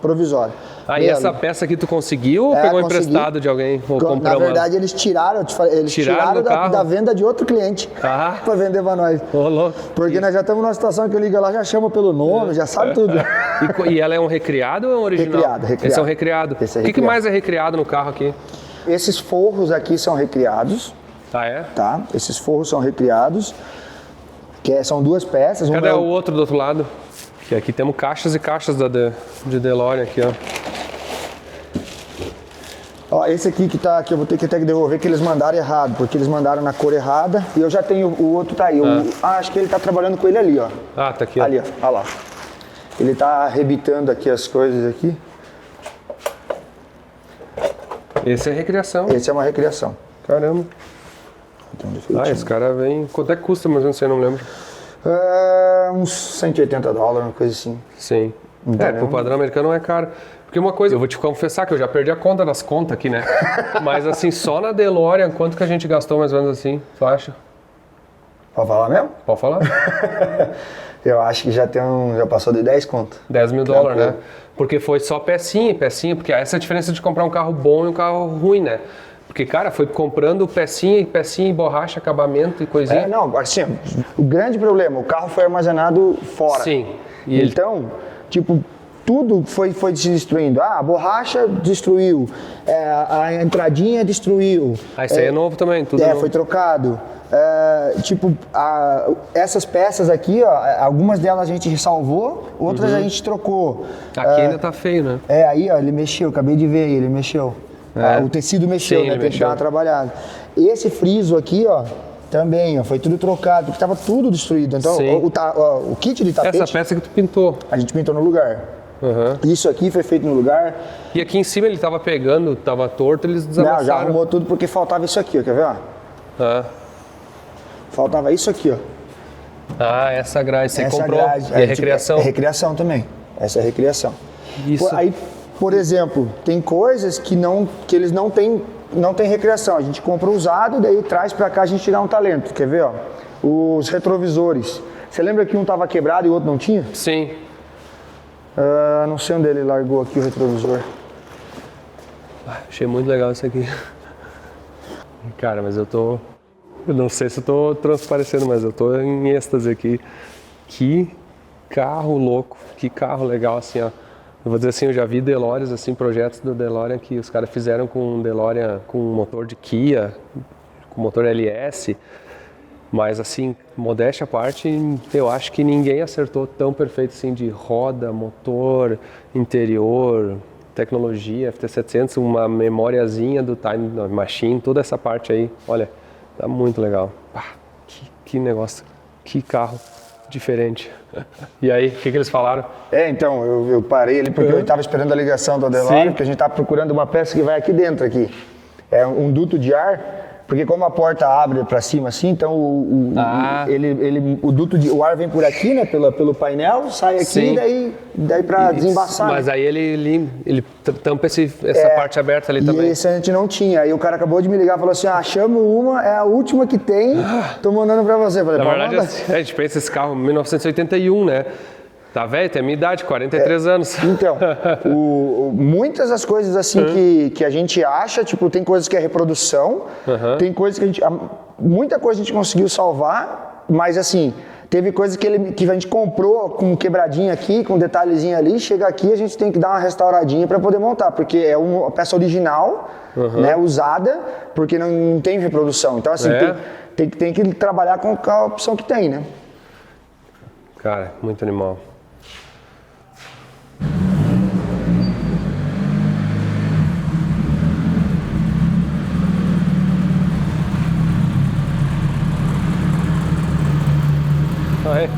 provisória. E essa peça aqui tu conseguiu ou pegou emprestado de alguém? Ou comprou na verdade, eles tiraram da venda de outro cliente para vender para nós. Porque nós já estamos numa situação que eu ligo lá, já chama pelo nome, já sabe tudo. E ela é um recriado ou é um original? Recriado. Esse é um recriado. O que mais é recriado no carro aqui? Esses forros aqui são recriados. Tá? Esses forros são recriados. São duas peças. Cadê o outro do outro lado? Que aqui temos caixas e caixas de DeLorean aqui, ó. Esse aqui que eu vou ter que devolver, que eles mandaram errado, porque eles mandaram na cor errada. E eu já tenho, o outro tá aí. Acho que ele tá trabalhando com ele ali, ó. Tá aqui, ó. Ali, ó. Olha lá. Ele tá arrebitando aqui as coisas aqui. Esse é recriação. Esse é uma recriação. Caramba. Esse cara vem... Quanto é que custa, mas não sei, não lembro. Uns $180, uma coisa assim. Sim. Pro padrão americano não é caro. Porque uma coisa, eu vou te confessar que eu já perdi a conta das contas aqui, né? Mas assim, só na DeLorean, quanto que a gente gastou mais ou menos assim, tu acha? Pode falar mesmo? Pode falar. Eu acho que já passou de 10 conto. $10 mil, né? Porque foi só pecinha, porque essa é a diferença de comprar um carro bom e um carro ruim, né? Porque, cara, foi comprando pecinha e borracha, acabamento e coisinha. Não, assim, o grande problema, o carro foi armazenado fora. Sim. Então, tipo, tudo foi se destruindo. A borracha destruiu, a entradinha destruiu. Isso aí é novo também, tudo novo. Foi trocado. Essas peças aqui, ó, algumas delas a gente salvou, outras a gente trocou. Aqui ainda tá feio, né? Aí, ó, ele mexeu, acabei de ver aí, ele mexeu. O tecido mexeu, Sim, né? Tem que dar uma trabalhada. Esse friso aqui, ó, também, ó, foi tudo trocado, porque tava tudo destruído. Então, o kit de tapete... Essa peça que tu pintou. A gente pintou no lugar. Isso aqui foi feito no lugar. E aqui em cima ele tava pegando, tava torto, eles desamassaram. Não, já arrumou tudo porque faltava isso aqui, ó, quer ver, ó? Faltava isso aqui, ó. Essa grade, você comprou. Grade, e a recriação? É recriação também. Essa é a recriação. Isso. Aí, por exemplo, tem coisas que eles não têm recriação. A gente compra usado, daí traz pra cá, a gente dá um talento. Quer ver, ó? Os retrovisores. Você lembra que um tava quebrado e o outro não tinha? Sim. Não sei onde ele largou aqui o retrovisor. Achei muito legal isso aqui. Cara, mas eu não sei se eu tô transparecendo, mas eu tô em êxtase aqui. Que carro louco, que carro legal, assim, ó. Eu vou dizer assim, eu já vi DeLoreans, assim, projetos do DeLorean que os caras fizeram com um DeLorean com motor de Kia, com motor LS, mas assim, modéstia à parte, eu acho que ninguém acertou tão perfeito assim de roda, motor, interior, tecnologia, FT700, uma memóriazinha do Time Machine, toda essa parte aí, olha, tá muito legal. Que negócio, que carro diferente. E aí, o que eles falaram? Então, eu parei ali porque eu estava esperando a ligação do DeLorean, porque a gente estava procurando uma peça que vai aqui dentro aqui. É um duto de ar, porque como a porta abre para cima assim, então o ar vem por aqui, né, pelo painel, sai aqui e daí para desembaçar. Mas aí ele tampa essa parte aberta ali também. E esse a gente não tinha. Aí o cara acabou de me ligar e falou assim, chamo uma, é a última que tem, tô mandando para você. Falei, na verdade, a gente pensa esse carro em 1981, né? Tá velho, tem a minha idade, 43 anos. Então, muitas das coisas assim que a gente acha, tipo, tem coisas que é reprodução, tem coisas que muita coisa a gente conseguiu salvar, mas assim, teve coisas que a gente comprou com quebradinha aqui, com detalhezinho ali, chega aqui a gente tem que dar uma restauradinha para poder montar, porque é uma peça original, né, usada, porque não tem reprodução. Então assim, tem que trabalhar com a opção que tem, né? Cara, muito animal. Aí.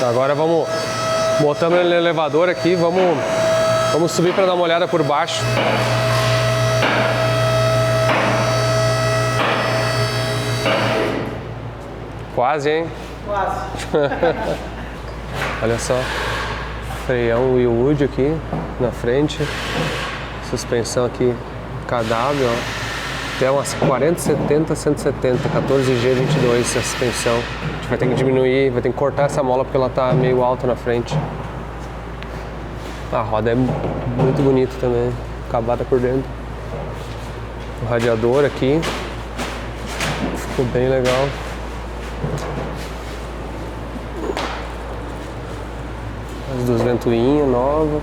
Agora botamos ele no elevador aqui, vamos subir para dar uma olhada por baixo. Quase, hein? Quase. Olha só, freião Willwood aqui na frente, suspensão aqui KW, ó. Até umas 40, 70, 170, 14G22 essa suspensão. A gente vai ter que diminuir, vai ter que cortar essa mola porque ela tá meio alta na frente. A roda é muito bonita também, acabada por dentro. O radiador aqui, ficou bem legal. As duas ventoinhas novas.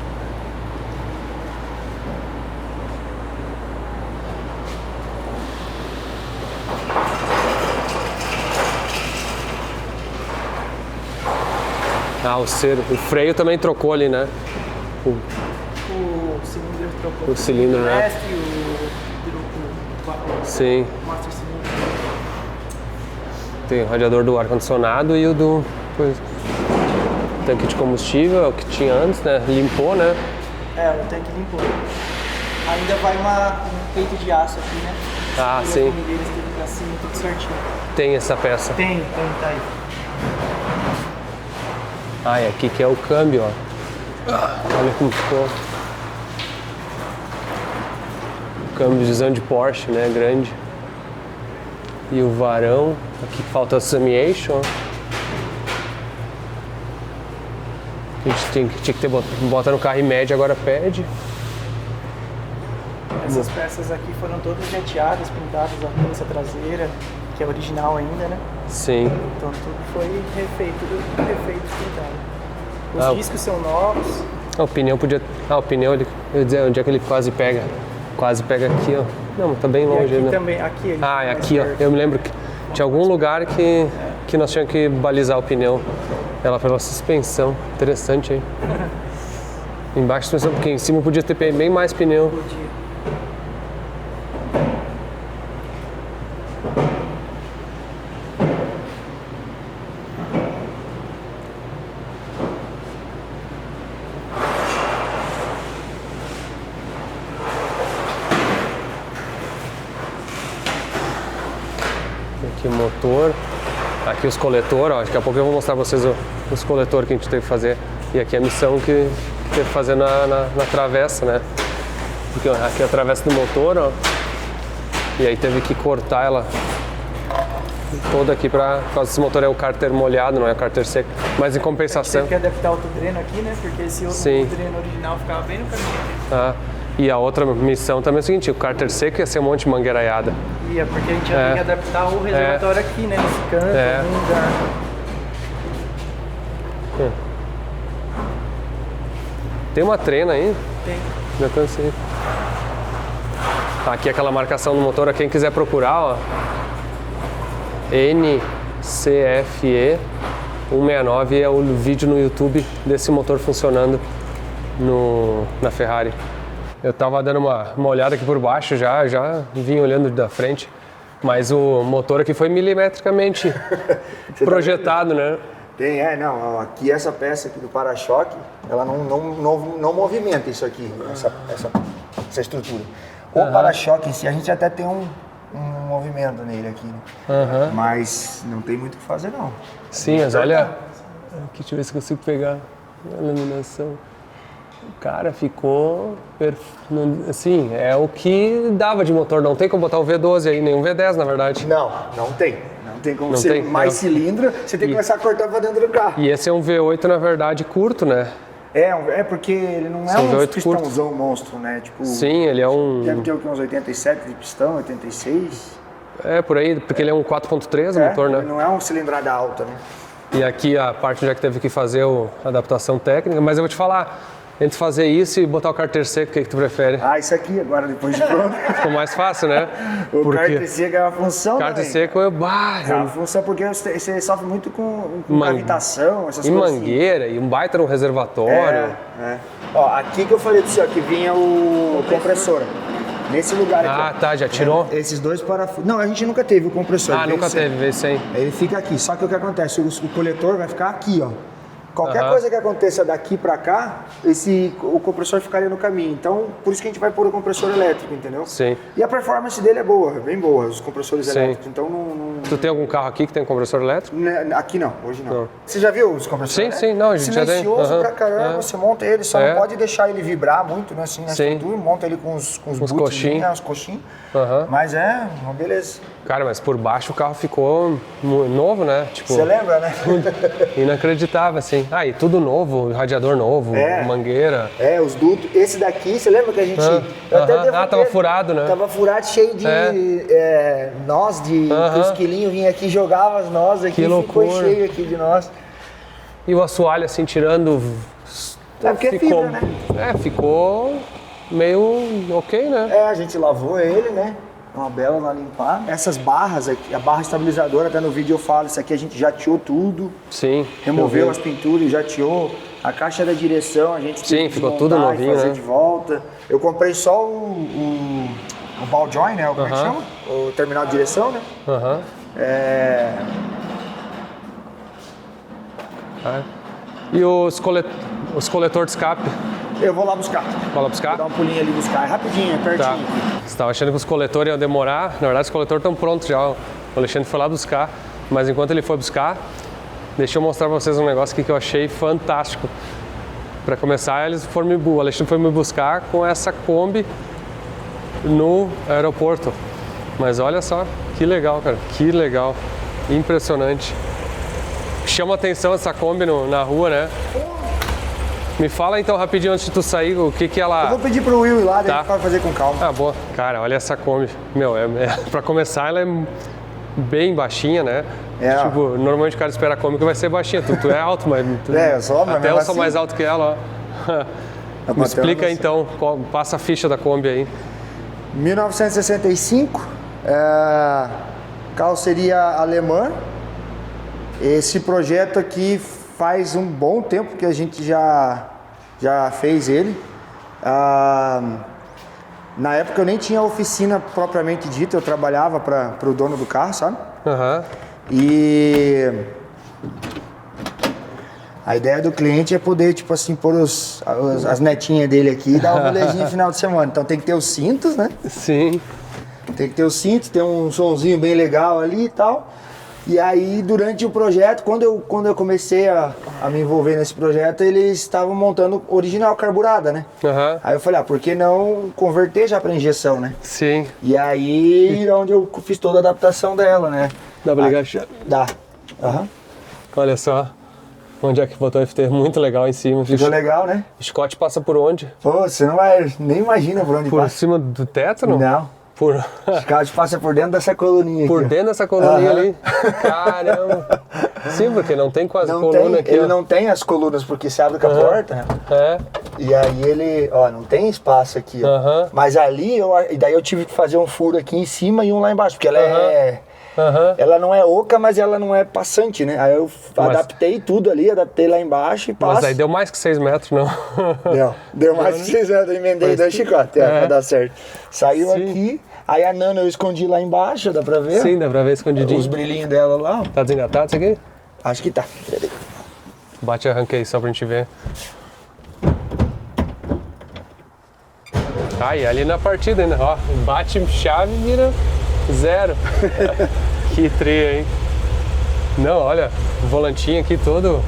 Ah, o freio também trocou ali, né? O cilindro trocou. O cilindro, né? Mestre, Sim. o Master Cylinder. Tem o radiador do ar-condicionado e o do tanque de combustível, é o que tinha antes, né? Limpou, né? O tanque limpou. Ainda vai um peito de aço aqui, né? Ah, sim. As mangueiras teve pra cima, tudo certinho. Tem essa peça. Tem, tá aí. Ah, e aqui que é o câmbio, ó. Olha como ficou. Câmbiozão de Porsche, né? Grande. E o varão. Aqui falta o Samiation. A gente tinha que ter bota no carro em média, agora pede. Essas peças aqui foram todas jeteadas, pintadas a pinça traseira, que é original ainda, né? Sim. Então tudo foi refeito, pintado. Os discos são novos. O pneu podia... o pneu, eu ia dizer, onde é que ele quase pega? Quase pega aqui, ó. Não, tá bem longe, e aqui né? também, aqui. É aqui, ó. Eu me lembro que tinha algum lugar que nós tínhamos que balizar o pneu. Ela pela suspensão. Interessante aí. Embaixo da suspensão, porque em cima podia ter bem mais pneu. Podia. Aqui o motor, aqui os coletores, ó, daqui a pouco eu vou mostrar pra vocês os coletores que a gente teve que fazer. E aqui a missão que teve que fazer na travessa, né? Porque ó, aqui é a travessa do motor, ó. E aí teve que cortar ela toda aqui por causa desse motor é o cárter molhado, não é o cárter seco. Mas em compensação... Teve que adaptar outro dreno aqui, né? Porque esse outro dreno original ficava bem no caminho. E a outra missão também é o seguinte, o cárter seco ia ser um monte de mangueiraiada. Ia, porque a gente ia ter que adaptar o reservatório aqui, né? Nesse canto, algum lugar. Tem uma trena aí? Tem. Já cansei. Tá aqui aquela marcação do motor, quem quiser procurar, ó. NCFE 169 é o vídeo no YouTube desse motor funcionando na Ferrari. Eu tava dando uma olhada aqui por baixo já vim olhando da frente, mas o motor aqui foi milimetricamente projetado, né? Tem, não, aqui essa peça aqui do para-choque, ela não movimenta isso aqui, essa estrutura. O para-choque em si, a gente até tem um movimento nele aqui, né? Mas não tem muito o que fazer, não. Sim, mas olha, aqui, deixa eu ver se consigo pegar a iluminação. Cara, ficou... Assim, é o que dava de motor. Não tem como botar um V12 aí, nem um V10, na verdade. Não tem. Não tem como ser mais cilindro, você tem que começar a cortar pra dentro do carro. E esse é um V8, na verdade, curto, né? É porque ele não é um pistãozão curto. Monstro, né? Tipo, sim, ele é um... Deve ter uns 87 de pistão, 86. É, por aí, porque ele é um 4.3 o motor, né? Ele não é uma cilindrada alta, né? E aqui a parte onde é que teve que fazer a adaptação técnica, mas eu vou te falar... Entre fazer isso e botar o cárter seco, o que tu prefere? Isso aqui agora, depois de pronto. Ficou mais fácil, né? O cárter seco é uma função, né? Cárter seco é uma função porque você sofre muito com cavitação, essas coisas. E mangueira, e um baita no reservatório. Ó, aqui que eu falei pra você, ó, que vinha o compressor. Nesse lugar aqui. Tá, já tirou? Esses dois parafusos. Não, a gente nunca teve o compressor. Nunca teve, vê isso aí. Ele fica aqui, só que o que acontece? O coletor vai ficar aqui, ó. Qualquer coisa que aconteça daqui pra cá, o compressor ficaria no caminho. Então, por isso que a gente vai pôr o compressor elétrico, entendeu? Sim. E a performance dele é boa, bem boa, os compressores elétricos. Então, Tu tem algum carro aqui que tem compressor elétrico? Aqui não, hoje não. Você já viu os compressores? Sim, não, a gente já tem. Silencioso pra caramba, você monta ele, só não pode deixar ele vibrar muito, né? Assim, na estrutura, monta ele com os coxinhos. Os coxinhos. Mas é uma beleza. Cara, mas por baixo o carro ficou novo, né? Tipo, você lembra, né? Inacreditável, assim. E tudo novo, radiador novo, mangueira. Os dutos. Esse daqui, você lembra que a gente... Tava furado, né? Tava furado, cheio de nós, que os quilinhos vinham aqui, jogavam as nós aqui, ficou cheio aqui de nós. E o assoalho, assim, tirando... porque é fibra, né? Ficou meio ok, né? A gente lavou ele, né? uma bela lá limpar. Essas barras aqui, a barra estabilizadora, até no vídeo eu falo, isso aqui a gente jateou tudo. Sim. Removeu as pinturas, jateou. A caixa da direção a gente Sim, ficou tudo novinho, fazer né? de volta. Eu comprei só o ball joint, né? Como é que chama? O terminal de direção, né? E os coletor de escape? Eu vou lá buscar. Vai lá buscar? Vou dar um pulinho ali buscar. É rapidinho, é pertinho. Tá. Você estava achando que os coletores iam demorar. Na verdade, os coletores estão prontos já. O Alexandre foi lá buscar. Mas enquanto ele foi buscar, deixa eu mostrar para vocês um negócio aqui que eu achei fantástico. Para começar, o Alexandre foi me buscar com essa Kombi no aeroporto. Mas olha só, que legal, cara. Que legal. Impressionante. Chama atenção essa Kombi na rua, né? Me fala então rapidinho antes de tu sair o que ela... Eu vou pedir pro Will ir lá, daí Tá. ele vai fazer com calma. Ah, boa. Cara, olha essa Kombi. Meu, pra começar ela é bem baixinha, né? Tipo, normalmente o cara espera a Kombi que vai ser baixinha. Tu é alto, mas... eu sou, mas até eu sou assim. mais alto que ela, ó. Me explica então, passa a ficha da Kombi aí. 1965, carroceria alemã. Esse projeto aqui faz um bom tempo que a gente já fez ele. Na época eu nem tinha oficina propriamente dita, eu trabalhava para o dono do carro, sabe? E a ideia do cliente é poder, tipo assim, pôr as netinhas dele aqui e dar um rolezinho no final de semana. Então tem que ter os cintos, né? Sim. Tem que ter os cintos, tem um sonzinho bem legal ali e tal. E aí, durante o projeto, quando eu comecei a me envolver nesse projeto, eles estavam montando original carburada, né? Aí eu falei, por que não converter já para injeção, né? Sim. E aí, onde eu fiz toda a adaptação dela, né? Dá pra ligar a chave? Dá. Olha só. Onde é que botou o FT? Muito legal em cima. Ficou legal, né? O Scott passa por onde? Pô, você não vai, nem imagina por onde Por passa. cima do teto, não? Não. O Scott passa por dentro dessa coluninha Por aqui. dentro dessa coluninha ali? Caramba! Sim, porque não tem quase coluna aqui. Ele não tem as colunas porque se abre com a porta, né? E aí ele, não tem espaço aqui. Mas ali, daí eu tive que fazer um furo aqui em cima e um lá embaixo, porque ela ela não é oca, mas ela não é passante, né? Aí eu adaptei tudo ali, adaptei lá embaixo e passa. Mas aí deu mais que 6 metros, não? Deu mais que 6 metros, eu emendei 2 chicotes, pra dar certo. Saiu aqui, aí a Nano eu escondi lá embaixo, dá pra ver? Sim, dá pra ver escondidinho. Os brilhinhos dela lá. Tá desengatado isso aqui? Acho que tá. Bate e arranca aí só pra gente ver. Tá, e ali na partida ainda, ó, bate chave e vira 0. Que tria, hein? Não, olha, o volantinho aqui todo...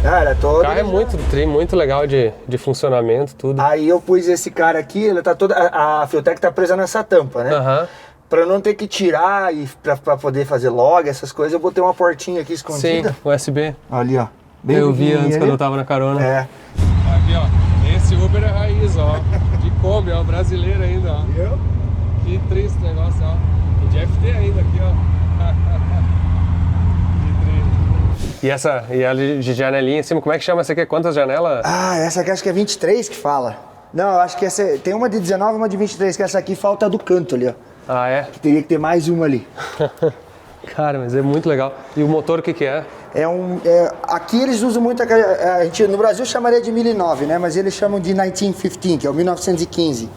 Cara, todo... O carro é muito legal de funcionamento, tudo. Aí eu pus esse cara aqui, ele tá toda... A Fiotec tá presa nessa tampa, né? Pra não ter que tirar e pra poder fazer log, essas coisas, eu botei uma portinha aqui escondida. Sim, USB. Ali, ó. Bem eu vi antes ali. quando eu tava na carona. Aqui, ó. Esse Uber é raiz, ó. De Kombi, ó. Brasileiro ainda, ó. Viu? Que triste negócio, ó. E de FT ainda aqui, ó. E a de janelinha em cima, como é que chama essa aqui? Quantas janelas? Essa aqui acho que é 23 que fala. Não, eu acho que essa tem uma de 19 e uma de 23, que essa aqui falta do canto ali, ó. É? Que teria que ter mais uma ali. Cara, mas é muito legal. E o motor o que é? Aqui eles usam muito, a gente no Brasil chamaria de 1009, né? Mas eles chamam de 1915, que é o 1915.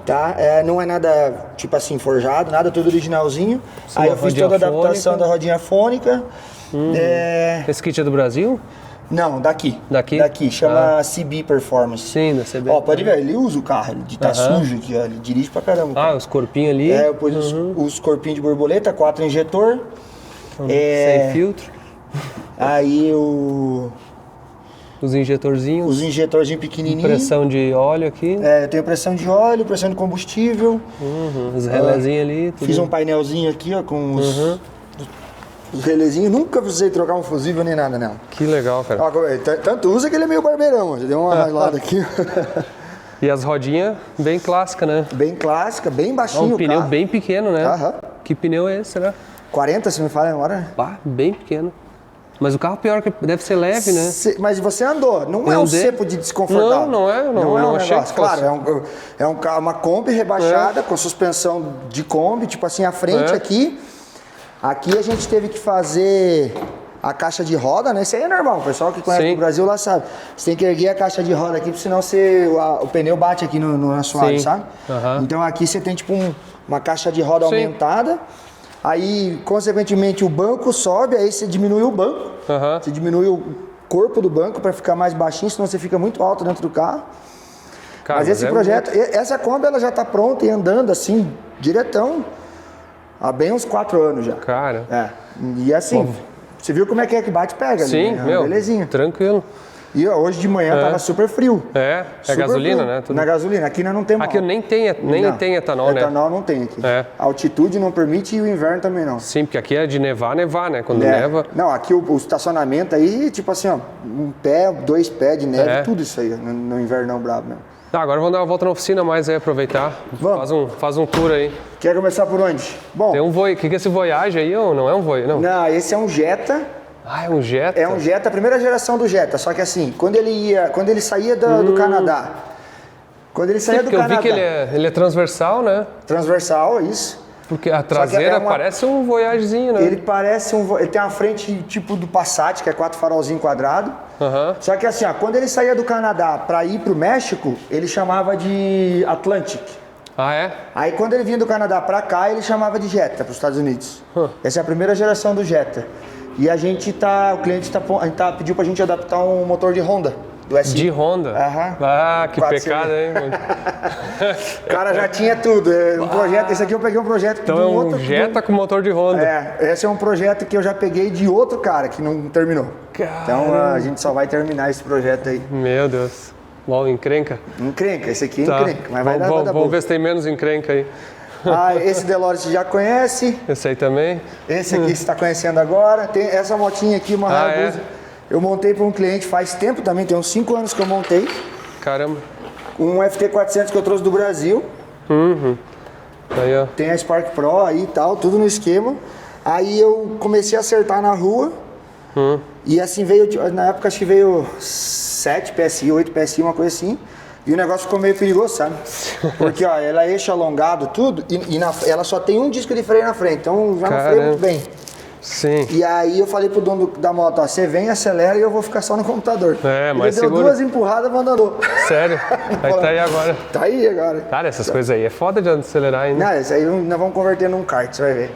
Tá? Não é nada, tipo assim, forjado, nada, tudo originalzinho. Sim, aí eu fiz toda a adaptação fônica. da rodinha fônica. Esse kit é do Brasil? Não, daqui. Daqui? Chama CB Performance. Sim, da CB. Ó, pode ver, ele usa o carro, ele tá sujo aqui, ó, ele dirige pra caramba. Os corpinhos ali. Eu pus os corpinhos de borboleta, 4 injetor. Sem filtro. Aí os injetorzinhos. Os injetorzinhos pequenininhos. Pressão de óleo aqui. Eu tenho pressão de óleo, pressão de combustível. Os relézinhos ali. Tudo. Fiz um painelzinho aqui, ó, com os relézinhos. Nunca precisei trocar um fusível nem nada nela. Que legal, cara. Ó, tanto usa que ele é meio barbeirão. Já deu uma ralada aqui. E as rodinhas bem clássicas, né? Bem clássica, bem baixinho. Um pneu bem pequeno, né? Aham. Que pneu é esse, será? 40, se me fala agora. Bem pequeno. Mas o carro pior que deve ser leve, né? Mas você andou, não é um cepo de desconfortável. Não é um achei negócio. Claro, é um carro, uma Kombi rebaixada, com suspensão de Kombi, tipo assim, a frente aqui. Aqui a gente teve que fazer a caixa de roda, né? Isso aí é normal, o pessoal que conhece o Brasil lá sabe. Você tem que erguer a caixa de roda aqui, senão o pneu bate aqui no assoalho, sabe? Então aqui você tem tipo uma caixa de roda aumentada. Aí, consequentemente, o banco sobe, aí você diminui o banco. Você diminui o corpo do banco para ficar mais baixinho, senão você fica muito alto dentro do carro. Cara, mas esse projeto, essa Kombi, ela já tá pronta e andando assim, diretão, há bem uns 4 anos já. Cara. E assim, você viu como é que bate e pega ali? Sim, né? Belezinha. Tranquilo. E hoje de manhã tava super frio. É gasolina, né? Na gasolina. Aqui nós não temos. Aqui nem tem etanol, né? Etanol não tem aqui. A altitude não permite e o inverno também não. Sim, porque aqui é de nevar, né? Quando neva. Não, aqui o estacionamento aí, tipo assim, ó, 1 pé, 2 pés de neve, tudo isso aí, no inverno não brabo mesmo. Tá, agora vamos dar uma volta na oficina mais aí, aproveitar. Vamos. Faz um tour aí. Quer começar por onde? Bom. Tem um Voyage. O que é esse Voyage aí ou não é um Voyage? Não, esse é um Jetta. Ah, é um Jetta? É um Jetta, a primeira geração do Jetta. Só que assim, quando ele saía do Canadá. Quando ele saía do Canadá. Eu vi que ele é transversal, né? Transversal, isso. Porque a traseira parece um Voyagezinho, né? Ele parece ele tem uma frente tipo do Passat, que é 4 farolzinhos quadrados. Só que assim, ó, quando ele saía do Canadá para ir pro México, ele chamava de Atlantic. Ah, é? Aí quando ele vinha do Canadá para cá, ele chamava de Jetta para os Estados Unidos. Essa é a primeira geração do Jetta. E o cliente pediu pra gente adaptar um motor de Honda, do SI. De Honda? Ah, que pecado, hein? O cara já tinha tudo. Esse aqui eu peguei um projeto de um outro. Jetta com motor de Honda. Esse é um projeto que eu já peguei de outro cara que não terminou. Caramba. Então a gente só vai terminar esse projeto aí. Meu Deus. Bom, encrenca? Encrenca, esse aqui é encrenca, mas vai dar Vamos ver se tem menos encrenca aí. Esse DeLorean você já conhece. Esse aí também. Esse aqui você está conhecendo agora. Tem essa motinha aqui, uma Hayabusa. Eu montei para um cliente faz tempo também, tem uns 5 anos que eu montei. Caramba. Um FT400 que eu trouxe do Brasil. Aí, ó. Tem a Spark Pro aí e tal, tudo no esquema. Aí eu comecei a acertar na rua. E assim na época acho que veio 7 PSI, 8 PSI, uma coisa assim. E o negócio ficou meio perigoso, sabe? Porque ó, ela é eixo alongado, tudo, ela só tem um disco de freio na frente, então já não freia muito bem. Sim. E aí eu falei pro dono da moto, ó, você vem, acelera e eu vou ficar só no computador. Mas ele deu seguro. 2 empurradas e abandonou. Sério? Aí tá aí agora. Tá aí agora. Cara, essas coisas aí é foda de acelerar ainda. Não, isso aí nós vamos converter num kart, você vai ver.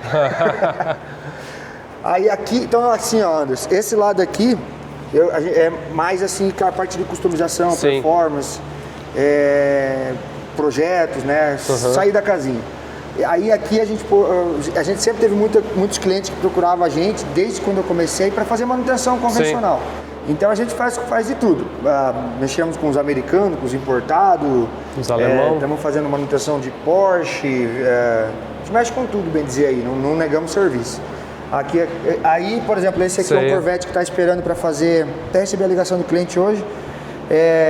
Aí aqui, então assim, ó, Anderson, esse lado aqui é mais assim a parte de customização, performance, projetos, né? Sair da casinha. Aí aqui a gente sempre teve muitos clientes que procuravam a gente, desde quando eu comecei, para fazer manutenção convencional. Então a gente faz de tudo. Mexemos com os americanos, com os importados. Os alemães. Estamos fazendo manutenção de Porsche. A gente mexe com tudo, bem dizer aí, não negamos serviço. Aí, por exemplo, esse aqui é o Corvette que está esperando para fazer. Até recebi a ligação do cliente hoje.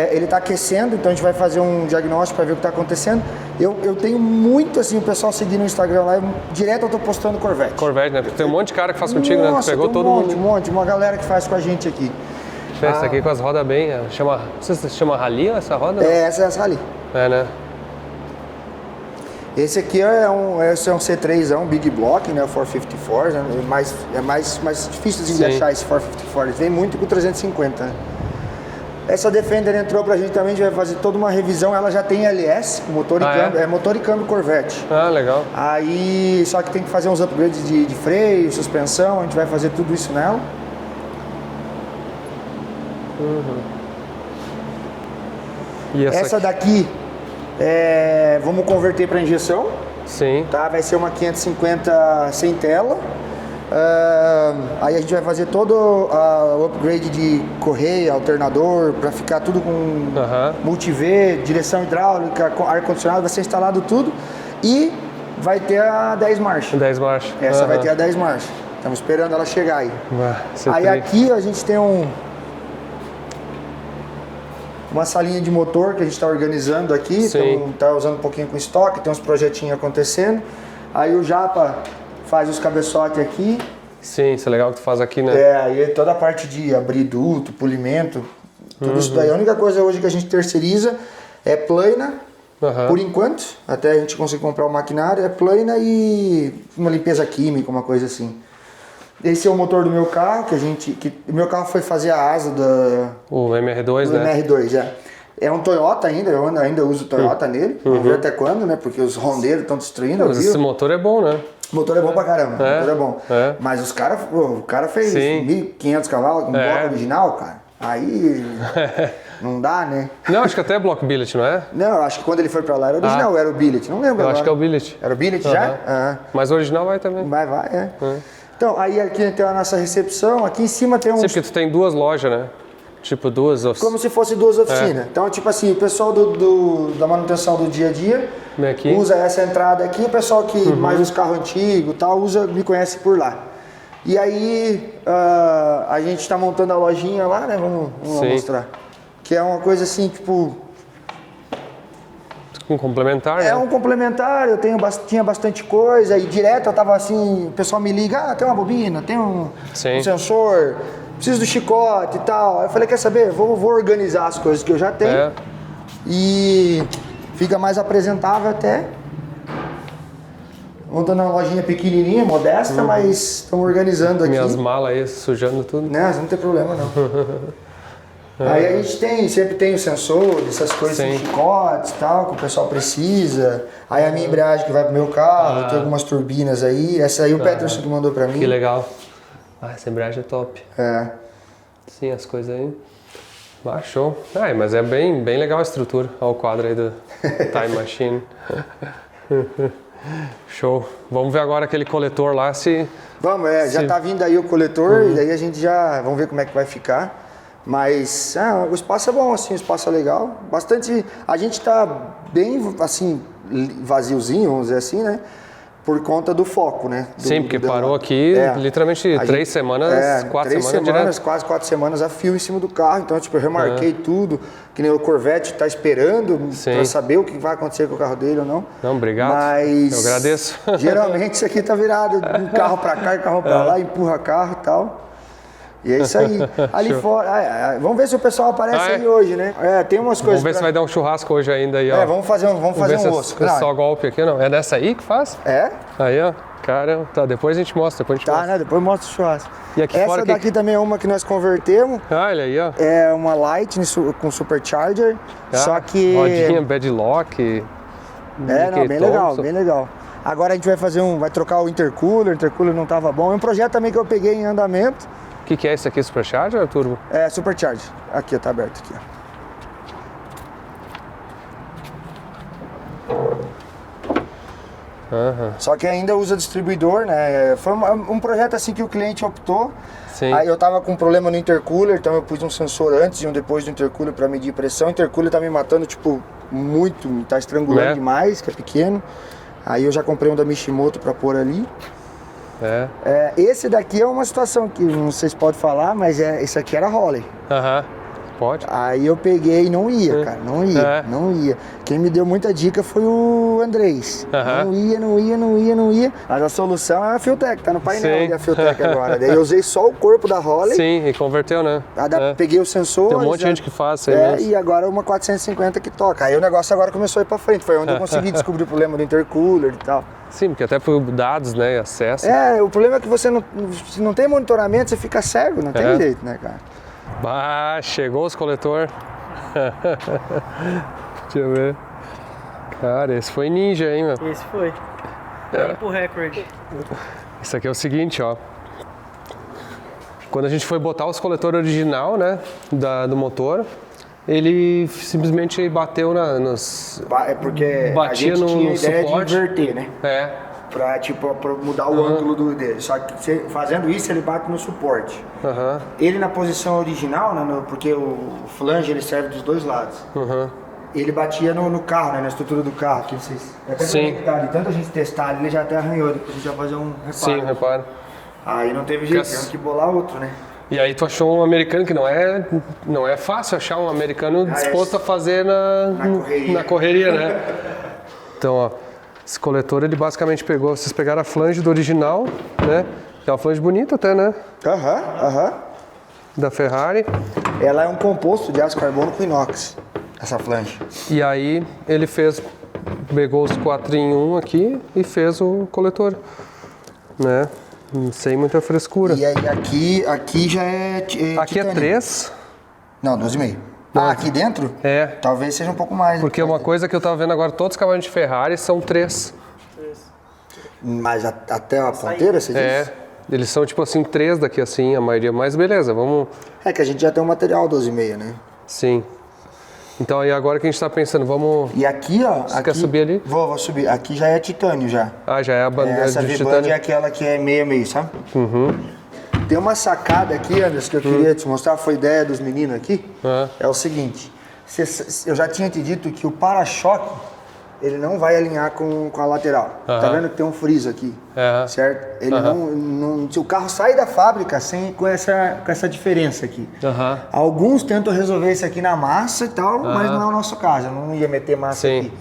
Ele está aquecendo, então a gente vai fazer um diagnóstico para ver o que está acontecendo. Eu tenho muito assim, o pessoal seguindo no Instagram lá, direto eu estou postando Corvette. Corvette, né? Porque tem um monte de cara que faz contigo, né? Tu pegou todo mundo. Uma galera que faz com a gente aqui. Essa aqui com as rodas bem. Não sei se chama Rally essa roda? Essa é a Rally. Né? Esse aqui é um C3, Big Block, né? O 454, né? É mais difícil de achar esse 454. Ele vem muito com o 350, né? Essa Defender entrou pra gente também, a gente vai fazer toda uma revisão. Ela já tem LS, motor e câmbio, é motor e câmbio Corvette. Ah, legal. Aí, só que tem que fazer uns upgrades de freio, suspensão, a gente vai fazer tudo isso nela. E essa daqui, vamos converter para injeção. Sim. Tá? Vai ser uma 550 sem tela. Aí a gente vai fazer todo o upgrade de correia, alternador, para ficar tudo com multi-V, direção hidráulica, ar-condicionado, vai ser instalado tudo. E vai ter a 10 marchas. 10 marchas. Essa vai ter a 10 marchas. Estamos esperando ela chegar aí. Aí aqui a gente tem uma salinha de motor que a gente está organizando aqui. Então está usando um pouquinho com estoque, tem uns projetinhos acontecendo. Aí o Japa faz os cabeçotes aqui. Sim, isso é legal que tu faz aqui, né? Aí toda a parte de abrir duto, polimento, tudo isso daí. A única coisa hoje que a gente terceiriza é plana, por enquanto, até a gente conseguir comprar o maquinário, é plana e uma limpeza química, uma coisa assim. Esse é o motor do meu carro, o meu carro foi fazer a asa o MR2, né? MR2, É um Toyota ainda, eu ainda uso Toyota nele, vamos ver até quando, né? Porque os rondeiros estão destruindo. Mas esse motor é bom, né? O motor é bom pra caramba, o motor é bom. Mas o cara fez 1.500 cavalos com bloco original, cara. Aí não dá, né? Não, acho que até é bloco billet, não é? Não, acho que quando ele foi pra lá era original, era o billet, não lembro Eu agora. acho que é o billet. Era o billet já? Mas o original vai também. Vai. Então, aí aqui tem a nossa recepção, aqui em cima tem Sim, porque tu tem 2 lojas, né? Tipo, 2 oficinas. Como se fosse 2 oficinas. Então, tipo assim, o pessoal da manutenção do dia a dia usa essa entrada aqui, o pessoal que mais os carros antigos e tal, me conhece por lá. E aí, a gente está montando a lojinha lá, né? Vamos lá mostrar. Que é uma coisa assim, tipo... Um complementar, né? É um complementar, eu tinha bastante coisa, e direto eu tava assim, o pessoal me liga, tem uma bobina, tem um sensor, preciso do chicote e tal. Aí eu falei, quer saber, vou organizar as coisas que eu já tenho e fica mais apresentável até. Montando uma lojinha pequenininha, modesta, mas estamos organizando aqui. Minhas malas aí, sujando tudo. Não tem problema não. Aí a gente sempre tem o sensor, essas coisas, chicotes e tal, que o pessoal precisa. Aí a minha embreagem que vai pro meu carro, tem algumas turbinas aí. Essa aí o Peterson que mandou pra mim. Que legal. Essa embreagem é top. Sim, as coisas aí. Show. Mas é bem legal a estrutura. Olha o quadro aí do Time Machine. Show. Vamos ver agora aquele coletor lá se... Vamos, já tá vindo aí o coletor e daí a gente vamos ver como é que vai ficar. Mas o espaço é bom, assim, o espaço é legal. Bastante. A gente tá bem, assim, vaziozinho, vamos dizer assim, né? Por conta do foco, né? Sim, porque parou aqui literalmente 3 semanas, 4 semanas direto. Quase 4 semanas a fio em cima do carro. Então, tipo, eu remarquei tudo, que nem o Corvette tá esperando pra saber o que vai acontecer com o carro dele ou não. Não, obrigado. Mas eu agradeço. Geralmente isso aqui tá virado um carro pra cá e carro pra lá, empurra carro e tal. E é isso aí. Ali fora. Vamos ver se o pessoal aparece aí hoje, né? Tem umas coisas. Vamos ver se vai dar um churrasco hoje ainda aí, ó. Vamos fazer um osso. É só golpe aqui, não? É dessa aí que faz? Aí, ó. Caramba. Tá, depois a gente mostra. Né? Depois mostra o churrasco. E aqui essa fora daqui também é uma que nós convertemos. Olha aí, ó. É uma Lightning com Supercharger. Só que. Rodinha, Badlock. Bem legal. Agora a gente vai trocar o intercooler. O intercooler não tava bom. É um projeto também que eu peguei em andamento. O que é esse aqui? Supercharger ou Turbo? É, Supercharger. Aqui, tá aberto aqui, ó. Só que ainda usa distribuidor, né? Foi um projeto assim que o cliente optou. Sim. Aí eu tava com um problema no intercooler, então eu pus um sensor antes e um depois do intercooler para medir pressão. O intercooler tá me matando, tipo, muito, tá estrangulando demais, que é pequeno. Aí eu já comprei um da Mishimoto para pôr ali. Esse daqui é uma situação que não sei se pode falar, mas esse aqui era Holley. Pode. Aí eu peguei e não ia, cara, não ia. Quem me deu muita dica foi o Andrés. Não ia. Mas a solução é a Filtec, tá no painel da Filtec agora. Daí eu usei só o corpo da Holley. Sim, e converteu, né? Peguei o sensor. Tem um monte de gente que faz isso aí mesmo. E agora uma 450 que toca. Aí o negócio agora começou a ir pra frente. Foi onde eu consegui descobrir o problema do intercooler e tal. Sim, porque até por dados, né, acesso. O problema é que você se não tem monitoramento, você fica cego, não tem jeito, né, cara? Chegou os coletor. Deixa eu ver. Cara, esse foi ninja, hein, meu? Esse foi. Tempo recorde. Isso aqui é o seguinte, ó. Quando a gente foi botar os coletores original, né, do motor, ele simplesmente bateu nos... Porque batia a gente tinha a ideia suporte. de inverter, né? Pra mudar o ângulo dele. Só que fazendo isso, ele bate no suporte. Ele na posição original, né, porque o flange ele serve dos dois lados. Ele batia no carro, né, na estrutura do carro. Que vocês, de tanto a gente testar, ele já até arranhou. Depois a gente vai fazer um reparo. Sim, reparo. Aí não teve jeito, tivemos que bolar outro, né? E aí tu achou um americano que não é fácil achar um americano disposto a fazer na correria, né? Então, ó, esse coletor ele basicamente vocês pegaram a flange do original, né? É uma flange bonita até, né? Aham. Da Ferrari. Ela é um composto de aço carbono com inox, essa flange. E aí ele pegou os 4 em 1 aqui e fez o coletor, né? Sem muita frescura. E aí aqui já é aqui é 3. Não, 12,5. Ah, aqui dentro? É. Talvez seja um pouco mais. Porque uma coisa que eu tava vendo agora, todos os cavalos de Ferrari são 3. Mas até a ponteira, você diz? Eles são tipo assim, 3 daqui assim, a maioria. Mas beleza, vamos... É que a gente já tem um material 12,5, né? Sim. Então aí agora que a gente tá pensando, vamos... E aqui, ó... Você quer subir ali? Vou subir. Aqui já é titânio já. Ah, já é a bandeira essa de V-Band titânio. é aquela que é meia, sabe? Tem uma sacada aqui, Anderson, que eu queria te mostrar, foi ideia dos meninos aqui. É o seguinte, eu já tinha te dito que o para-choque, ele não vai alinhar com a lateral. Tá vendo que tem um friso aqui, certo? Ele não, se o carro sai da fábrica com essa diferença aqui. Alguns tentam resolver isso aqui na massa e tal, mas não é o nosso caso, eu não ia meter massa aqui.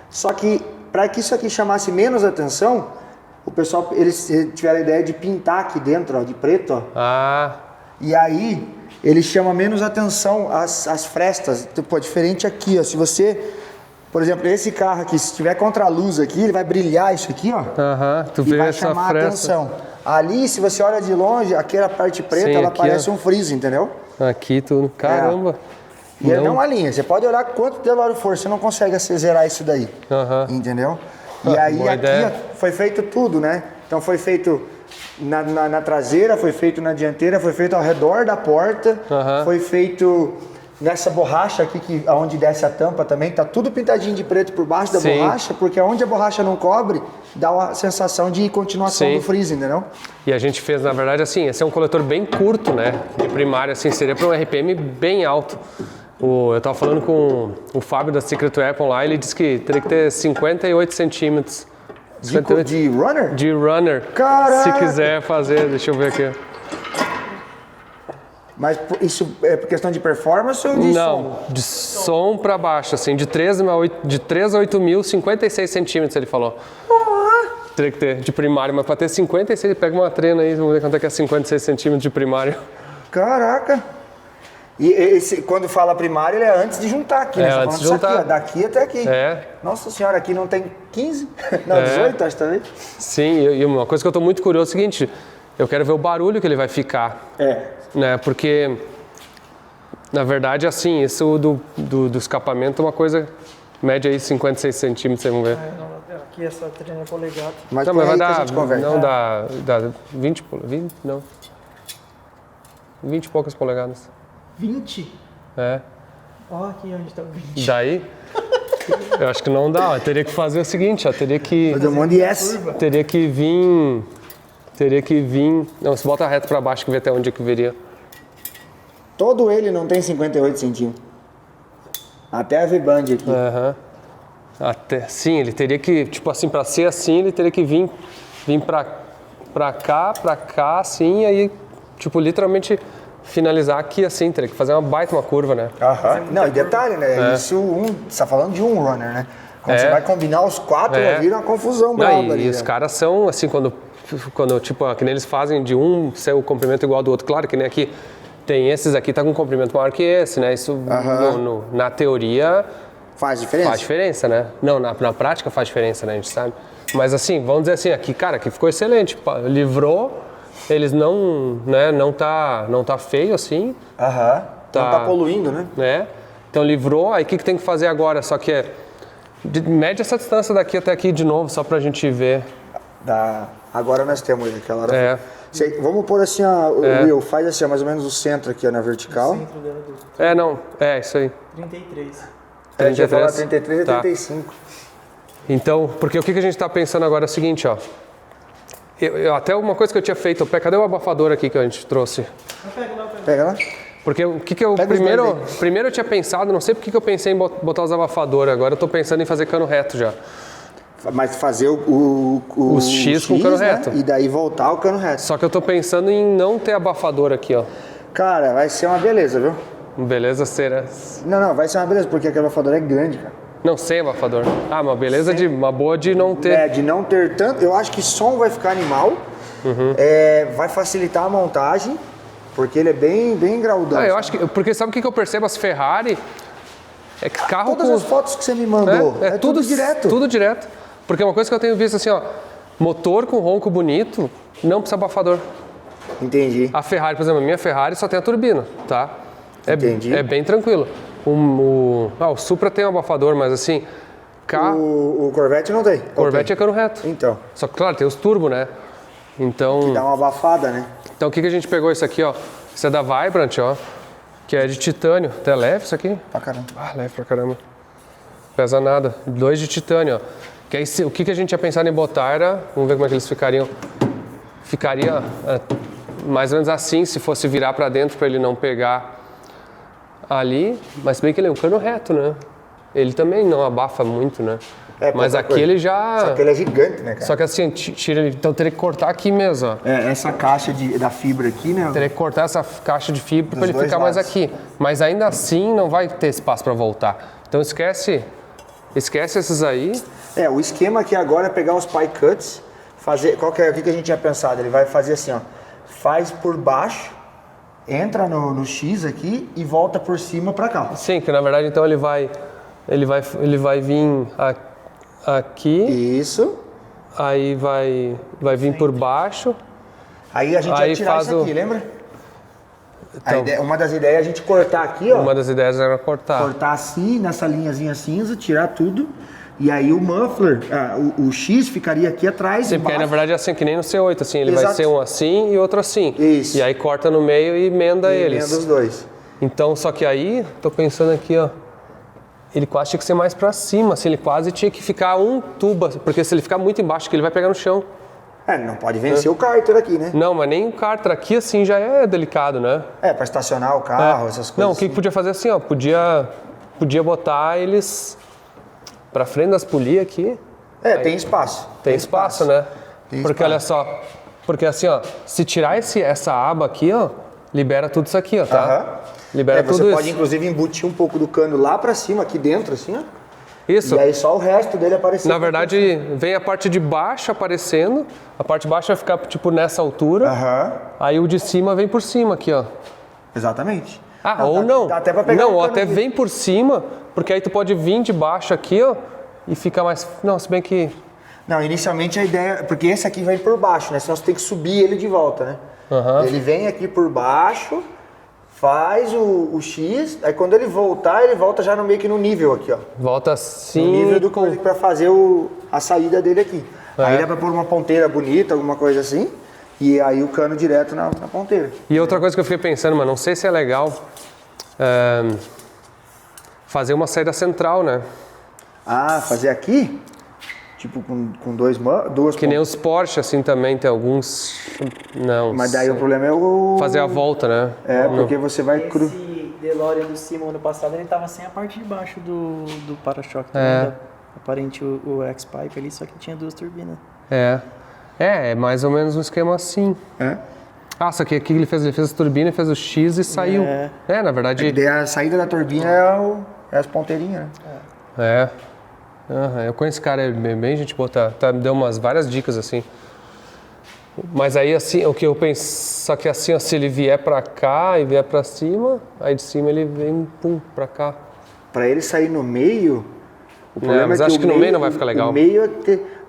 Só que, para que isso aqui chamasse menos atenção, o pessoal, eles tiveram a ideia de pintar aqui dentro, ó, de preto, ó. E aí, ele chama menos atenção as frestas. Pô, diferente aqui, ó. Se você, por exemplo, esse carro aqui, se tiver contra-luz aqui, ele vai brilhar isso aqui, ó. Tu e vê vai essa chamar a fresta. atenção. Ali, se você olha de longe, aquela parte preta, ela aqui, parece um friso, entendeu? Aqui tudo, caramba. E ele não alinha. Você pode olhar quanto delório for, você não consegue zerar isso daí. Entendeu? E aí aqui ó, foi feito tudo, né? Então foi feito na traseira, foi feito na dianteira, foi feito ao redor da porta, foi feito nessa borracha aqui, onde desce a tampa também, tá tudo pintadinho de preto por baixo da borracha, porque onde a borracha não cobre, dá uma sensação de continuação do freeze, entendeu? E a gente fez, na verdade, assim, esse é um coletor bem curto, né? De primário, assim, seria para um RPM bem alto. Eu tava falando com o Fábio da Secret Weapon lá, ele disse que teria que ter 58 centímetros. De runner? De runner. Caraca! Se quiser fazer, deixa eu ver aqui. Mas isso é por questão de performance ou de som? Não, de som pra baixo, assim, de 3 a 8 mil, 56 centímetros, ele falou. Teria que ter de primário, mas pra ter 56, pega uma trena aí, vamos ver quanto é que é 56 centímetros de primário. Caraca! E quando fala primário, ele é antes de juntar aqui, né? Você antes de falando juntar. Aqui, ó, daqui até aqui. Nossa senhora, aqui não tem 15? Não, 18, acho também. Sim, e uma coisa que eu tô muito curioso é o seguinte, eu quero ver o barulho que ele vai ficar. Né? Porque, na verdade, assim, isso do escapamento é uma coisa, média aí 56 centímetros, vocês vão ver. Aqui essa trena é polegada. Mas não, mas vai aí dar, que a gente conversa. não dá 20 e poucas polegadas. 20? Ó, aqui onde tá o 20. Daí, eu acho que não dá, ó, teria que fazer o seguinte, ó, teria que... Fazer um monte de S. Teria que vir... Não, se bota reto pra baixo que vê até onde é que viria. Todo ele não tem 58 centímetros. Até a V-Band aqui. Sim, ele teria que, tipo assim, pra ser assim, ele teria que vir pra cá, assim, aí, tipo, literalmente finalizar aqui, assim, teria que fazer uma baita uma curva, né? Não, e detalhe, né? Isso, você tá falando de um runner, né? Quando você vai combinar os 4, vira uma confusão brava ali. E os caras são, assim, quando tipo, que nem eles fazem de um ser o comprimento igual ao do outro, claro que nem aqui, tem esses aqui, tá com um comprimento maior que esse, né? Isso, na teoria... Faz diferença? Faz diferença, né? Não, na prática faz diferença, né? A gente sabe. Mas assim, vamos dizer assim, aqui, cara, aqui ficou excelente. Livrou, eles não tá feio assim. Não tá poluindo, né? Então livrou, aí o que tem que fazer agora? Só que mede essa distância daqui até aqui de novo, só pra gente ver. Agora nós temos aquela hora. Vamos pôr assim, ó, Will, faz assim, ó, mais ou menos o centro aqui, ó, na vertical. O centro dela é isso aí. 33. A gente ia falar 33 e 35. Então, porque o que a gente tá pensando agora é o seguinte, ó. Até uma coisa que eu tinha feito, cadê o abafador aqui que a gente trouxe? Pega lá. Porque o que eu primeiro eu tinha pensado, não sei porque que eu pensei em botar os abafadores, agora eu tô pensando em fazer cano reto já. Mas fazer o X com cano reto. E daí voltar ao cano reto. Só que eu tô pensando em não ter abafador aqui, ó. Cara, vai ser uma beleza, viu? Beleza será? Não, vai ser uma beleza, porque aquele abafador é grande, cara. Não, sem abafador. Uma beleza uma boa de não ter. De não ter tanto. Eu acho que som vai ficar animal. Vai facilitar a montagem, porque ele é bem graudão. Eu acho que, porque sabe o que eu percebo? As Ferrari, é que carro Todas as fotos que você me mandou, é tudo direto. Tudo direto. Porque uma coisa que eu tenho visto assim, ó, motor com ronco bonito, não precisa abafador. Entendi. A Ferrari, por exemplo, a minha Ferrari só tem a turbina, tá? Entendi. É bem tranquilo. O Supra tem um abafador, mas assim, o Corvette não tem? Corvette é cano reto. Então. Só que, claro, tem os turbo, né? Então... Que dá uma abafada, né? Então, o que a gente pegou isso aqui, ó? Isso é da Vibrant, ó. Que é de titânio. Até leve isso aqui. Pra caramba. Leve pra caramba. Pesa nada. 2 de titânio, ó. Que aí, o que a gente ia pensar em botar era... Vamos ver como é que eles ficariam. Ficaria mais ou menos assim, se fosse virar pra dentro pra ele não pegar ali. Mas bem que ele é um cano reto, né? Ele também não abafa muito, né? Mas aqui ele já... Só que ele é gigante, né, cara? Só que assim, tira ele... Então teria que cortar aqui mesmo, ó. Essa caixa da fibra aqui, né? Teria que cortar essa caixa de fibra para ele ficar mais aqui. Mas ainda assim não vai ter espaço para voltar. Então esquece esses aí. O esquema aqui agora é pegar os pie cuts, fazer... O que a gente tinha pensado? Ele vai fazer assim, ó. Faz por baixo, entra no X aqui e volta por cima para cá. Sim, que na verdade então ele vai vir aqui. Isso. Aí vai vir por baixo. Aí a gente vai tirar isso aqui, lembra? Então, uma das ideias é a gente cortar aqui, ó. Uma das ideias era cortar. Cortar assim, nessa linhazinha cinza, tirar tudo. E aí o muffler, o X ficaria aqui atrás. Sim, porque aí, na verdade é assim, que nem no C8, assim. Ele vai ser um assim e outro assim. Isso. E aí corta no meio e emenda eles. Emenda os dois. Então, só que aí, tô pensando aqui, ó. Ele quase tinha que ser mais pra cima, assim, ele quase tinha que ficar um tubo, porque se ele ficar muito embaixo, que ele vai pegar no chão. Não pode vencer o cárter aqui, né? Não, mas nem o cárter aqui, assim, já é delicado, né? Pra estacionar o carro, essas coisas. Não, o que podia fazer assim, ó, podia botar eles pra frente das polias aqui. Tem espaço. Tem espaço, né? Porque olha só, porque assim, ó, se tirar essa aba aqui, ó, libera tudo isso aqui, ó, tá? Libera tudo isso. Você pode, inclusive, embutir um pouco do cano lá pra cima, aqui dentro, assim, ó. Isso. E aí só o resto dele aparecer. Na verdade, vem a parte de baixo aparecendo, a parte de baixo vai ficar, tipo, nessa altura. Aí o de cima vem por cima aqui, ó. Exatamente. Dá até pra pegar ou até vem por cima, porque aí tu pode vir de baixo aqui, ó, e ficar mais... Não, se bem que... Não, inicialmente a ideia... Porque esse aqui vem por baixo, né? Senão você tem que subir ele de volta, né? Ele vem aqui por baixo... Faz o X, aí quando ele volta já meio que no nível aqui, ó. Volta assim... No nível do coisa pra fazer a saída dele aqui. Aí dá pra pôr uma ponteira bonita, alguma coisa assim, e aí o cano direto na ponteira. E outra coisa que eu fiquei pensando, mas não sei se é legal, fazer uma saída central, né? Fazer aqui? Tipo com duas Que nem os Porsche, assim, também tem alguns... Não. Mas daí o problema é o... Fazer a volta, né? Porque você vai cru... Esse DeLorean do Simon ano passado, ele tava sem a parte de baixo do para-choque. Aparente o X-Pipe ali, só que tinha 2 turbinas. É mais ou menos um esquema assim. Só que aqui ele fez a turbina, fez o X e saiu. Na verdade... A saída da turbina é as ponteirinhas, né? Eu conheço esse cara, é bem gente boa, me deu várias dicas assim. Mas aí assim, o que eu penso, só que assim, ó, se ele vier pra cá e vier pra cima, aí de cima ele vem, pra cá. Pra ele sair no meio, o problema mas acho que no meio não vai ficar legal. O meio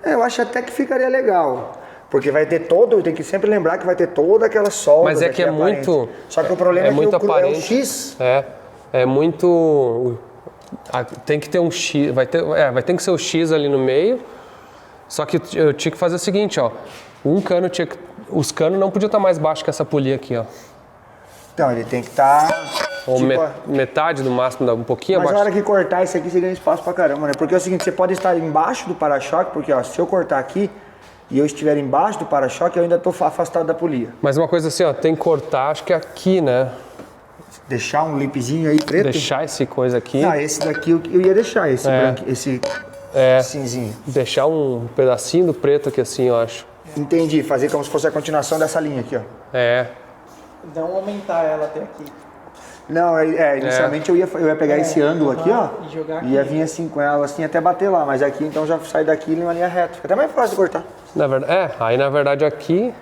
eu acho até que ficaria legal. Porque vai ter tem que sempre lembrar que vai ter toda aquela solda. Mas é que é aparente. muito... Só que o problema é muito que aparente. é o X. É muito... Tem que ter um X, vai ter que ser o X ali no meio. Só que eu tinha que fazer o seguinte, ó. Os canos não podiam estar mais baixos que essa polia aqui, ó. Então, ele tem que estar... Ou metade do máximo, um pouquinho abaixo. abaixo. Mas na hora que cortar isso aqui, você ganha espaço pra caramba, né? Porque é o seguinte, você pode estar embaixo do para-choque, porque ó, se eu cortar aqui e eu estiver embaixo do para-choque, eu ainda estou afastado da polia. Mas uma coisa assim, ó, tem que cortar, acho que é aqui, né? Deixar um lipzinho aí preto? Deixar esse coisa aqui. Não, esse daqui eu ia deixar, esse branco, esse cinzinho. Deixar um pedacinho do preto aqui assim, eu acho. Entendi, fazer como se fosse a continuação dessa linha aqui, ó. Não aumentar ela até aqui. Não, inicialmente eu ia pegar esse ângulo aqui, ó, e jogar aqui. ia vir assim com ela, assim, até bater lá, mas aqui então já sai daqui em uma linha reta. Fica até mais fácil de cortar. Na verdade, aí na verdade aqui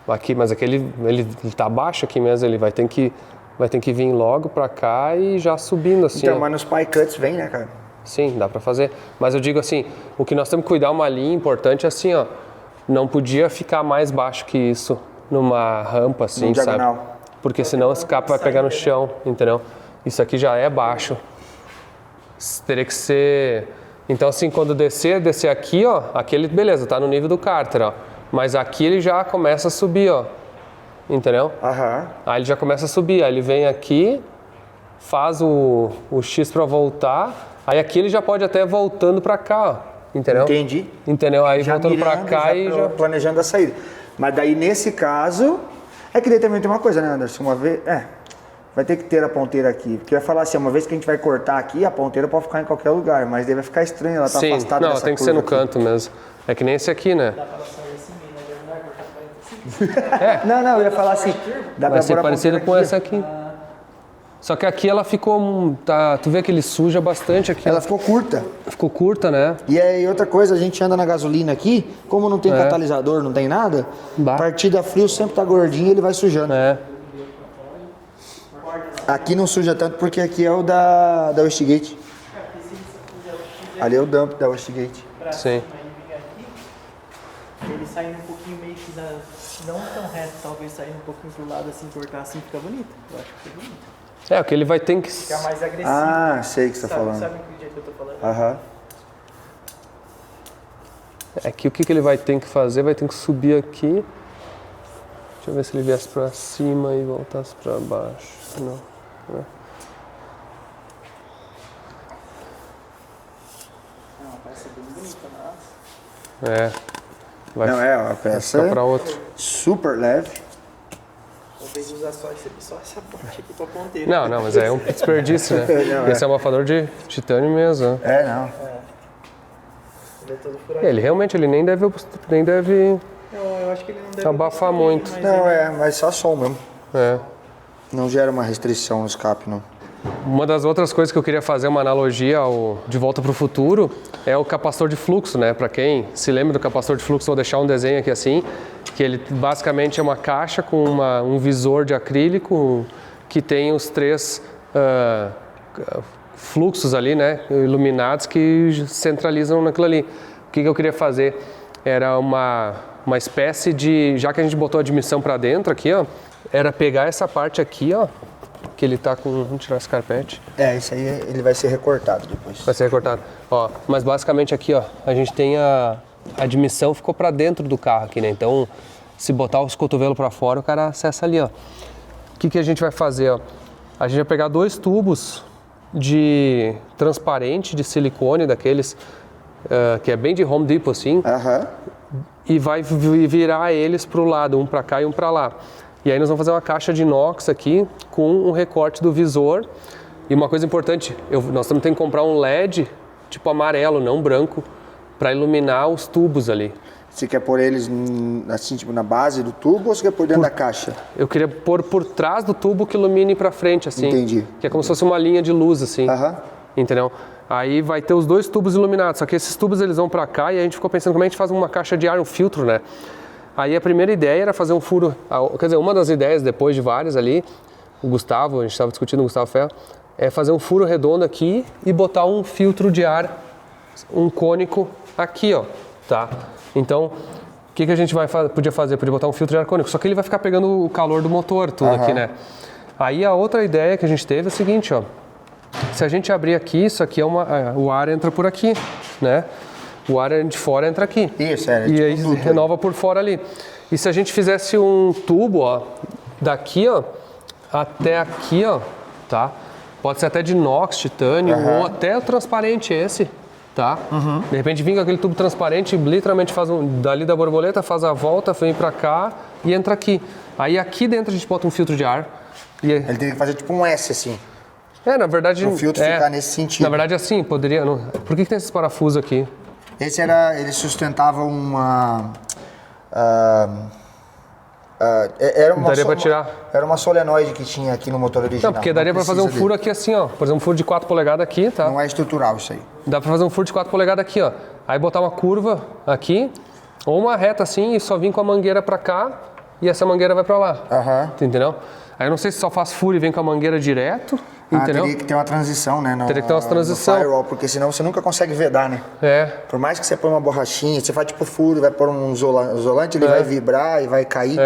Aqui, mas aquele ele tá baixo aqui mesmo, ele vai ter que vir logo pra cá e já subindo assim. Então, ó. mas nos pie cuts vem, né, cara? Sim, dá pra fazer. Mas eu digo assim, o que nós temos que cuidar, uma linha importante é assim, ó. Não podia ficar mais baixo que isso numa rampa assim, sabe? Porque senão esse capa vai pegar no chão, entendeu? Isso aqui já é baixo. Teria que ser... Então assim, quando descer aqui, ó, aquele, beleza, tá no nível do cárter, ó. Mas aqui ele já começa a subir, ó. Entendeu? Aí ele já começa a subir, aí ele vem aqui, faz o X pra voltar, aí aqui ele já pode até voltando pra cá, ó. Entendeu? Entendi. Entendeu? Aí Já voltando mirando, pra cá e já... planejando a saída. Mas daí, nesse caso... É que daí também tem uma coisa, né, Anderson? Uma vez... vai ter que ter a ponteira aqui. Porque vai falar assim, uma vez que a gente vai cortar aqui, a ponteira pode ficar em qualquer lugar. Mas daí vai ficar estranho, ela tá afastada não, dessa tem que ser no aqui. canto mesmo. É que nem esse aqui, né? Dá pra sair assim, né? Não vai cortar 45. Não, eu ia falar assim... Dá Vai pra ser pôr a parecido ponteira com essa aqui. Só que aqui ela ficou... tu vê que ele suja bastante aqui. Ela ficou curta. Ficou curta, né? E aí, outra coisa, a gente anda na gasolina aqui, como não tem catalisador, não tem nada, partida frio sempre tá gordinho e ele vai sujando. Aqui não suja tanto porque aqui é o da Westgate. Ali é o dump da Westgate. Sim. Ele saindo um pouquinho meio que não tão reto, talvez saindo um pouquinho pro lado assim, cortar assim, fica bonito. Eu acho que fica bonito. É, o que ele vai ter que... Ficar mais agressivo. Ah, sei o que você tá falando. Sabe que jeito que eu tô falando? Aham. É que o que ele vai ter que fazer, vai ter que subir aqui. Deixa eu ver se ele viesse pra cima e voltasse pra baixo. Não. Não, parece bem bonita, É. Vai Não, a peça ficar pra outro. super leve. Talvez usar só essa parte aqui pra ponteira. Não, mas é um desperdício, né? Não, Esse é um abafador de titânio mesmo. Né? Não. Ele é todo furadinho. Ele realmente ele nem deve Eu acho que ele não deve abafar muito. Mas só som mesmo. É. Não gera uma restrição no escape, não. Uma das outras coisas que eu queria fazer uma analogia ao De Volta para o Futuro é o capacitor de fluxo, né? Para quem se lembra do capacitor de fluxo, vou deixar um desenho aqui assim, que ele basicamente é uma caixa com um visor de acrílico que tem os 3 fluxos ali, né? Iluminados que centralizam naquilo ali. O que eu queria fazer era uma espécie de, já que a gente botou a admissão para dentro aqui, ó, era pegar essa parte aqui, ó, que ele tá com... Vamos tirar esse carpete. Isso aí ele vai ser recortado depois. Vai ser recortado. Ó, mas basicamente aqui, ó, a gente tem a admissão ficou para dentro do carro aqui, né? Então, se botar os cotovelos para fora, o cara acessa ali, ó. O que a gente vai fazer, ó? A gente vai pegar 2 tubos de transparente, de silicone, daqueles que é bem de Home Depot, assim. E vai virar eles pro lado, um para cá e um para lá. E aí nós vamos fazer uma caixa de inox aqui com um recorte do visor. E uma coisa importante, nós também temos que comprar um LED tipo amarelo, não branco, para iluminar os tubos ali. Você quer pôr eles assim, tipo na base do tubo ou você quer pôr dentro da caixa? Eu queria pôr por trás do tubo que ilumine para frente, assim. Entendi. Que é como se fosse uma linha de luz, assim. Entendeu? Aí vai ter os 2 tubos iluminados, só que esses tubos eles vão para cá e a gente ficou pensando como a gente faz uma caixa de ar, um filtro, né? Aí a primeira ideia era fazer um furo, quer dizer, uma das ideias depois de várias ali, o Gustavo, a gente estava discutindo com o Gustavo Ferro, é fazer um furo redondo aqui e botar um filtro de ar, um cônico aqui, ó, tá? Então, o que a gente podia fazer? Podia botar um filtro de ar cônico, só que ele vai ficar pegando o calor do motor, tudo aqui, né? Aí a outra ideia que a gente teve é o seguinte, ó, se a gente abrir aqui, isso aqui é o ar entra por aqui, né? O ar de fora entra aqui. Isso, e aí renova por fora ali. E se a gente fizesse um tubo, ó, daqui, ó, até aqui, ó, tá? Pode ser até de inox, titânio, ou até o transparente esse, tá? De repente vem com aquele tubo transparente, literalmente faz dali da borboleta, faz a volta, vem pra cá e entra aqui. Aí aqui dentro a gente bota um filtro de ar. Ele teria que fazer tipo um S assim. Na verdade... O filtro ficar nesse sentido. Na verdade assim, poderia... Por que tem esses parafusos aqui? Ele sustentava uma... daria para tirar. Era uma solenoide que tinha aqui no motor original. Não, porque daria para fazer um furo aqui assim, ó. Por exemplo, um furo de 4 polegadas aqui, tá? Não é estrutural isso aí. Dá para fazer um furo de 4 polegadas aqui, ó. Aí botar uma curva aqui, ou uma reta assim, e só vir com a mangueira para cá e essa mangueira vai pra lá. Aham. Entendeu? Aí eu não sei se só faz furo e vem com a mangueira direto, entendeu? Teria que ter uma transição, né? Teria que ter uma transição. No firewall, porque senão você nunca consegue vedar, né? É. Por mais que você põe uma borrachinha, você faz tipo furo, vai pôr um isolante, ele vai vibrar e vai cair.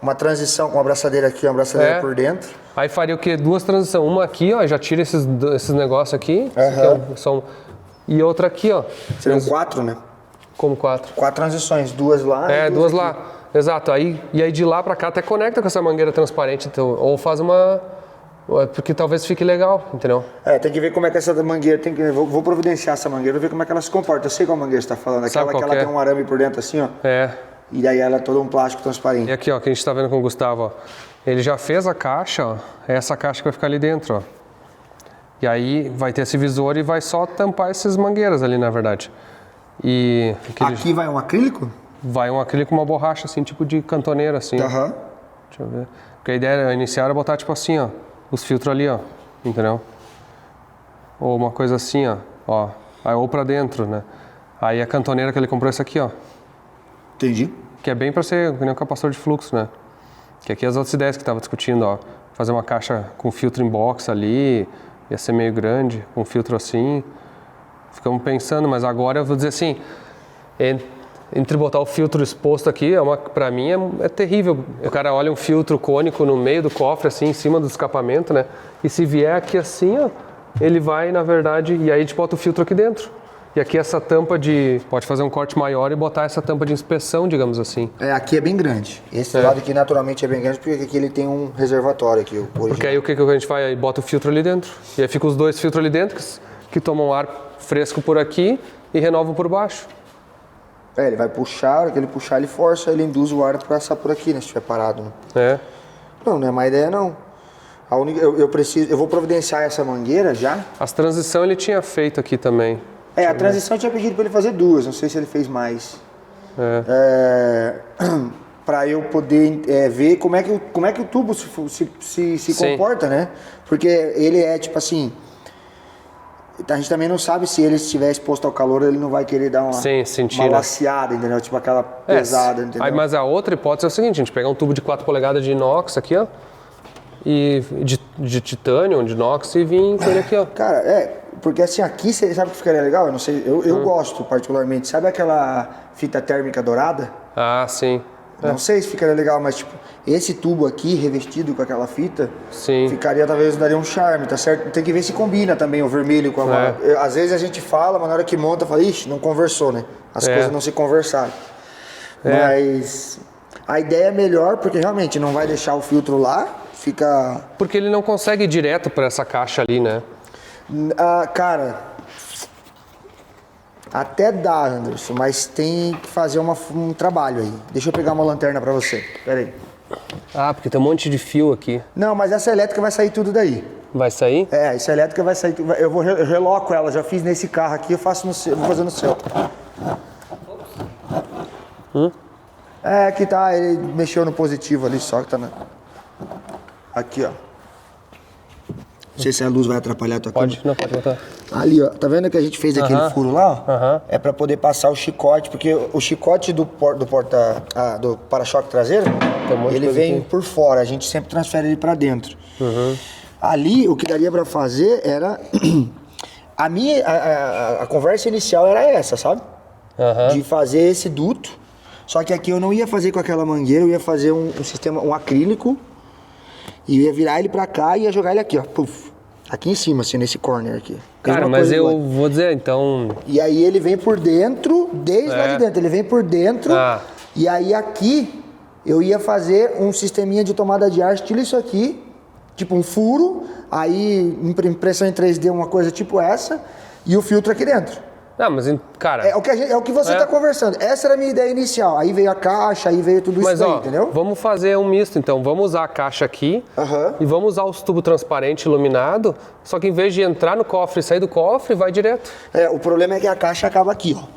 Uma transição com uma abraçadeira aqui, uma abraçadeira por dentro. Aí faria o quê? 2 transições. Uma aqui, ó, já tira esses negócios aqui. E outra aqui, ó. Seriam 4, né? Como 4? 4 transições, 2 lá. É, 2 lá. Exato. E aí de lá pra cá até conecta com essa mangueira transparente. Então, ou faz uma... Porque talvez fique legal, entendeu? Tem que ver como é que essa mangueira tem que... Vou providenciar essa mangueira, ver como é que ela se comporta. Eu sei qual mangueira você tá falando. Aquela que ela tem um arame por dentro assim, ó. E daí ela é todo um plástico transparente. E aqui, ó, que a gente tá vendo com o Gustavo, ó. Ele já fez a caixa, ó. É essa caixa que vai ficar ali dentro, ó. E aí vai ter esse visor e vai só tampar essas mangueiras ali, na verdade. E... Aqui vai um acrílico? Vai um acrílico com uma borracha, assim, tipo de cantoneira, assim. Deixa eu ver. Porque a ideia inicial era botar, tipo assim, ó. Os filtros ali, ó. Entendeu? Ou uma coisa assim, ó. Aí, ou pra dentro, né? Aí a cantoneira que ele comprou é essa aqui, ó. Entendi. Que é bem pra ser que nem um capacitor de fluxo, né? Que aqui é as outras ideias que tava discutindo, ó. Fazer uma caixa com filtro em box ali, ia ser meio grande, com filtro assim. Ficamos pensando, mas agora eu vou dizer assim, entre botar o filtro exposto aqui, pra mim é terrível. O cara olha um filtro cônico no meio do cofre, assim, em cima do escapamento, né? E se vier aqui assim, ó, ele vai, na verdade, e aí a gente bota o filtro aqui dentro. E aqui essa tampa pode fazer um corte maior e botar essa tampa de inspeção, digamos assim. Aqui é bem grande. Esse lado aqui naturalmente é bem grande, porque aqui ele tem um reservatório aqui. Porque aí o que a gente faz? Aí bota o filtro ali dentro. E aí fica os 2 filtros ali dentro, que tomam ar fresco por aqui e renovam por baixo. Ele vai puxar, a hora que ele puxar, ele força, ele induz o ar para passar por aqui, né? Se estiver parado. Né? Não é má ideia, não. Eu vou providenciar essa mangueira já. As transições ele tinha feito aqui também. A transição eu tinha pedido para ele fazer 2, não sei se ele fez mais. Para eu poder ver como é que o tubo se comporta, né? Porque ele é tipo assim... A gente também não sabe se ele estiver exposto ao calor, ele não vai querer dar uma laceada, entendeu? Tipo aquela pesada, entendeu? Aí, mas a outra hipótese é o seguinte, a gente pegar um tubo de 4 polegadas de inox aqui, ó, e de titânio, de inox e vir com ele aqui, ó. Cara, porque assim, aqui, você sabe o que ficaria legal? Eu não sei, eu gosto particularmente. Sabe aquela fita térmica dourada? Ah, sim. Não sei se ficaria legal, mas tipo, esse tubo aqui, revestido com aquela fita, ficaria, talvez, daria um charme, tá certo? Tem que ver se combina também o vermelho com a... Às vezes a gente fala, mas na hora que monta, fala, ixi, não conversou, né? As coisas não se conversaram. Mas a ideia é melhor, porque realmente não vai deixar o filtro lá, fica... Porque ele não consegue ir direto para essa caixa ali, né? Cara... Até dá, Anderson, mas tem que fazer um trabalho aí. Deixa eu pegar uma lanterna pra você. Pera aí. Porque tem um monte de fio aqui. Não, mas essa elétrica vai sair tudo daí. Vai sair? Essa elétrica vai sair tudo. Eu reloco ela, já fiz nesse carro aqui, eu faço no seu, vou fazer no seu. Aqui tá, ele mexeu no positivo ali, só que tá na... Aqui, ó. Não sei se a luz vai atrapalhar a tua câmera. Não, pode botar. Ali, ó. Tá vendo que a gente fez aquele furo lá? Ó? É pra poder passar o chicote, porque o chicote do para-choque traseiro, ele vem por fora. A gente sempre transfere ele pra dentro. Ali, o que daria pra fazer era... A conversa inicial era essa, sabe? De fazer esse duto. Só que aqui eu não ia fazer com aquela mangueira, eu ia fazer um sistema, um acrílico. E eu ia virar ele pra cá e ia jogar ele aqui, ó. Puf. Aqui em cima, assim, nesse corner aqui. Cara, mas eu vou dizer, então... E aí ele vem por dentro, desde lá de dentro. Ele vem por dentro. E aí aqui eu ia fazer um sisteminha de tomada de ar, estilo isso aqui. Tipo um furo. Aí impressão em 3D, uma coisa tipo essa. E o filtro aqui dentro. Não, mas, cara... É o que você tá conversando. Essa era a minha ideia inicial. Aí veio a caixa, aí veio tudo isso aí, entendeu? Vamos fazer um misto, então. Vamos usar a caixa aqui e vamos usar os tubos transparentes iluminados, só que em vez de entrar no cofre e sair do cofre, vai direto. O problema é que a caixa acaba aqui, ó.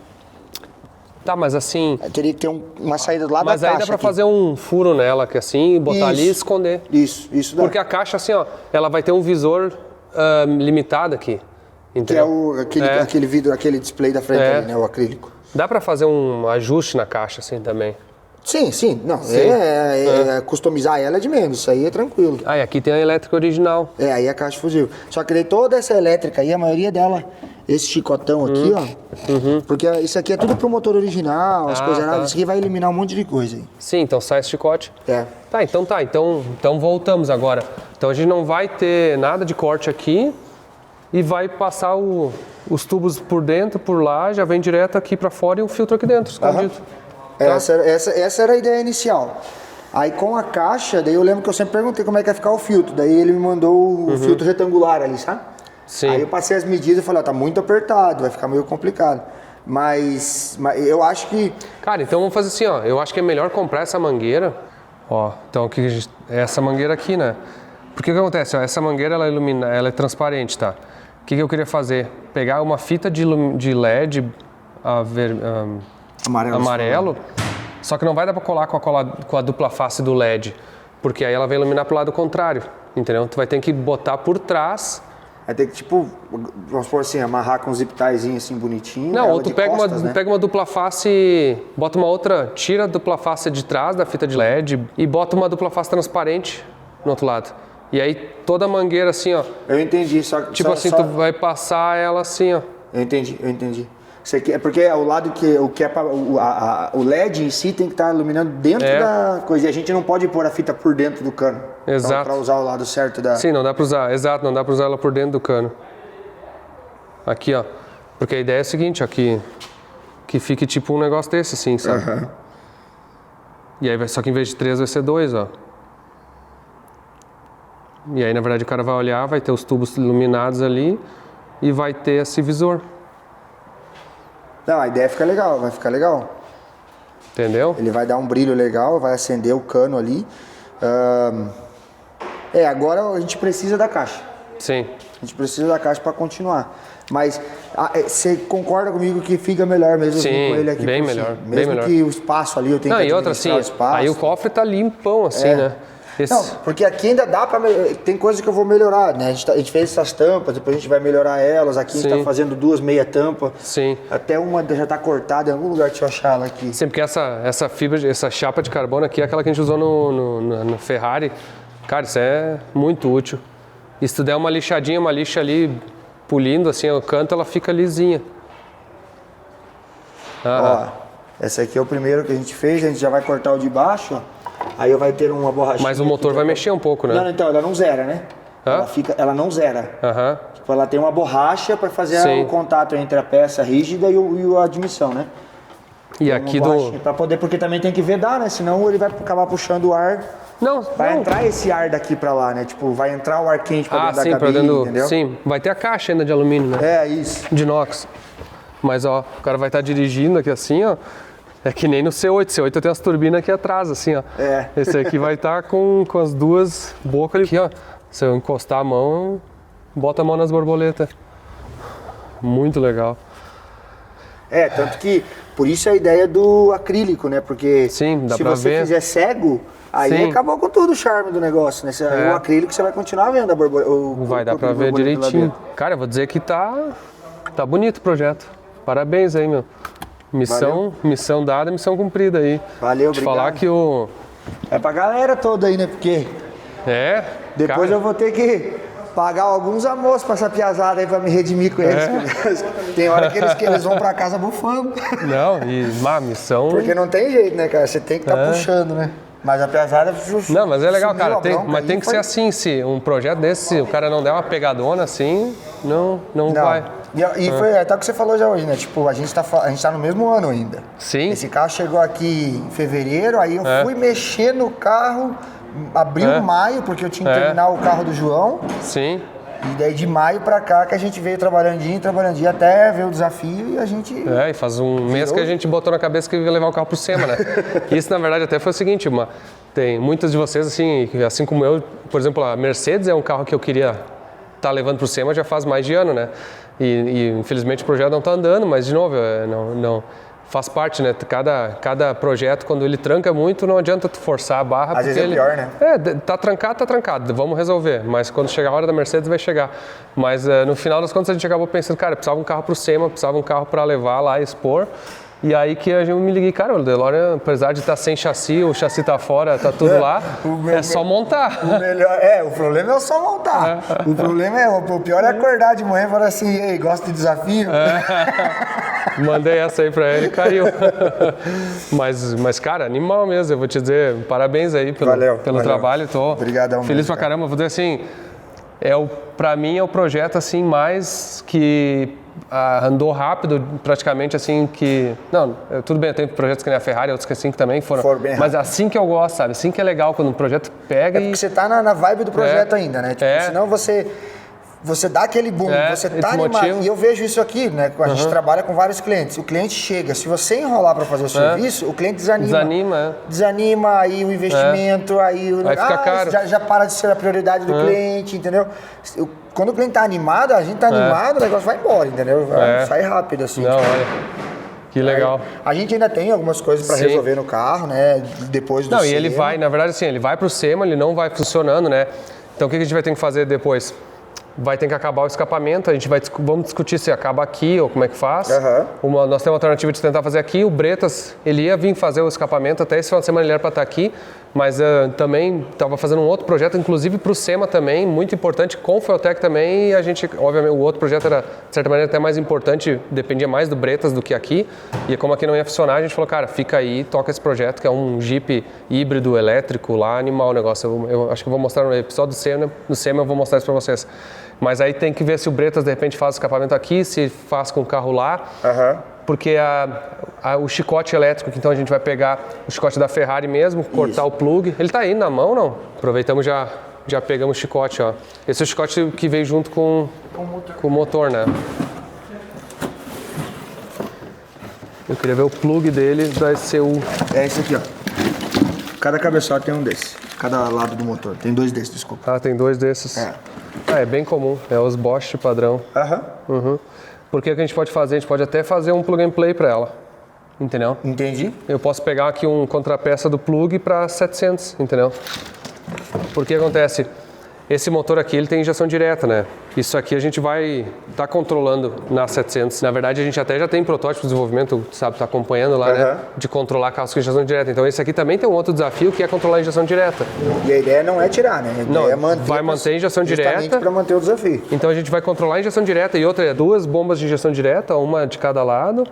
Tá, mas assim... Teria que ter uma saída do lado da caixa. Mas aí dá pra fazer um furo nela, que assim, botar ali e esconder. Isso dá. Porque a caixa, assim, ó, ela vai ter um visor limitado aqui. Entendeu? Que é aquele vidro, aquele display da frente ali, né? O acrílico. Dá pra fazer um ajuste na caixa, assim, também. Sim. Não, Sim. customizar ela é de menos, isso aí é tranquilo. Ah, e aqui tem a elétrica original. Aí é a caixa fusível. Só que daí toda essa elétrica aí, a maioria dela, esse chicotão aqui, ó. Porque isso aqui é tudo pro motor original, as coisas erradas. Isso aqui vai eliminar um monte de coisa aí. Sim, então sai esse chicote. Tá. Então voltamos agora. Então a gente não vai ter nada de corte aqui e vai passar os tubos por dentro, por lá, já vem direto aqui pra fora e o filtro aqui dentro, escondido. Essa era a ideia inicial. Aí com a caixa, daí eu lembro que eu sempre perguntei como é que ia ficar o filtro. Daí ele me mandou o filtro retangular ali, sabe? Sim. Aí eu passei as medidas e falei, tá muito apertado, vai ficar meio complicado. Mas eu acho que... Cara, então vamos fazer assim, ó. Eu acho que é melhor comprar essa mangueira. Ó, então essa mangueira aqui, né? Porque o que acontece? Ó, essa mangueira, ela é transparente, tá? O que eu queria fazer? Pegar uma fita de LED amarelo, só que não vai dar pra colar com a dupla face do LED, porque aí ela vai iluminar pro lado contrário, entendeu? Tu vai ter que botar por trás. Vai ter que, tipo, vamos supor assim, amarrar com um zip tiezinho assim bonitinho. Não, ou tu pega uma dupla face, bota uma outra, tira a dupla face de trás da fita de LED e bota uma dupla face transparente no outro lado. E aí toda a mangueira assim, ó. Eu entendi, só que... Tipo assim, tu vai passar ela assim, ó. Eu entendi. Isso aqui é porque o lado o LED em si tem que estar iluminando dentro da coisa. E a gente não pode pôr a fita por dentro do cano. Exato. Então, para usar o lado certo da... Sim, não dá pra usar. Exato, não dá pra usar ela por dentro do cano. Aqui, ó. Porque a ideia é a seguinte, ó, que fique tipo um negócio desse, assim, sabe? E aí, só que em vez de 3 vai ser 2, ó. E aí, na verdade, o cara vai olhar, vai ter os tubos iluminados ali e vai ter esse visor. Não, a ideia fica legal, vai ficar legal. Entendeu? Ele vai dar um brilho legal, vai acender o cano ali. Agora a gente precisa da caixa. Sim. A gente precisa da caixa para continuar. Mas você concorda comigo que fica melhor mesmo Sim, com ele aqui? bem melhor. Mesmo bem melhor. Que o espaço ali eu tenho que administrar o espaço. Aí o cofre tá limpão assim, né? Não, porque aqui ainda dá pra... Tem coisa que eu vou melhorar, né? A gente fez essas tampas, depois a gente vai melhorar elas. Aqui a gente tá fazendo 2 meia tampas. Sim. Até uma já tá cortada em algum lugar, deixa eu achar ela aqui. Sim, porque essa fibra, essa chapa de carbono aqui é aquela que a gente usou no Ferrari. Cara, isso é muito útil. E se tu der uma lixadinha, uma lixa ali, polindo assim o canto, ela fica lisinha. Ó, esse aqui é o primeiro que a gente fez, a gente já vai cortar o de baixo, ó. Aí vai ter uma borrachinha. Mas o motor vai mexer um pouco, né? Não, então, ela não zera, né? Ela não zera. Tipo, ela tem uma borracha para fazer o contato entre a peça rígida e a admissão, né? E aqui para poder, porque também tem que vedar, né? Senão ele vai acabar puxando o ar. Vai entrar esse ar daqui para lá, né? Tipo, vai entrar o ar quente para dentro da cabine, entendeu? Sim, vai ter a caixa ainda de alumínio, né? É, isso. De inox. Mas, ó, o cara vai estar dirigindo aqui assim, ó. É que nem no C8. C8 eu tenho as turbinas aqui atrás, assim, ó. Esse aqui vai estar com as duas bocas aqui, ó. Se eu encostar a mão, bota a mão nas borboletas. Muito legal. Tanto que, por isso a ideia do acrílico, né? Porque se você fizer cego, aí acabou com tudo o charme do negócio, né? O acrílico você vai continuar vendo a borboleta. Vai dar pra ver direitinho. Cara, eu vou dizer que tá bonito o projeto. Parabéns aí, meu. Missão dada, missão cumprida aí. Valeu, obrigado. Falar que o... É pra galera toda aí, né? Porque... Depois eu vou ter que pagar alguns almoços pra essa piazada aí pra me redimir com eles. Tem hora que eles vão pra casa bufando. Não, missão... Porque não tem jeito, né, cara? Você tem que estar puxando, né? Mas a piazada... Não, mas é legal, cara. Mas tem que ser assim. Se um projeto desse, se o cara não der uma pegadona assim, não vai. E foi até o que você falou já hoje, né? Tipo, a gente tá no mesmo ano ainda. Sim. Esse carro chegou aqui em fevereiro, aí eu fui mexer no carro, abriu maio, porque eu tinha que terminar o carro do João. Sim. E daí de maio pra cá que a gente veio trabalhando dia até ver o desafio e a gente... E faz um mês que a gente botou na cabeça que ia levar o carro pro SEMA, né? Isso, na verdade, até foi o seguinte, tem muitos de vocês, assim como eu, por exemplo, a Mercedes é um carro que eu queria estar levando pro SEMA já faz mais de ano, né? E infelizmente o projeto não está andando, mas de novo, não faz parte, né? Cada projeto, quando ele tranca muito, não adianta tu forçar a barra. Às vezes é pior, né? Tá trancado, vamos resolver. Mas quando chegar a hora da Mercedes, vai chegar. Mas no final das contas, a gente acabou pensando, cara, precisava um carro para o SEMA, precisava um carro para levar lá e expor. E aí que eu me liguei, cara, o DeLorean, apesar de estar sem chassi, o chassi tá fora, tá tudo lá, é só montar. O problema é só montar. O problema o pior é acordar de manhã e falar assim, ei, gosta de desafio? Mandei essa aí pra ele, caiu. mas, cara, animal mesmo, eu vou te dizer, parabéns aí pelo trabalho, tô Obrigadão feliz mesmo, pra caramba, vou dizer assim, pra mim é o projeto assim mais que andou rápido, praticamente assim que... Não, tudo bem, eu tenho projetos que nem a Ferrari, outros que assim que também foram bem mas assim que eu gosto, sabe? Assim que é legal, quando um projeto pega porque você tá na vibe do projeto ainda, né? Tipo, senão você dá aquele boom, você tá animado. E eu vejo isso aqui, né? A gente trabalha com vários clientes. O cliente chega, se você enrolar para fazer o serviço, o cliente desanima. Desanima, aí o investimento, aí fica caro. Já para de ser a prioridade do cliente, entendeu? Quando o cliente tá animado, a gente tá animado, o negócio vai embora, entendeu? Sai rápido, assim. Não, olha. Que legal. A gente ainda tem algumas coisas para resolver no carro, né? Depois do SEMA. E ele vai, na verdade, assim, ele vai pro SEMA, ele não vai funcionando, né? Então o que a gente vai ter que fazer depois? Vai ter que acabar o escapamento, vamos discutir se acaba aqui ou como é que faz. Nós temos uma alternativa de tentar fazer aqui, o Bretas, ele ia vir fazer o escapamento, até esse final de semana ele era para estar aqui, mas também estava fazendo um outro projeto, inclusive para o SEMA também, muito importante, com o Feutec também, e a gente, obviamente, o outro projeto era, de certa maneira, até mais importante, dependia mais do Bretas do que aqui, e como aqui não ia funcionar, a gente falou, cara, fica aí, toca esse projeto, que é um Jeep híbrido elétrico lá, animal o negócio, eu acho que eu vou mostrar no episódio do SEMA, eu vou mostrar isso para vocês. Mas aí tem que ver se o Bretas, de repente, faz o escapamento aqui, se faz com o carro lá. Porque o chicote elétrico, então a gente vai pegar o chicote da Ferrari mesmo, cortar o plug. Ele tá aí na mão, não? Aproveitamos já pegamos o chicote, ó. Esse é o chicote que veio junto com o motor, né? Eu queria ver o plug dele da ECU. É esse aqui, ó. Cada cabeçote tem um desse. Cada lado do motor. Tem 2 desses, desculpa. Tem 2 desses. É bem comum. É os Bosch padrão. Porque o que a gente pode fazer? A gente pode até fazer um plug and play para ela. Entendeu? Entendi. Eu posso pegar aqui um contrapeça do plug para 700, entendeu? Porque acontece? Esse motor aqui, ele tem injeção direta, né? Isso aqui a gente vai estar controlando na 700. Na verdade, a gente até já tem protótipo de desenvolvimento, sabe, tá acompanhando lá, né? De controlar carros com injeção direta. Então, esse aqui também tem um outro desafio, que é controlar a injeção direta. E a ideia não é tirar, né? A ideia é manter. Vai manter a injeção direta. Justamente para manter o desafio. Então, a gente vai controlar a injeção direta e outra é 2 bombas de injeção direta, uma de cada lado.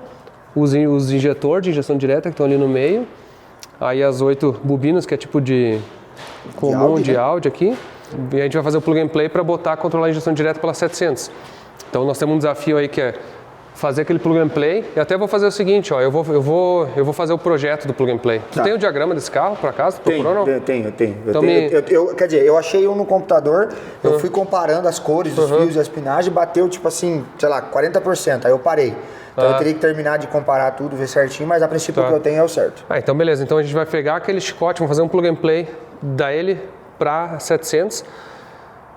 Os injetores de injeção direta que estão ali no meio. Aí as 8 bobinas, que é tipo de comum de áudio aqui. E a gente vai fazer o plug and play para controlar a injeção direta pela 700. Então nós temos um desafio aí que é fazer aquele plug and play. E até vou fazer o seguinte, ó, eu vou fazer o projeto do plug and play. Tu tem o diagrama desse carro, por acaso? Procurou, não? Tenho. Então quer dizer, eu achei um no computador, eu fui comparando as cores, os fios e a espinagem, bateu tipo assim, sei lá, 40%, aí eu parei. Então eu teria que terminar de comparar tudo, ver certinho, mas a princípio o que eu tenho é o certo. Então beleza, então a gente vai pegar aquele chicote, vamos fazer um plug and play da ele para 700.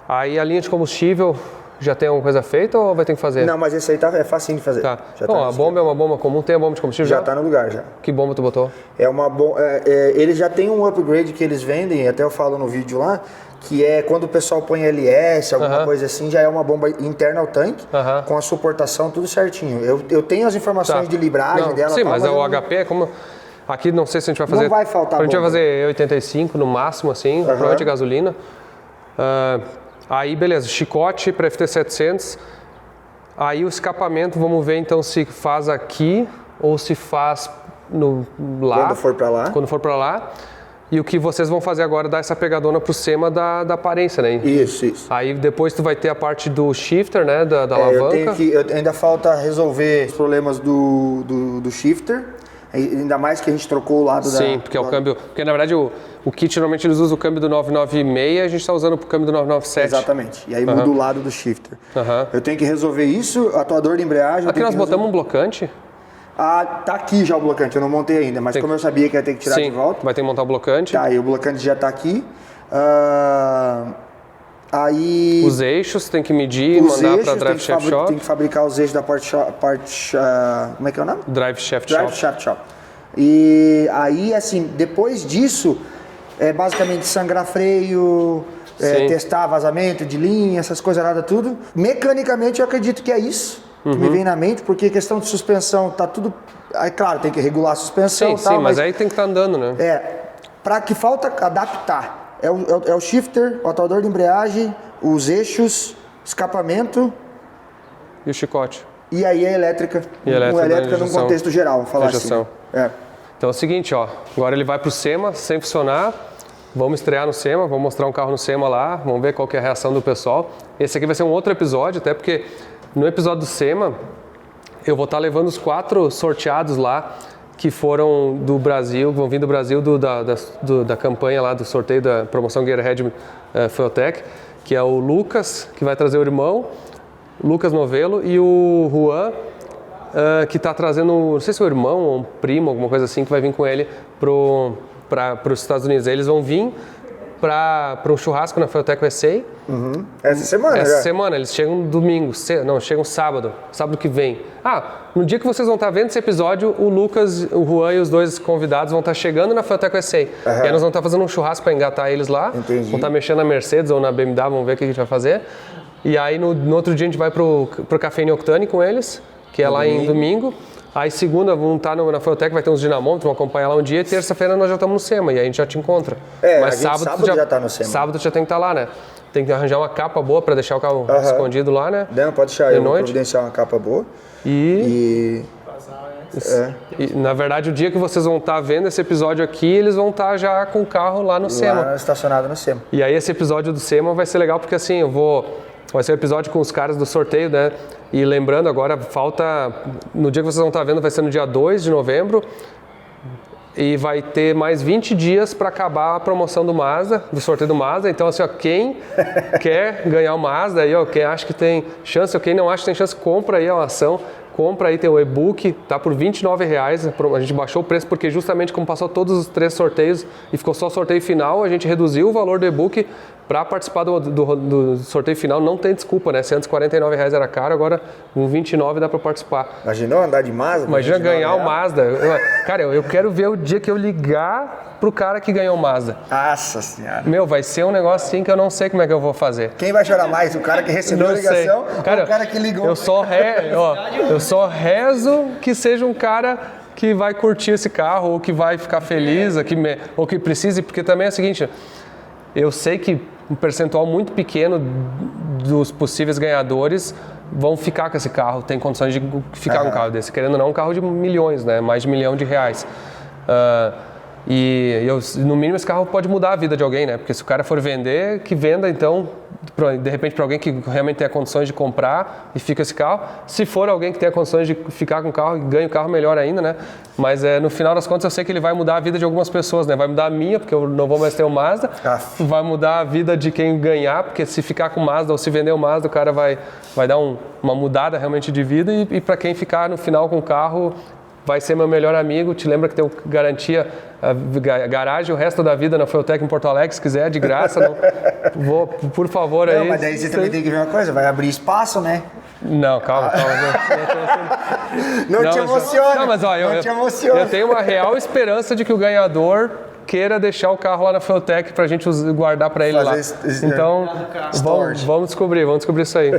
Aí a linha de combustível já tem alguma coisa feita ou vai ter que fazer? Não, mas esse aí é facinho de fazer. Bom, a bomba é uma bomba comum, tem a bomba de combustível já? Já tá no lugar, já. Que bomba tu botou? É uma bomba, eles já tem um upgrade que eles vendem, até eu falo no vídeo lá, que é quando o pessoal põe LS, alguma coisa assim, já é uma bomba interna ao tanque, com a suportação, tudo certinho. Eu tenho as informações de libragem dela. Sim, mas o HP é como... Aqui não sei se a gente vai fazer... Não vai faltar A gente vai fazer 85 no máximo, assim, prova de gasolina. Aí, beleza, chicote para FT700. Aí o escapamento, vamos ver então se faz aqui ou se faz lá. Quando for para lá. Quando for para lá. E o que vocês vão fazer agora é dar essa pegadona pro SEMA da aparência, né? Isso. Aí depois tu vai ter a parte do shifter, né? Da alavanca. Ainda falta resolver os problemas do shifter. Ainda mais que a gente trocou o lado da... Sim, porque é o câmbio... Porque na verdade o kit normalmente eles usam o câmbio do 996 e a gente está usando o câmbio do 997. Exatamente. E aí muda o lado do shifter. Eu tenho que resolver isso, atuador de embreagem... Aqui nós botamos um blocante. Tá aqui já o blocante, eu não montei ainda, mas como eu sabia que ia ter que tirar de volta... vai ter que montar o blocante. Tá, e o blocante já tá aqui. Aí... Os eixos tem que medir, mandar para Drive Shaft Shop. Tem que fabricar os eixos da como é que é o nome? Drive Shaft Shop. E aí, assim, depois disso, é basicamente sangrar freio, testar vazamento de linha, essas coisas nada tudo. Mecanicamente eu acredito que é isso. que me vem na mente, porque questão de suspensão, tá tudo... Aí, claro, tem que regular a suspensão Sim, e tal, mas aí tem que estar andando, né? Para que falta adaptar. É o shifter, o atuador de embreagem, os eixos, escapamento... E o chicote. E aí a elétrica. E a elétrica num contexto geral, vamos falar assim. Então é o seguinte, ó. Agora ele vai pro SEMA, sem funcionar. Vamos estrear no SEMA, vamos mostrar um carro no SEMA lá. Vamos ver qual que é a reação do pessoal. Esse aqui vai ser um outro episódio, até porque no episódio do SEMA, eu vou estar levando os 4 sorteados lá, que foram do Brasil, vão vir do Brasil da campanha lá, do sorteio da promoção Gearhead Fueltech, que é o Lucas, que vai trazer o irmão, Lucas Novello, e o Juan, que está trazendo, não sei se é o irmão ou um primo, alguma coisa assim, que vai vir com ele para os Estados Unidos. Eles vão vir para um churrasco na Fueltech USA. Essa semana, Essa semana, eles chegam domingo, chegam sábado que vem. No dia que vocês vão estar vendo esse episódio, o Lucas, o Juan e os 2 convidados vão estar chegando na Fueltech USA. E aí nós vamos estar fazendo um churrasco para engatar eles lá. Entendi. Vão estar mexendo na Mercedes ou na BMW, vamos ver o que a gente vai fazer. E aí no outro dia a gente vai pro Café em Octane com eles, que é lá em domingo. Aí segunda vamos estar na Fueltech, vai ter uns dinamômetros, vão acompanhar lá um dia. E terça-feira nós já estamos no SEMA e aí a gente já te encontra. Mas sábado já tá no SEMA. Sábado já tem que estar lá, né? Tem que arranjar uma capa boa para deixar o carro escondido lá, né? Não, pode deixar, eu vou providenciar uma capa boa. E na verdade, o dia que vocês vão estar vendo esse episódio aqui, eles vão estar já com o carro lá no SEMA. Lá estacionado no SEMA. E aí esse episódio do SEMA vai ser legal porque assim, vai ser um episódio com os caras do sorteio, né? E lembrando agora, no dia que vocês vão estar vendo, vai ser no dia 2 de novembro. E vai ter mais 20 dias para acabar a promoção do Mazda, do sorteio do Mazda. Então, assim, ó, quem quer ganhar o Mazda aí, ó, quem acha que tem chance, ou quem não acha que tem chance, compra aí a ação. Compra aí, tem o e-book, tá por R$29. A gente baixou o preço porque justamente como passou todos os 3 sorteios e ficou só o sorteio final, a gente reduziu o valor do e-book para participar do sorteio final. Não tem desculpa, né? Se antes R$49 era caro, agora com R$29 dá para participar. Imaginou andar de Mazda? Imagina ganhar o Mazda. Cara, eu quero ver o dia que eu ligar pro cara que ganhou o Mazda. Nossa senhora. Meu, vai ser um negócio assim que eu não sei como é que eu vou fazer. Quem vai chorar mais? O cara que recebeu a ligação ou o cara que ligou? Eu só rezo que seja um cara que vai curtir esse carro, ou que vai ficar feliz, ou que precise, porque também é o seguinte, eu sei que um percentual muito pequeno dos possíveis ganhadores vão ficar com esse carro, tem condições de ficar com um carro desse, querendo ou não, um carro de milhões, né? Mais de R$1 milhão. E no mínimo esse carro pode mudar a vida de alguém, né? Porque se o cara for vender, que venda então, de repente para alguém que realmente tenha condições de comprar e fica esse carro. Se for alguém que tenha condições de ficar com o carro e ganha o carro, melhor ainda, né? Mas no final das contas eu sei que ele vai mudar a vida de algumas pessoas, né? Vai mudar a minha, porque eu não vou mais ter o Mazda. Vai mudar a vida de quem ganhar, porque se ficar com o Mazda ou se vender o Mazda, o cara vai dar uma mudada realmente de vida. E para quem ficar no final com o carro, vai ser meu melhor amigo. Te lembra que tem garantia garagem o resto da vida na Fueltech em Porto Alegre, se quiser, de graça. Não, por favor aí. Não, mas daí você também tem que ver uma coisa, vai abrir espaço, né? Não, calma. Não te emociona. Não, mas ó, eu tenho uma real esperança de que o ganhador queira deixar o carro lá na Fueltech pra gente guardar pra ele lá. Então, vamos descobrir isso aí.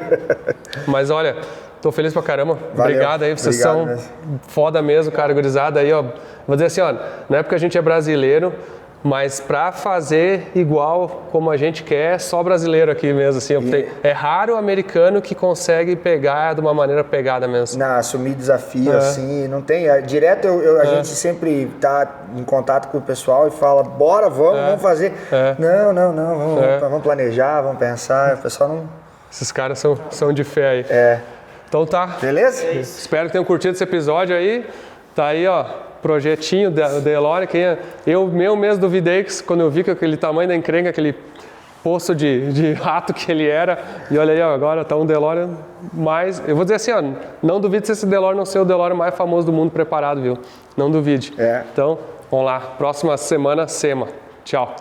Mas olha, tô feliz pra caramba. Valeu. Obrigado aí, vocês são foda mesmo, cara, gurizada aí, ó. Vou dizer assim, ó, não é porque a gente é brasileiro, mas pra fazer igual como a gente quer, só brasileiro aqui mesmo, assim. É raro o americano que consegue pegar de uma maneira pegada mesmo. Não, assumir desafio, assim, não tem. Direto a gente sempre tá em contato com o pessoal e fala, bora, vamos fazer. Não, vamos planejar, vamos pensar. O pessoal não... Esses caras são de fé aí. Então tá. Beleza? Espero que tenham curtido esse episódio aí. Tá aí, ó, projetinho da DeLorean. Eu mesmo duvidei quando eu vi que aquele tamanho da encrenca, aquele poço de rato que ele era. E olha aí, ó, agora tá um DeLorean mais... Eu vou dizer assim, ó, não duvide se esse DeLorean não ser o DeLorean mais famoso do mundo preparado, viu? Não duvide. Então, vamos lá. Próxima semana, SEMA. Tchau.